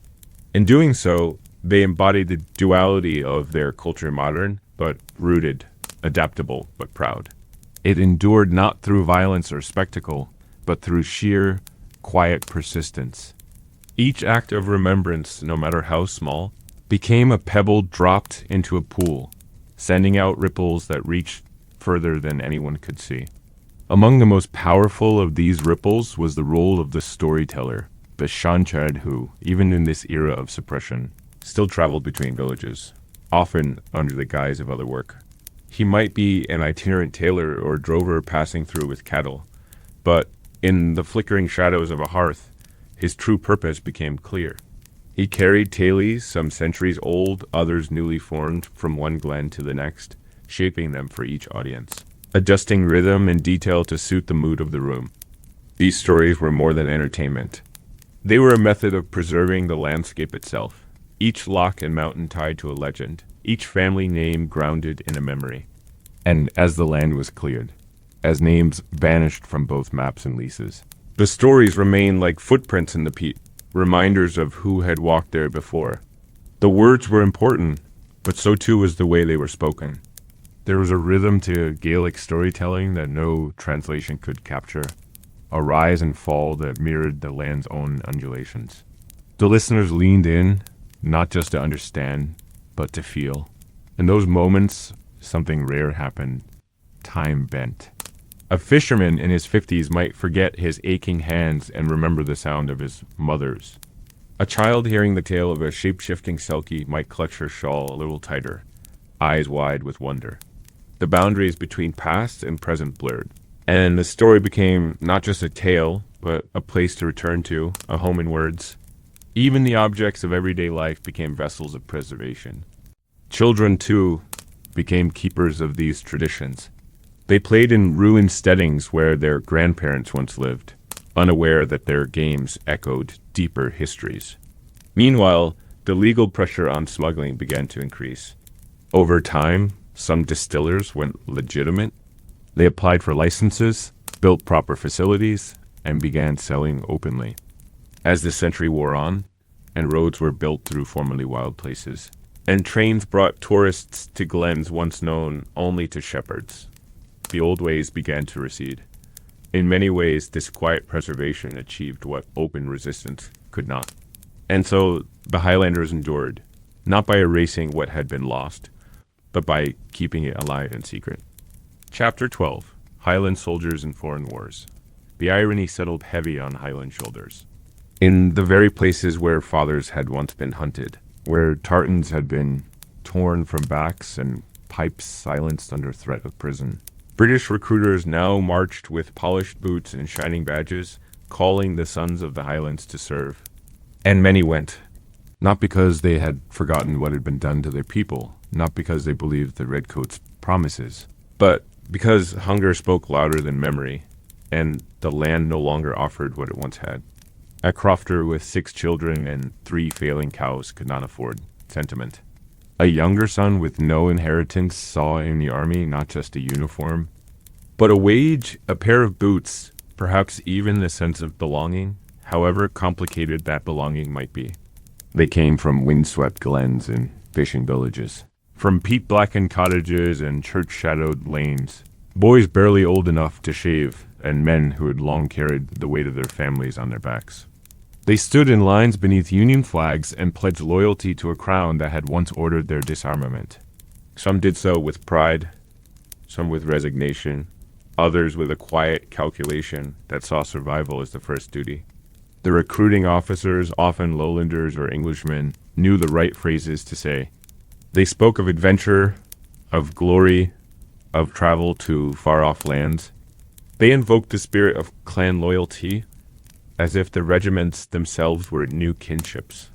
In doing so, they embodied the duality of their culture modern, but rooted, adaptable, but proud. It endured not through violence or spectacle, but through sheer, quiet persistence. Each act of remembrance, no matter how small, became a pebble dropped into a pool, sending out ripples that reached further than anyone could see. Among the most powerful of these ripples was the role of the storyteller, the Shanchad who, even in this era of suppression, still traveled between villages, often under the guise of other work. He might be an itinerant tailor or drover passing through with cattle, but in the flickering shadows of a hearth, his true purpose became clear. He carried tales, some centuries old, others newly formed, from one glen to the next, shaping them for each audience, adjusting rhythm and detail to suit the mood of the room. These stories were more than entertainment. They were a method of preserving the landscape itself, each loch and mountain tied to a legend, each family name grounded in a memory. And as the land was cleared, as names vanished from both maps and leases, the stories remained like footprints in the peat, reminders of who had walked there before. The words were important, but so too was the way they were spoken. There was a rhythm to Gaelic storytelling that no translation could capture, a rise and fall that mirrored the land's own undulations. The listeners leaned in, not just to understand, but to feel. In those moments, something rare happened. Time bent. A fisherman in his 50s might forget his aching hands and remember the sound of his mother's. A child hearing the tale of a shape-shifting selkie might clutch her shawl a little tighter, eyes wide with wonder. The boundaries between past and present blurred, and the story became not just a tale, but a place to return to, a home in words. Even the objects of everyday life became vessels of preservation. Children, too, became keepers of these traditions. They played in ruined steadings where their grandparents once lived, unaware that their games echoed deeper histories. Meanwhile, the legal pressure on smuggling began to increase. Over time, some distillers went legitimate. They applied for licenses, built proper facilities, and began selling openly. As the century wore on, and roads were built through formerly wild places, and trains brought tourists to glens once known only to shepherds, the old ways began to recede. In many ways, this quiet preservation achieved what open resistance could not. And so the Highlanders endured, not by erasing what had been lost, but by keeping it alive in secret. Chapter 12. Highland Soldiers and Foreign Wars. The irony settled heavy on Highland shoulders. In the very places where fathers had once been hunted, where tartans had been torn from backs and pipes silenced under threat of prison, British recruiters now marched with polished boots and shining badges, calling the sons of the Highlands to serve. And many went, not because they had forgotten what had been done to their people, not because they believed the redcoats' promises, but because hunger spoke louder than memory, and the land no longer offered what it once had. A crofter with 6 children and 3 failing cows could not afford sentiment. A younger son with no inheritance saw in the army not just a uniform, but a wage, a pair of boots, perhaps even a sense of belonging, however complicated that belonging might be. They came from windswept glens and fishing villages, from peat-blackened cottages and church-shadowed lanes, boys barely old enough to shave, and men who had long carried the weight of their families on their backs. They stood in lines beneath Union flags and pledged loyalty to a crown that had once ordered their disarmament. Some did so with pride, some with resignation, others with a quiet calculation that saw survival as the first duty. The recruiting officers, often lowlanders or Englishmen, knew the right phrases to say. They spoke of adventure, of glory, of travel to far-off lands. They invoked the spirit of clan loyalty, as if the regiments themselves were new kinships.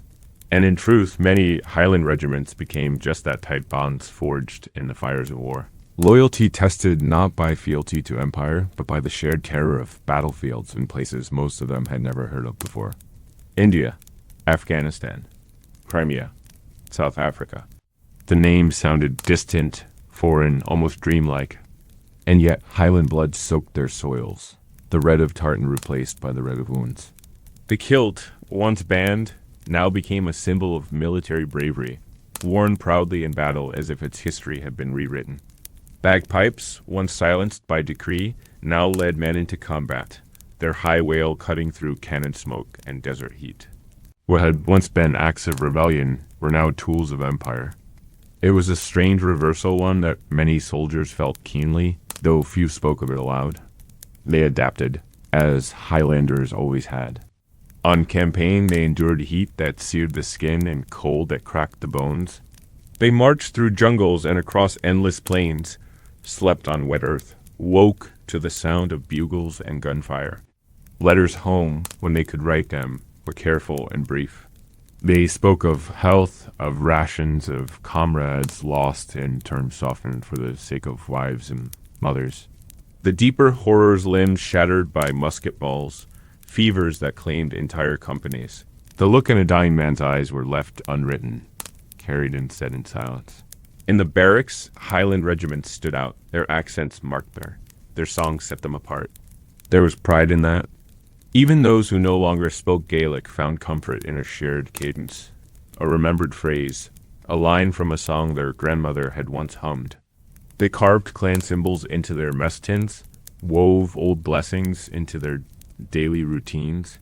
And in truth, many Highland regiments became just that tight bonds forged in the fires of war. Loyalty tested not by fealty to empire, but by the shared terror of battlefields in places most of them had never heard of before. India, Afghanistan, Crimea, South Africa. The names sounded distant, foreign, almost dreamlike, and yet Highland blood soaked their soils, the red of tartan replaced by the red of wounds. The kilt, once banned, now became a symbol of military bravery, worn proudly in battle as if its history had been rewritten. Bagpipes, once silenced by decree, now led men into combat, their high wail cutting through cannon smoke and desert heat. What had once been acts of rebellion were now tools of empire. It was a strange reversal, one that many soldiers felt keenly, though few spoke of it aloud. They adapted, as Highlanders always had. On campaign, they endured heat that seared the skin and cold that cracked the bones. They marched through jungles and across endless plains, slept on wet earth, woke to the sound of bugles and gunfire. Letters home, when they could write them, were careful and brief. They spoke of health, of rations, of comrades lost in terms softened for the sake of wives and mothers. The deeper horrors limbs shattered by musket balls, fevers that claimed entire companies. The look in a dying man's eyes were left unwritten, carried and said in silence. In the barracks, Highland regiments stood out. Their accents marked their songs set them apart. There was pride in that. Even those who no longer spoke Gaelic found comfort in a shared cadence, a remembered phrase, a line from a song their grandmother had once hummed. They carved clan symbols into their mess tins, wove old blessings into their daily routines,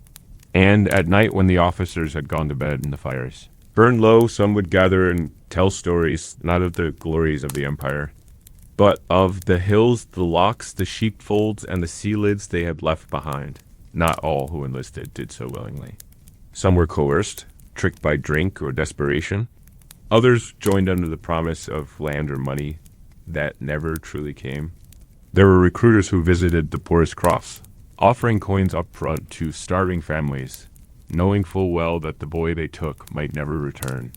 and at night when the officers had gone to bed in the fires, burned low, some would gather and tell stories, not of the glories of the empire, but of the hills, the locks, the sheepfolds, and the sea lids they had left behind. Not all who enlisted did so willingly. Some were coerced, tricked by drink or desperation. Others joined under the promise of land or money that never truly came. There were recruiters who visited the poorest crofts, offering coins up front to starving families, knowing full well that the boy they took might never return.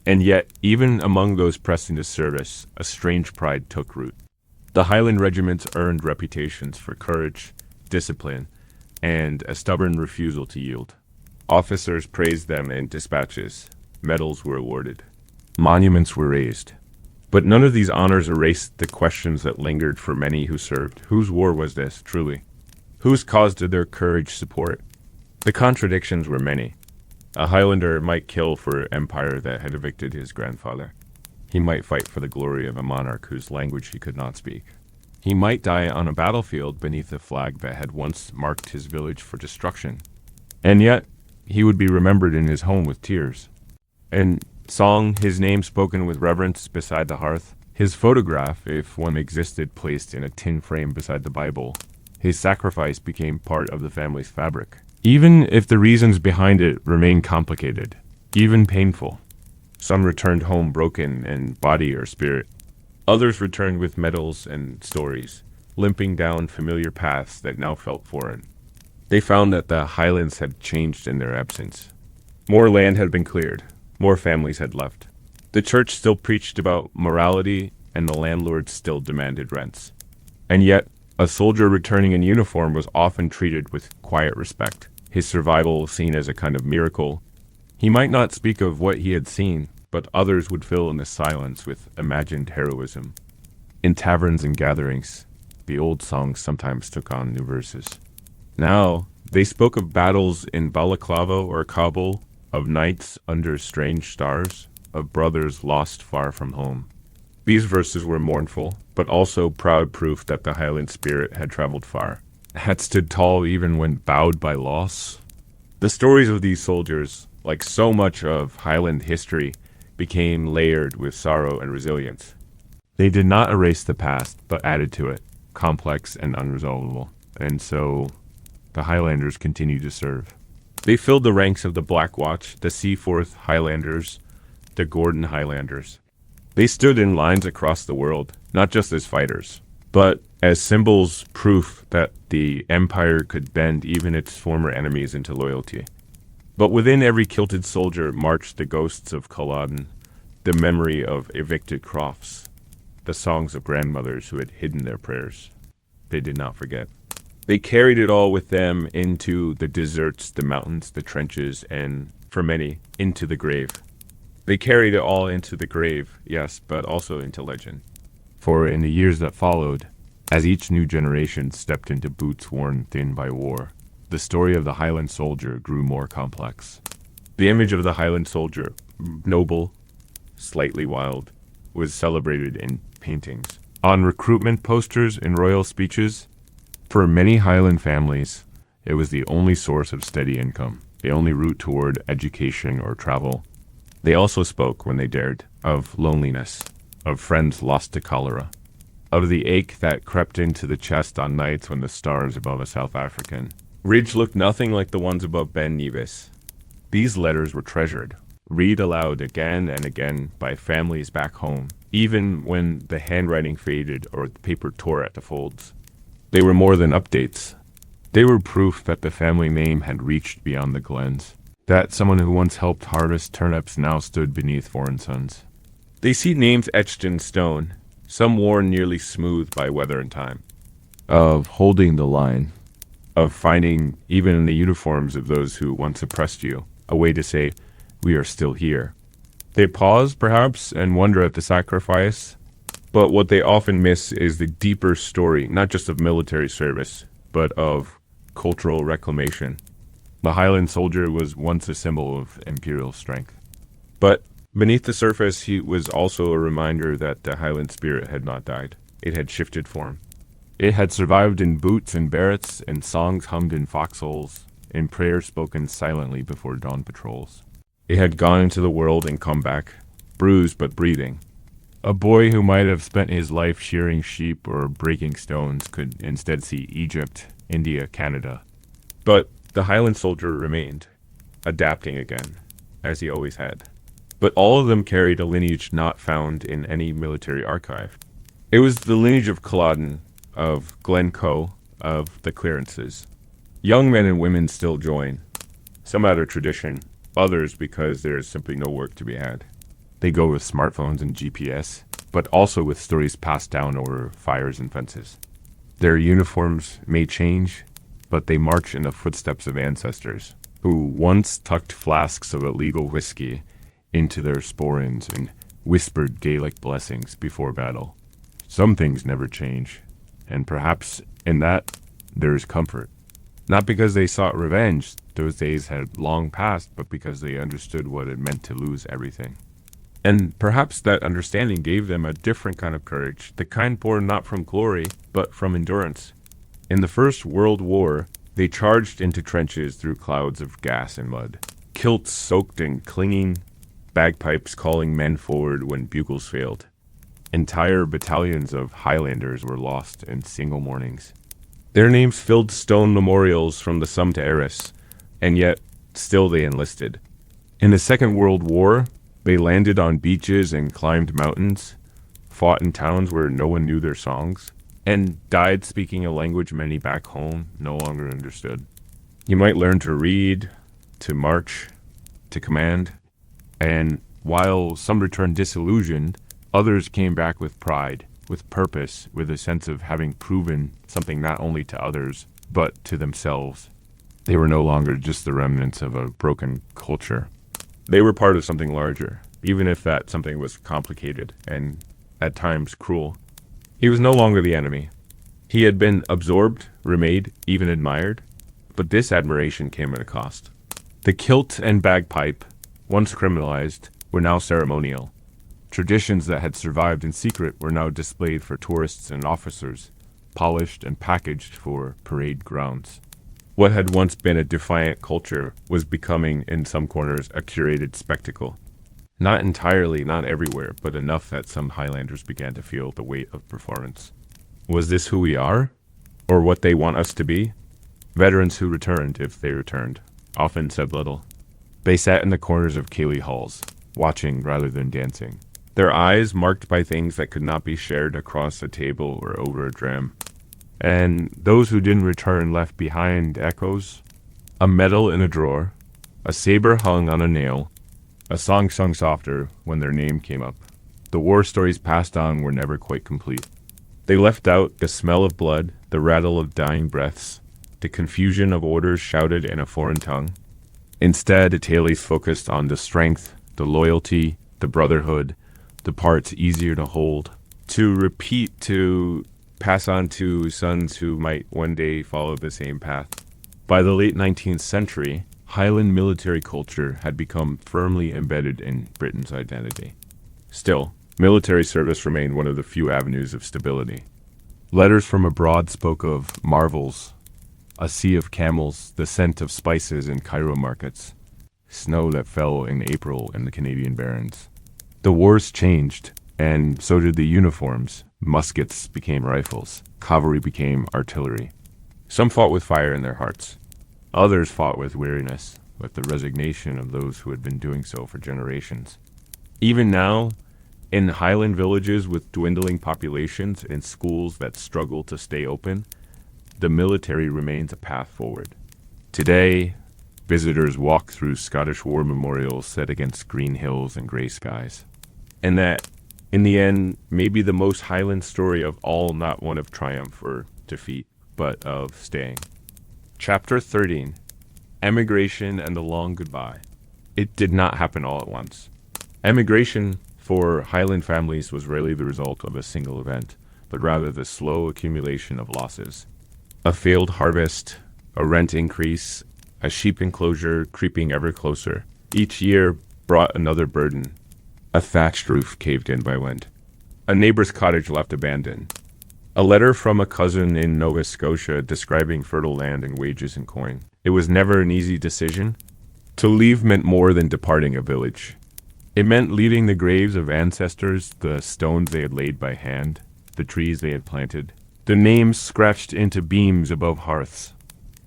And yet, even among those pressed into service, a strange pride took root. The Highland regiments earned reputations for courage, discipline, and a stubborn refusal to yield. Officers praised them in dispatches. Medals were awarded. Monuments were raised. But none of these honors erased the questions that lingered for many who served. Whose war was this, truly? Whose cause did their courage support? The contradictions were many. A Highlander might kill for empire that had evicted his grandfather. He might fight for the glory of a monarch whose language he could not speak. He might die on a battlefield beneath a flag that had once marked his village for destruction. And yet, he would be remembered in his home with tears. In song, his name spoken with reverence beside the hearth. His photograph, if one existed, placed in a tin frame beside the Bible. His sacrifice became part of the family's fabric. Even if the reasons behind it remained complicated, even painful. Some returned home broken in body or spirit. Others returned with medals and stories, limping down familiar paths that now felt foreign. They found that the Highlands had changed in their absence. More land had been cleared. More families had left. The church still preached about morality, and the landlords still demanded rents. And yet, a soldier returning in uniform was often treated with quiet respect, his survival seen as a kind of miracle. He might not speak of what he had seen, but others would fill in the silence with imagined heroism. In taverns and gatherings, the old songs sometimes took on new verses. Now, they spoke of battles in Balaclava or Kabul, of nights under strange stars, of brothers lost far from home. These verses were mournful, but also proud proof that the Highland spirit had traveled far, had stood tall even when bowed by loss. The stories of these soldiers, like so much of Highland history, became layered with sorrow and resilience. They did not erase the past, but added to it, complex and unresolvable. And so, the Highlanders continued to serve. They filled the ranks of the Black Watch, the Seaforth Highlanders, the Gordon Highlanders. They stood in lines across the world, not just as fighters, but as symbols proof that the Empire could bend even its former enemies into loyalty. But within every kilted soldier marched the ghosts of Culloden, the memory of evicted crofts, the songs of grandmothers who had hidden their prayers. They did not forget. They carried it all with them into the deserts, the mountains, the trenches, and, for many, into the grave. They carried it all into the grave, yes, but also into legend. For in the years that followed, as each new generation stepped into boots worn thin by war, the story of the Highland soldier grew more complex. The image of the Highland soldier, noble, slightly wild, was celebrated in paintings, on recruitment posters, in royal speeches. For many Highland families, it was the only source of steady income, the only route toward education or travel. They also spoke, when they dared, of loneliness, of friends lost to cholera, of the ache that crept into the chest on nights when the stars above a South African ridge looked nothing like the ones above Ben Nevis. These letters were treasured, read aloud again and again by families back home, even when the handwriting faded or the paper tore at the folds. They were more than updates. They were proof that the family name had reached beyond the glens, that someone who once helped harvest turnips now stood beneath foreign suns. They see names etched in stone, some worn nearly smooth by weather and time, of holding the line, of finding, even in the uniforms of those who once oppressed you, a way to say, we are still here. They pause, perhaps, and wonder at the sacrifice, but what they often miss is the deeper story, not just of military service, but of cultural reclamation. The Highland soldier was once a symbol of imperial strength. But beneath the surface, he was also a reminder that the Highland spirit had not died. It had shifted form. It had survived in boots and barrets, in songs hummed in foxholes, in prayers spoken silently before dawn patrols. It had gone into the world and come back, bruised but breathing. A boy who might have spent his life shearing sheep or breaking stones could instead see Egypt, India, Canada. But the Highland soldier remained, adapting again, as he always had. But all of them carried a lineage not found in any military archive. It was the lineage of Culloden, of Glencoe, of the clearances. Young men and women still join, some out of tradition, others because there is simply no work to be had. They go with smartphones and GPS, but also with stories passed down over fires and fences. Their uniforms may change, but they march in the footsteps of ancestors, who once tucked flasks of illegal whiskey into their sporrans and whispered Gaelic blessings before battle. Some things never change, and perhaps in that there is comfort. Not because they sought revenge, those days had long passed, but because they understood what it meant to lose everything. And perhaps that understanding gave them a different kind of courage, the kind born not from glory, but from endurance. In the First World War, they charged into trenches through clouds of gas and mud, kilts soaked and clinging, bagpipes calling men forward when bugles failed. Entire battalions of Highlanders were lost in single mornings. Their names filled stone memorials from the Somme to Arras, and yet still they enlisted. In the Second World War, they landed on beaches and climbed mountains, fought in towns where no one knew their songs, and died speaking a language many back home no longer understood. You might learn to read, to march, to command, and while some returned disillusioned, others came back with pride, with purpose, with a sense of having proven something not only to others, but to themselves. They were no longer just the remnants of a broken culture. They were part of something larger, even if that something was complicated and at times cruel. He was no longer the enemy. He had been absorbed, remade, even admired, but this admiration came at a cost. The kilt and bagpipe, once criminalized, were now ceremonial. Traditions that had survived in secret were now displayed for tourists and officers, polished and packaged for parade grounds. What had once been a defiant culture was becoming, in some corners, a curated spectacle. Not entirely, not everywhere, but enough that some Highlanders began to feel the weight of performance. Was this who we are? Or what they want us to be? Veterans who returned, if they returned, often said little. They sat in the corners of ceilidh halls, watching rather than dancing. Their eyes marked by things that could not be shared across a table or over a dram. And those who didn't return left behind echoes, a medal in a drawer, a saber hung on a nail, a song sung softer when their name came up. The war stories passed on were never quite complete. They left out the smell of blood, the rattle of dying breaths, the confusion of orders shouted in a foreign tongue. Instead, Atales focused on the strength, the loyalty, the brotherhood, the parts easier to hold, to repeat, to pass on to sons who might one day follow the same path. By the late 19th century, Highland military culture had become firmly embedded in Britain's identity. Still, military service remained one of the few avenues of stability. Letters from abroad spoke of marvels, a sea of camels, the scent of spices in Cairo markets, snow that fell in April in the Canadian Barrens. The wars changed, and so did the uniforms. Muskets became rifles. Cavalry became artillery. Some fought with fire in their hearts. Others fought with weariness, with the resignation of those who had been doing so for generations. Even now, in Highland villages with dwindling populations and schools that struggle to stay open, the military remains a path forward. Today, visitors walk through Scottish war memorials set against green hills and gray skies. And that, in the end, may be the most Highland story of all, not one of triumph or defeat, but of staying. Chapter 13. Emigration and the Long Goodbye. It did not happen all at once. Emigration for Highland families was rarely the result of a single event, but rather the slow accumulation of losses. A failed harvest, a rent increase, a sheep enclosure creeping ever closer. Each year brought another burden. A thatched roof caved in by wind. A neighbor's cottage left abandoned. A letter from a cousin in Nova Scotia describing fertile land and wages in coin. It was never an easy decision. To leave meant more than departing a village. It meant leaving the graves of ancestors, the stones they had laid by hand, the trees they had planted, the names scratched into beams above hearths.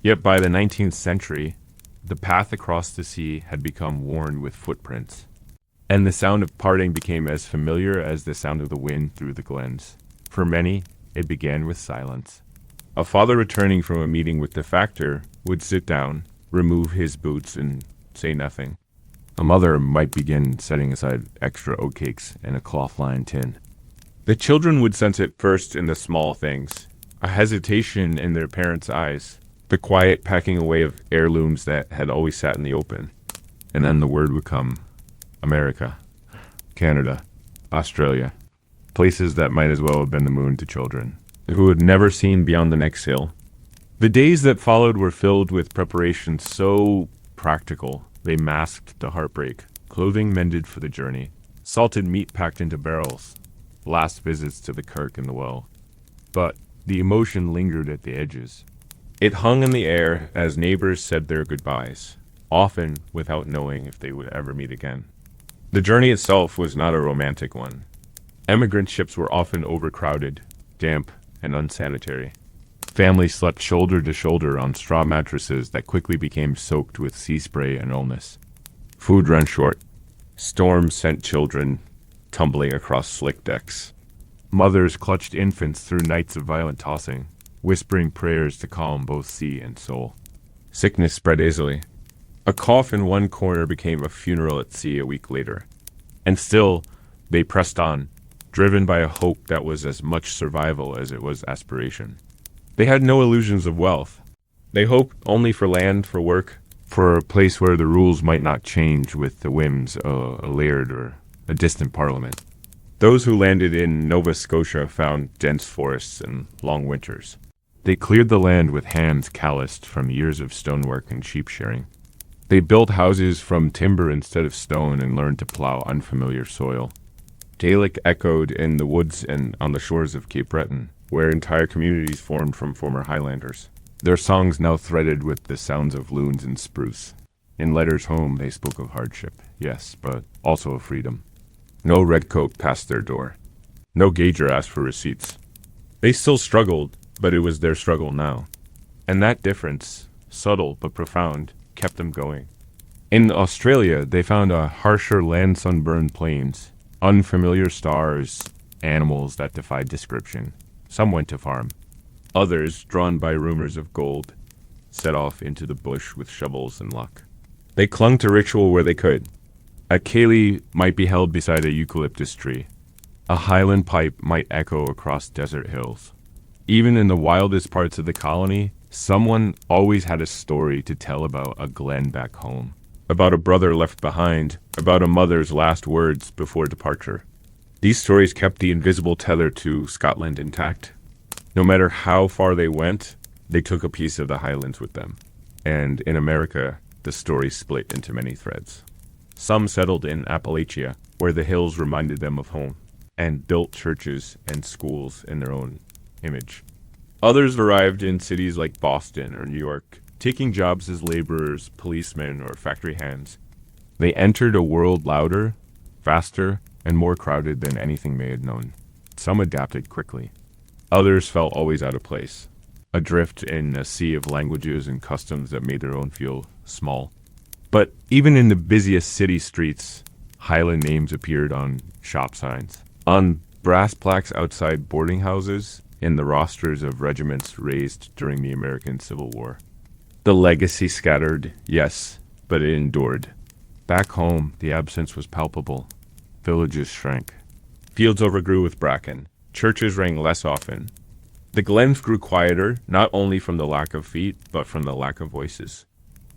Yet by the 19th century, the path across the sea had become worn with footprints, and the sound of parting became as familiar as the sound of the wind through the glens. For many, it began with silence. A father returning from a meeting with the factor would sit down, remove his boots, and say nothing. A mother might begin setting aside extra oatcakes in a cloth-lined tin. The children would sense it first in the small things, a hesitation in their parents' eyes, the quiet packing away of heirlooms that had always sat in the open. And then the word would come. America, Canada, Australia, places that might as well have been the moon to children, who had never seen beyond the next hill. The days that followed were filled with preparations so practical, they masked the heartbreak. Clothing mended for the journey, salted meat packed into barrels, last visits to the kirk and the well. But the emotion lingered at the edges. It hung in the air as neighbors said their goodbyes, often without knowing if they would ever meet again. The journey itself was not a romantic one. Emigrant ships were often overcrowded, damp, and unsanitary. Families slept shoulder to shoulder on straw mattresses that quickly became soaked with sea spray and illness. Food ran short. Storms sent children tumbling across slick decks. Mothers clutched infants through nights of violent tossing, whispering prayers to calm both sea and soul. Sickness spread easily. A cough in one corner became a funeral at sea a week later. And still, they pressed on, driven by a hope that was as much survival as it was aspiration. They had no illusions of wealth. They hoped only for land, for work, for a place where the rules might not change with the whims of a laird or a distant parliament. Those who landed in Nova Scotia found dense forests and long winters. They cleared the land with hands calloused from years of stonework and sheep shearing. They built houses from timber instead of stone and learned to plow unfamiliar soil. Gaelic echoed in the woods and on the shores of Cape Breton, where entire communities formed from former Highlanders. Their songs now threaded with the sounds of loons and spruce. In letters home, they spoke of hardship, yes, but also of freedom. No redcoat passed their door. No gauger asked for receipts. They still struggled, but it was their struggle now. And that difference, subtle but profound, kept them going. In Australia, they found a harsher land-sunburned plains, unfamiliar stars, animals that defied description. Some went to farm. Others, drawn by rumors of gold, set off into the bush with shovels and luck. They clung to ritual where they could. A ceilidh might be held beside a eucalyptus tree. A highland pipe might echo across desert hills. Even in the wildest parts of the colony, someone always had a story to tell about a glen back home, about a brother left behind, about a mother's last words before departure. These stories kept the invisible tether to Scotland intact. No matter how far they went, they took a piece of the Highlands with them. And in America, the story split into many threads. Some settled in Appalachia, where the hills reminded them of home, and built churches and schools in their own image. Others arrived in cities like Boston or New York, taking jobs as laborers, policemen, or factory hands. They entered a world louder, faster, and more crowded than anything they had known. Some adapted quickly. Others felt always out of place, adrift in a sea of languages and customs that made their own feel small. But even in the busiest city streets, Highland names appeared on shop signs, on brass plaques outside boarding houses, in the rosters of regiments raised during the American Civil War. The legacy scattered, yes, but it endured. Back home, the absence was palpable. Villages shrank. Fields overgrew with bracken. Churches rang less often. The glens grew quieter, not only from the lack of feet, but from the lack of voices.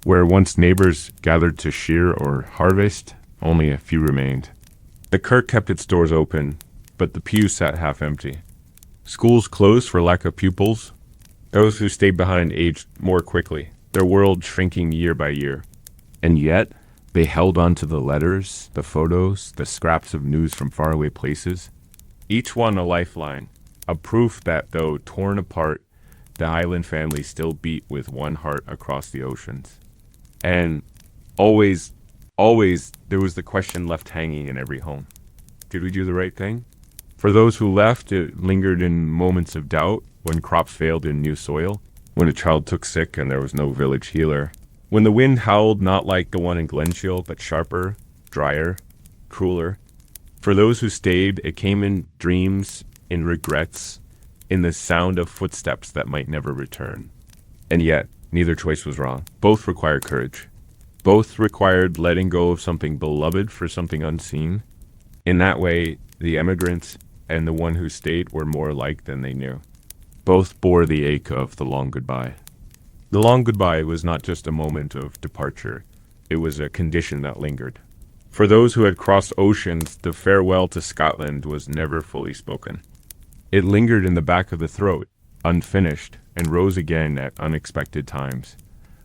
Where once neighbors gathered to shear or harvest, only a few remained. The kirk kept its doors open, but the pews sat half empty. Schools closed for lack of pupils. Those who stayed behind aged more quickly, their world shrinking year by year. And yet, they held on to the letters, the photos, the scraps of news from faraway places. Each one a lifeline, a proof that though torn apart, the Highland family still beat with one heart across the oceans. And always, there was the question left hanging in every home. Did we do the right thing? For those who left, it lingered in moments of doubt, when crops failed in new soil, when a child took sick and there was no village healer, when the wind howled not like the one in Glenshiel, but sharper, drier, crueler. For those who stayed, it came in dreams, in regrets, in the sound of footsteps that might never return. And yet, neither choice was wrong. Both required courage. Both required letting go of something beloved for something unseen. In that way, the emigrants and the one who stayed were more alike than they knew. Both bore the ache of the long goodbye. The long goodbye was not just a moment of departure. It was a condition that lingered. For those who had crossed oceans, the farewell to Scotland was never fully spoken. It lingered in the back of the throat, unfinished, and rose again at unexpected times,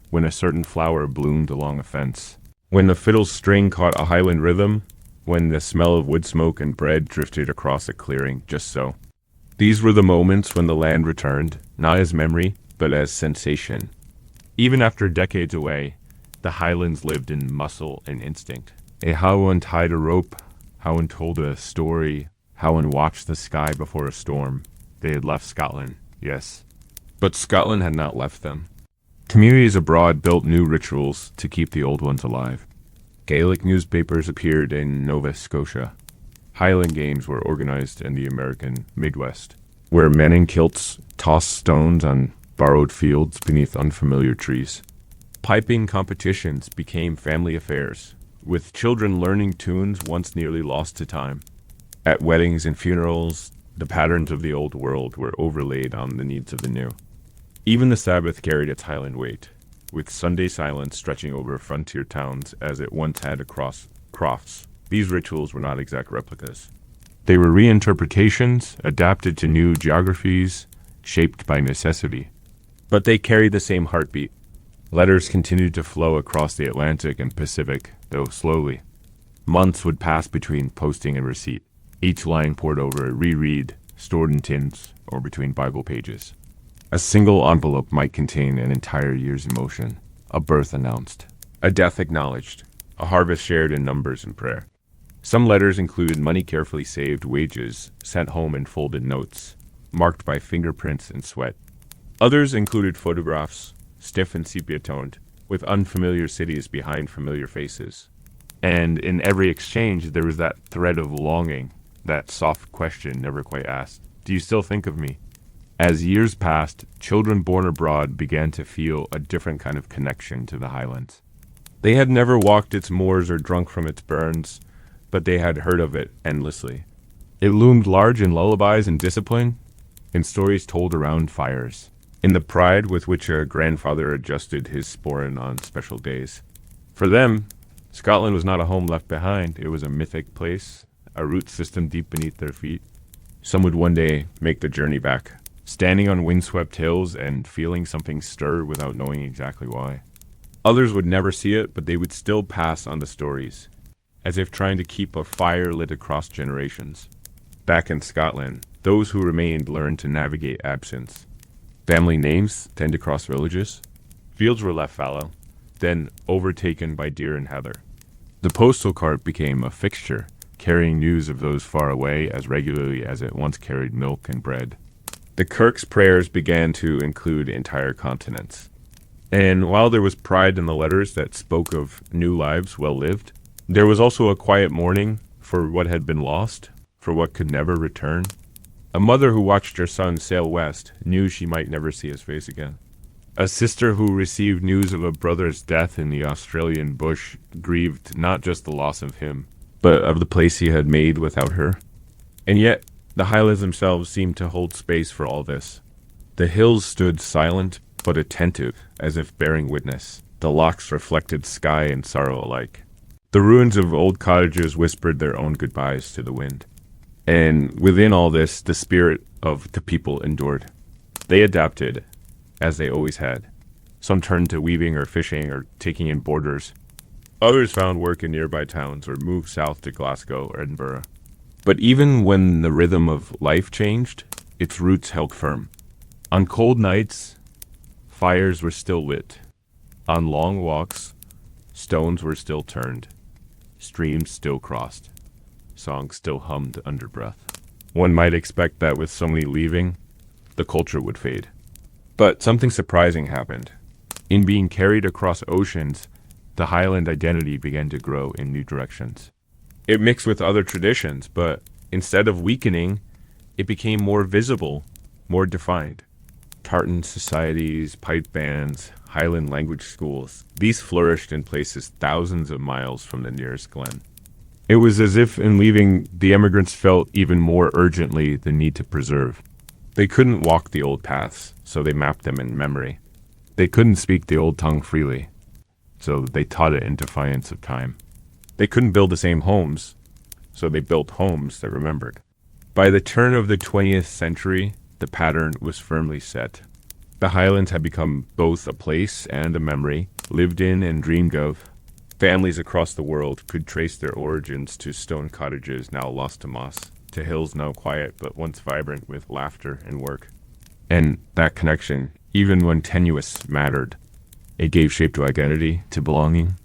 when a certain flower bloomed along a fence, when the fiddle's string caught a Highland rhythm, when the smell of wood smoke and bread drifted across a clearing, just so. These were the moments when the land returned, not as memory, but as sensation. Even after decades away, the Highlands lived in muscle and instinct. A Howland tied a rope, Howland told a story, Howland watched the sky before a storm. They had left Scotland, yes. But Scotland had not left them. Communities abroad built new rituals to keep the old ones alive. Gaelic newspapers appeared in Nova Scotia. Highland games were organized in the American Midwest, where men in kilts tossed stones on borrowed fields beneath unfamiliar trees. Piping competitions became family affairs, with children learning tunes once nearly lost to time. At weddings and funerals, the patterns of the old world were overlaid on the needs of the new. Even the Sabbath carried its Highland weight, with Sunday silence stretching over frontier towns as it once had across crofts. These rituals were not exact replicas. They were reinterpretations, adapted to new geographies, shaped by necessity. But they carried the same heartbeat. Letters continued to flow across the Atlantic and Pacific, though slowly. Months would pass between posting and receipt, each line poured over a reread, stored in tins, or between Bible pages. A single envelope might contain an entire year's emotion, a birth announced, a death acknowledged, a harvest shared in numbers and prayer. Some letters included money carefully saved, wages sent home in folded notes, marked by fingerprints and sweat. Others included photographs, stiff and sepia-toned, with unfamiliar cities behind familiar faces. And in every exchange, there was that thread of longing, that soft question never quite asked. Do you still think of me? As years passed, children born abroad began to feel a different kind of connection to the Highlands. They had never walked its moors or drunk from its burns, but they had heard of it endlessly. It loomed large in lullabies and discipline, in stories told around fires, in the pride with which a grandfather adjusted his sporran on special days. For them, Scotland was not a home left behind. It was a mythic place, a root system deep beneath their feet. Some would one day make the journey back, standing on windswept hills and feeling something stir without knowing exactly why. Others would never see it, but they would still pass on the stories, as if trying to keep a fire lit across generations. Back in Scotland, those who remained learned to navigate absence. Family names tend to cross villages. Fields were left fallow, then overtaken by deer and heather. The postal cart became a fixture, carrying news of those far away as regularly as it once carried milk and bread. The Kirk's prayers began to include entire continents. And while there was pride in the letters that spoke of new lives well lived, there was also a quiet mourning for what had been lost, for what could never return. A mother who watched her son sail west knew she might never see his face again. A sister who received news of a brother's death in the Australian bush grieved not just the loss of him, but of the place he had made without her. And yet, the Highlands themselves seemed to hold space for all this. The hills stood silent but attentive, as if bearing witness. The lochs reflected sky and sorrow alike. The ruins of old cottages whispered their own goodbyes to the wind. And within all this, the spirit of the people endured. They adapted, as they always had. Some turned to weaving or fishing or taking in boarders. Others found work in nearby towns or moved south to Glasgow or Edinburgh. But even when the rhythm of life changed, its roots held firm. On cold nights, fires were still lit. On long walks, stones were still turned. Streams still crossed. Songs still hummed under breath. One might expect that with so many leaving, the culture would fade. But something surprising happened. In being carried across oceans, the Highland identity began to grow in new directions. It mixed with other traditions, but instead of weakening, it became more visible, more defined. Tartan societies, pipe bands, Highland language schools, these flourished in places thousands of miles from the nearest glen. It was as if in leaving, the emigrants felt even more urgently the need to preserve. They couldn't walk the old paths, so they mapped them in memory. They couldn't speak the old tongue freely, so they taught it in defiance of time. They couldn't build the same homes, so they built homes that remembered. By the turn of the 20th century, the pattern was firmly set. The Highlands had become both a place and a memory, lived in and dreamed of. Families across the world could trace their origins to stone cottages now lost to moss, to hills now quiet but once vibrant with laughter and work. And that connection, even when tenuous, mattered. It gave shape to identity, to belonging.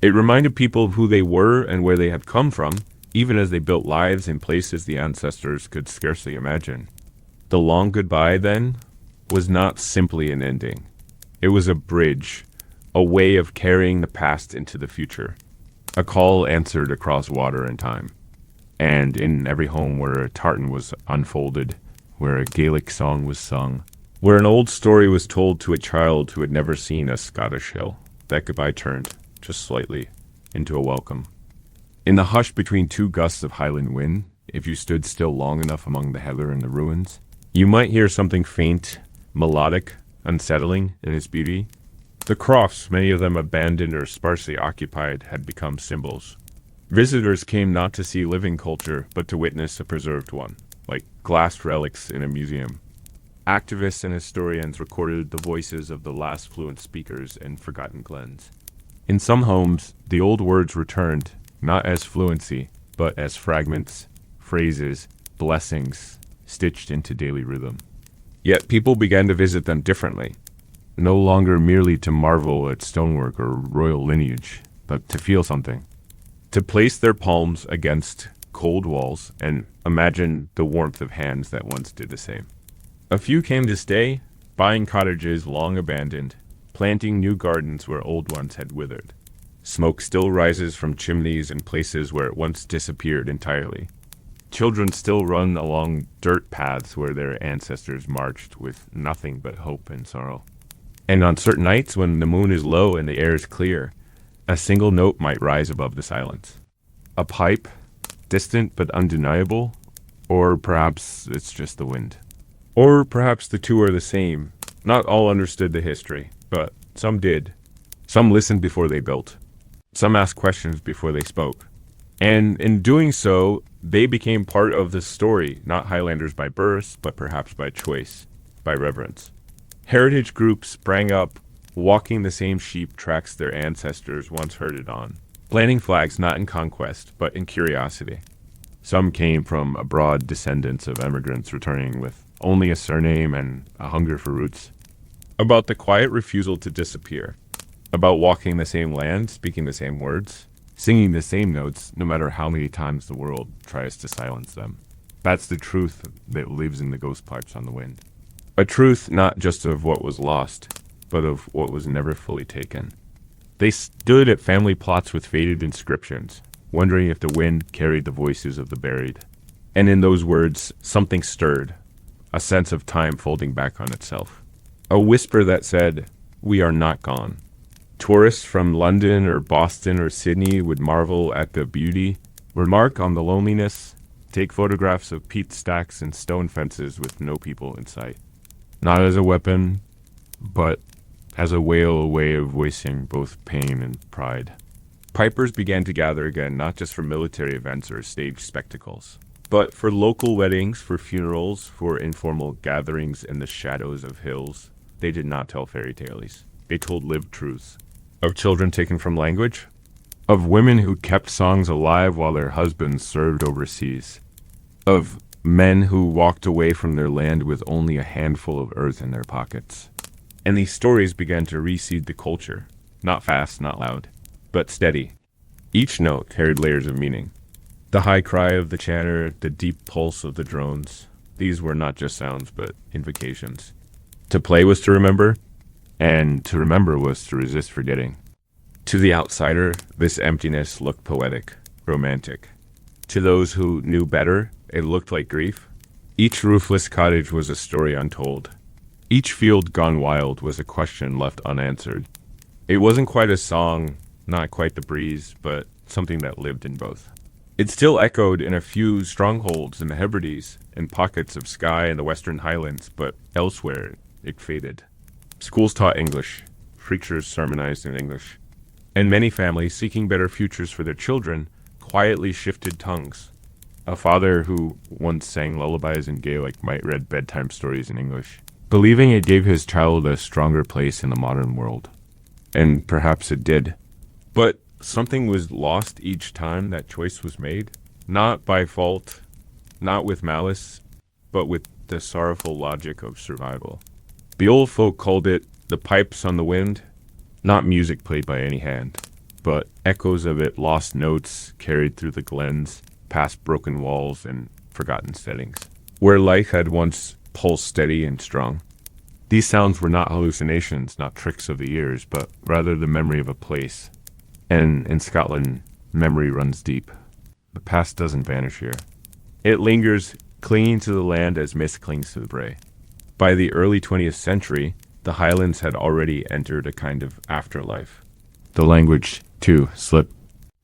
It reminded people of who they were and where they had come from, even as they built lives in places the ancestors could scarcely imagine. The long goodbye, then, was not simply an ending. It was a bridge, a way of carrying the past into the future, a call answered across water and time. And in every home where a tartan was unfolded, where a Gaelic song was sung, where an old story was told to a child who had never seen a Scottish hill, that goodbye turned, just slightly, into a welcome. In the hush between two gusts of Highland wind, if you stood still long enough among the heather and the ruins, you might hear something faint, melodic, unsettling in its beauty. The crofts, many of them abandoned or sparsely occupied, had become symbols. Visitors came not to see living culture, but to witness a preserved one, like glass relics in a museum. Activists and historians recorded the voices of the last fluent speakers in forgotten glens. In some homes, the old words returned, not as fluency, but as fragments, phrases, blessings, stitched into daily rhythm. Yet people began to visit them differently, no longer merely to marvel at stonework or royal lineage, but to feel something. To place their palms against cold walls and imagine the warmth of hands that once did the same. A few came to stay, buying cottages long abandoned, planting new gardens where old ones had withered. Smoke still rises from chimneys in places where it once disappeared entirely. Children still run along dirt paths where their ancestors marched with nothing but hope and sorrow. And on certain nights when the moon is low and the air is clear, a single note might rise above the silence. A pipe, distant but undeniable, or perhaps it's just the wind. Or perhaps the two are the same. Not all understood the history, but some did. Some listened before they built. Some asked questions before they spoke. And in doing so, they became part of the story, not Highlanders by birth, but perhaps by choice, by reverence. Heritage groups sprang up, walking the same sheep tracks their ancestors once herded on, planting flags not in conquest, but in curiosity. Some came from abroad descendants of immigrants returning with only a surname and a hunger for roots. About the quiet refusal to disappear. About walking the same land, speaking the same words, singing the same notes, no matter how many times the world tries to silence them. That's the truth that lives in the ghost pipes on the wind. A truth not just of what was lost, but of what was never fully taken. They stood at family plots with faded inscriptions, wondering if the wind carried the voices of the buried. And in those words, something stirred, a sense of time folding back on itself. A whisper that said, "We are not gone." Tourists from London or Boston or Sydney would marvel at the beauty, remark on the loneliness, take photographs of peat stacks and stone fences with no people in sight. Not as a weapon, but as a wail, a way of voicing both pain and pride. Pipers began to gather again, not just for military events or stage spectacles, but for local weddings, for funerals, for informal gatherings in the shadows of hills. They did not tell fairy tales. They told lived truths. Of children taken from language, of women who kept songs alive while their husbands served overseas, of men who walked away from their land with only a handful of earth in their pockets. And these stories began to reseed the culture, not fast, not loud, but steady. Each note carried layers of meaning. The high cry of the chanter, the deep pulse of the drones, these were not just sounds, but invocations. To play was to remember, and to remember was to resist forgetting. To the outsider, this emptiness looked poetic, romantic. To those who knew better, it looked like grief. Each roofless cottage was a story untold. Each field gone wild was a question left unanswered. It wasn't quite a song, not quite the breeze, but something that lived in both. It still echoed in a few strongholds in the Hebrides, in pockets of sky in the Western Highlands, but elsewhere it faded. Schools taught English, preachers sermonized in English, and many families, seeking better futures for their children, quietly shifted tongues. A father who once sang lullabies in Gaelic might read bedtime stories in English, believing it gave his child a stronger place in the modern world. And perhaps it did. But something was lost each time that choice was made, not by fault, not with malice, but with the sorrowful logic of survival. The old folk called it the pipes on the wind, not music played by any hand, but echoes of it, lost notes carried through the glens, past broken walls and forgotten settings, where life had once pulsed steady and strong. These sounds were not hallucinations, not tricks of the ears, but rather the memory of a place. And in Scotland, memory runs deep. The past doesn't vanish here. It lingers, clinging to the land as mist clings to the brae. By the early 20th century, the Highlands had already entered a kind of afterlife. The language, too, slipped.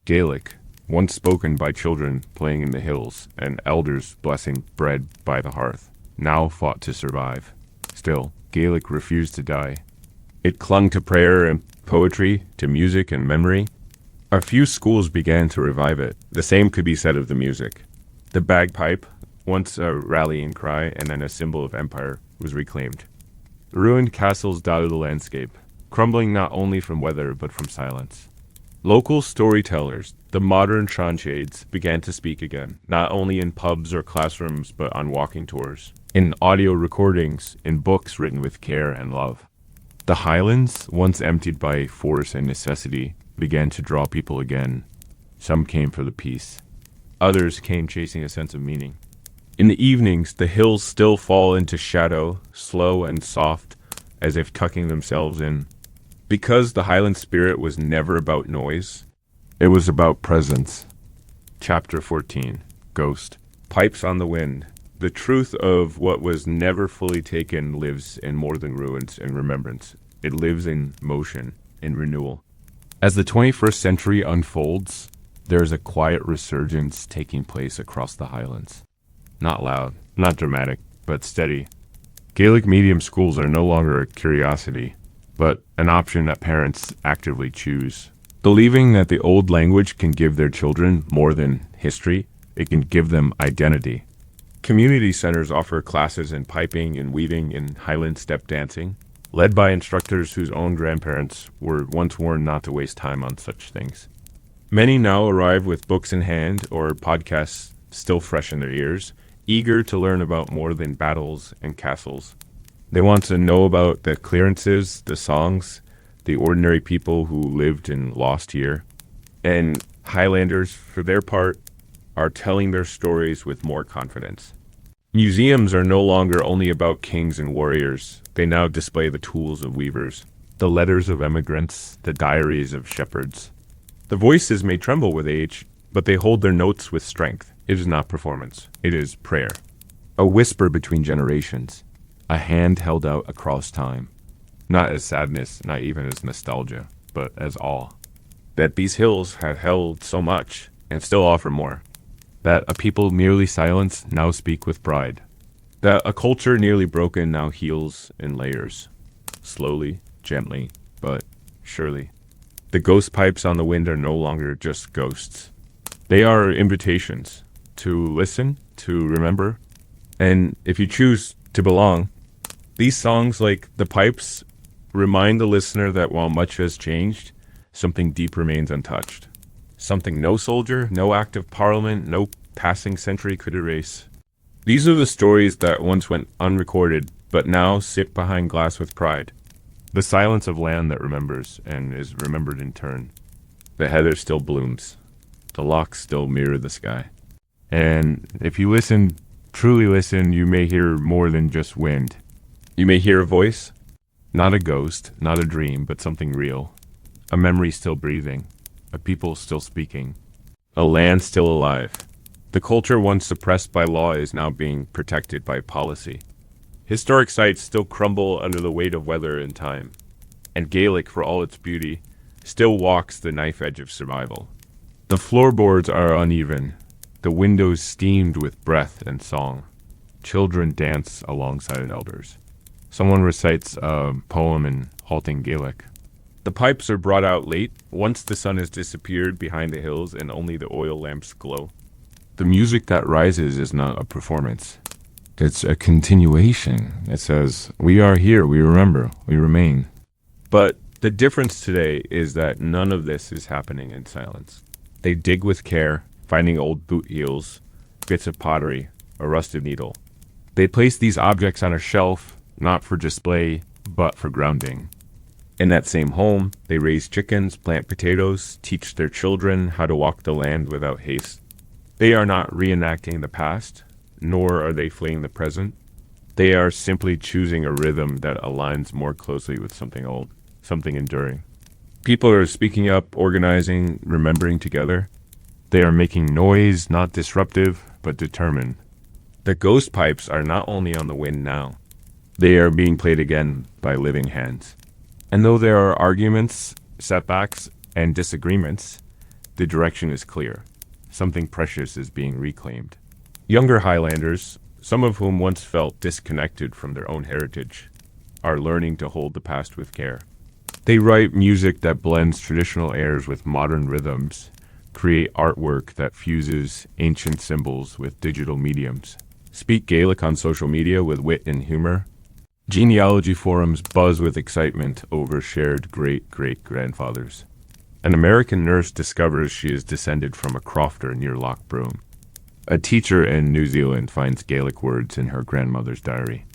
Gaelic, once spoken by children playing in the hills and elders blessing bread by the hearth, now fought to survive. Still, Gaelic refused to die. It clung to prayer and poetry, to music and memory. A few schools began to revive it. The same could be said of the music. The bagpipe, once a rallying cry and then a symbol of empire, was reclaimed. Ruined castles dotted the landscape, crumbling not only from weather but from silence. Local storytellers, the modern Transhades, began to speak again, not only in pubs or classrooms but on walking tours, in audio recordings, in books written with care and love. The Highlands, once emptied by force and necessity, began to draw people again. Some came for the peace. Others came chasing a sense of meaning. In the evenings, the hills still fall into shadow, slow and soft, as if tucking themselves in. Because the Highland spirit was never about noise, it was about presence. Chapter 14. Ghost. Pipes on the wind. The truth of what was never fully taken lives in more than ruins and remembrance. It lives in motion, in renewal. As the 21st century unfolds, there is a quiet resurgence taking place across the Highlands. Not loud, not dramatic, but steady. Gaelic medium schools are no longer a curiosity, but an option that parents actively choose. Believing that the old language can give their children more than history, it can give them identity. Community centers offer classes in piping and weaving and Highland step dancing, led by instructors whose own grandparents were once warned not to waste time on such things. Many now arrive with books in hand or podcasts still fresh in their ears, eager to learn about more than battles and castles. They want to know about the clearances, the songs, the ordinary people who lived and lost here. And Highlanders, for their part, are telling their stories with more confidence. Museums are no longer only about kings and warriors. They now display the tools of weavers, the letters of emigrants, the diaries of shepherds. The voices may tremble with age, but they hold their notes with strength. It is not performance. It is prayer. A whisper between generations. A hand held out across time. Not as sadness, not even as nostalgia, but as awe. That these hills have held so much, and still offer more. That a people merely silenced now speak with pride. That a culture nearly broken now heals in layers. Slowly, gently, but surely. The ghost pipes on the wind are no longer just ghosts. They are invitations to listen, to remember, and if you choose to belong, these songs like the pipes remind the listener that while much has changed, something deep remains untouched. Something no soldier, no act of parliament, no passing century could erase. These are the stories that once went unrecorded, but now sit behind glass with pride. The silence of land that remembers and is remembered in turn. The heather still blooms. The locks still mirror the sky. And if you listen, truly listen, you may hear more than just wind. You may hear a voice, not a ghost, not a dream, but something real. A memory still breathing. A people still speaking. A land still alive. The culture once suppressed by law is now being protected by policy. Historic sites still crumble under the weight of weather and time. And Gaelic, for all its beauty, still walks the knife edge of survival. The floorboards are uneven. The windows steamed with breath and song. Children dance alongside elders. Someone recites a poem in halting Gaelic. The pipes are brought out late, once the sun has disappeared behind the hills and only the oil lamps glow. The music that rises is not a performance. It's a continuation. It says, we are here, we remember, we remain. But the difference today is that none of this is happening in silence. They dig with care, finding old boot heels, bits of pottery, a rusted needle. They place these objects on a shelf, not for display, but for grounding. In that same home, they raise chickens, plant potatoes, teach their children how to walk the land without haste. They are not reenacting the past, nor are they fleeing the present. They are simply choosing a rhythm that aligns more closely with something old, something enduring. People are speaking up, organizing, remembering together. They are making noise, not disruptive, but determined. The ghost pipes are not only on the wind now. They are being played again by living hands. And though there are arguments, setbacks, and disagreements, the direction is clear. Something precious is being reclaimed. Younger Highlanders, some of whom once felt disconnected from their own heritage, are learning to hold the past with care. They write music that blends traditional airs with modern rhythms, create artwork that fuses ancient symbols with digital mediums, speak Gaelic on social media with wit and humor. Genealogy forums buzz with excitement over shared great-great-grandfathers. An American nurse discovers she is descended from a crofter near Loch Broom. A teacher in New Zealand finds Gaelic words in her grandmother's diary.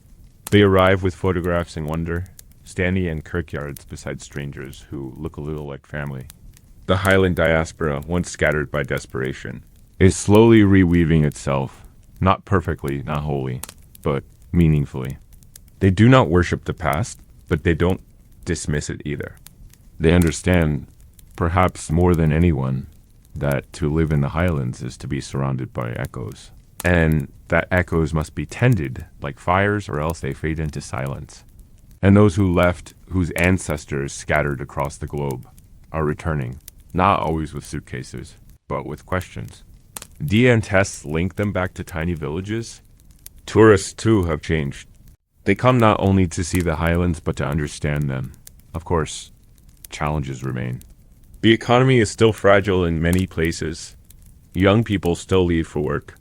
They arrive with photographs and wonder, standing in kirkyards beside strangers who look a little like family. The Highland diaspora, once scattered by desperation, is slowly reweaving itself, not perfectly, not wholly, but meaningfully. They do not worship the past, but they don't dismiss it either. They understand, perhaps more than anyone, that to live in the Highlands is to be surrounded by echoes, and that echoes must be tended like fires or else they fade into silence. And those who left, whose ancestors scattered across the globe, are returning, not always with suitcases, but with questions. DNA tests link them back to tiny villages. Tourists, too, have changed. They come not only to see the Highlands, but to understand them. Of course, challenges remain. The economy is still fragile in many places. Young people still leave for work.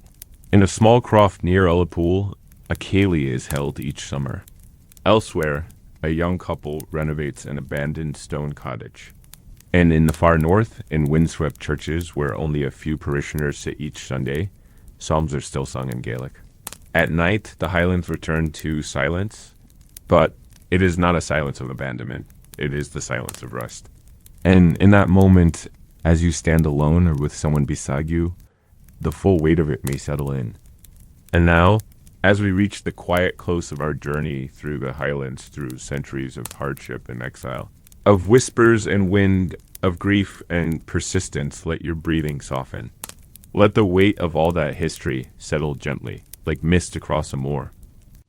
In a small croft near Ullapool, a ceilidh is held each summer. Elsewhere, a young couple renovates an abandoned stone cottage. And in the far north, in windswept churches where only a few parishioners sit each Sunday, psalms are still sung in Gaelic. At night, the Highlands return to silence, but it is not a silence of abandonment. It is the silence of rest. And in that moment, as you stand alone or with someone beside you, the full weight of it may settle in. And now, as we reach the quiet close of our journey through the Highlands, through centuries of hardship and exile, of whispers and wind, of grief and persistence, let your breathing soften. Let the weight of all that history settle gently, like mist across a moor.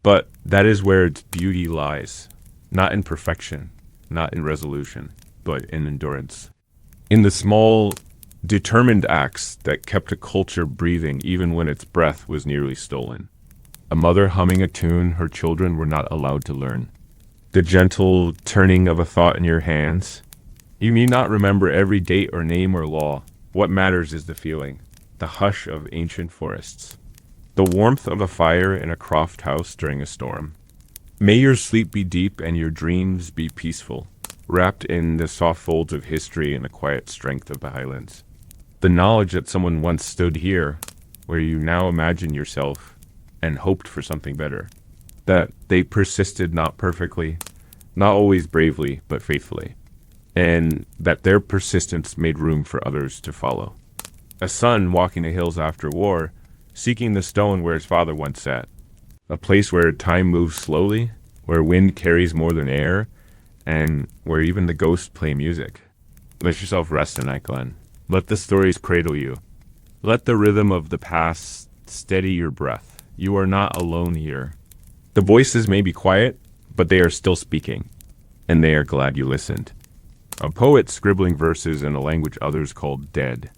But that is where its beauty lies, not in perfection, not in resolution, but in endurance. In the small, determined acts that kept a culture breathing even when its breath was nearly stolen. A mother humming a tune her children were not allowed to learn. The gentle turning of a thought in your hands. You may not remember every date or name or law. What matters is the feeling, the hush of ancient forests, the warmth of a fire in a croft house during a storm. May your sleep be deep and your dreams be peaceful, wrapped in the soft folds of history and the quiet strength of the Highlands. The knowledge that someone once stood here, where you now imagine yourself, and hoped for something better. That they persisted not perfectly, not always bravely, but faithfully. And that their persistence made room for others to follow. A son walking the hills after war, seeking the stone where his father once sat. A place where time moves slowly, where wind carries more than air, and where even the ghosts play music. Let yourself rest in that glen. Let the stories cradle you. Let the rhythm of the past steady your breath. You are not alone here. The voices may be quiet, but they are still speaking, and they are glad you listened. A poet scribbling verses in a language others called dead.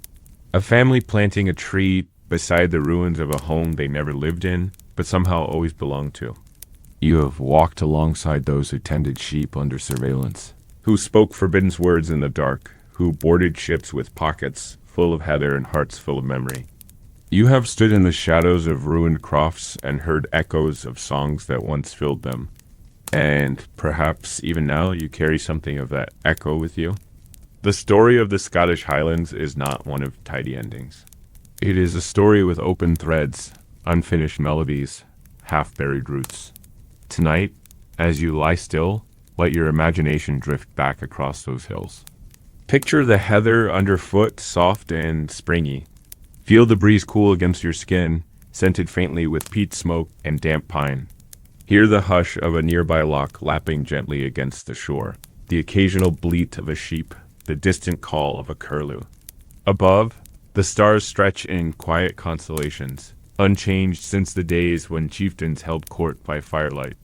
A family planting a tree beside the ruins of a home they never lived in, but somehow always belonged to. You have walked alongside those who tended sheep under surveillance, who spoke forbidden words in the dark, who boarded ships with pockets full of heather and hearts full of memory. You have stood in the shadows of ruined crofts and heard echoes of songs that once filled them. And perhaps even now you carry something of that echo with you. The story of the Scottish Highlands is not one of tidy endings. It is a story with open threads, unfinished melodies, half-buried roots. Tonight, as you lie still, let your imagination drift back across those hills. Picture the heather underfoot, soft and springy. Feel the breeze cool against your skin, scented faintly with peat smoke and damp pine. Hear the hush of a nearby loch lapping gently against the shore, the occasional bleat of a sheep, the distant call of a curlew. Above, the stars stretch in quiet constellations, unchanged since the days when chieftains held court by firelight.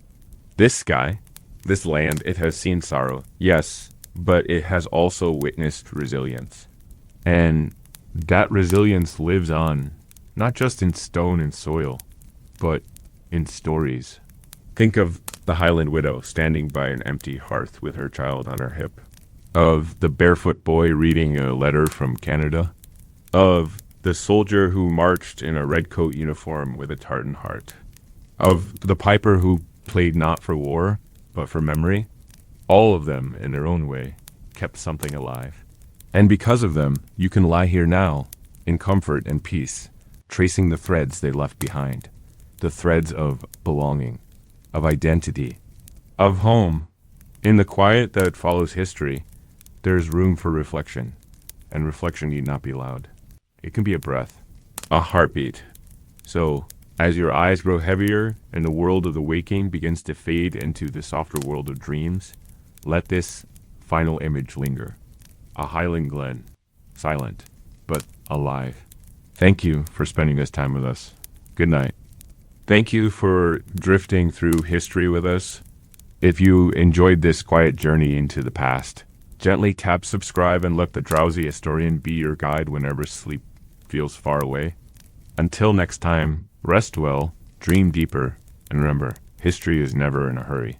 This sky, this land, it has seen sorrow, yes, but it has also witnessed resilience. And that resilience lives on, not just in stone and soil, but in stories. Think of the Highland widow standing by an empty hearth with her child on her hip, of the barefoot boy reading a letter from Canada, of the soldier who marched in a red coat uniform with a tartan heart, of the piper who played not for war, but for memory. All of them, in their own way, kept something alive. And because of them, you can lie here now, in comfort and peace, tracing the threads they left behind, the threads of belonging, of identity, of home. In the quiet that follows history, there is room for reflection, and reflection need not be loud. It can be a breath, a heartbeat. So, as your eyes grow heavier and the world of the waking begins to fade into the softer world of dreams, let this final image linger. A Highland Glen, silent, but alive. Thank you for spending this time with us. Good night. Thank you for drifting through history with us. If you enjoyed this quiet journey into the past, gently tap subscribe and let the drowsy historian be your guide whenever sleep feels far away. Until next time, rest well, dream deeper, and remember, history is never in a hurry.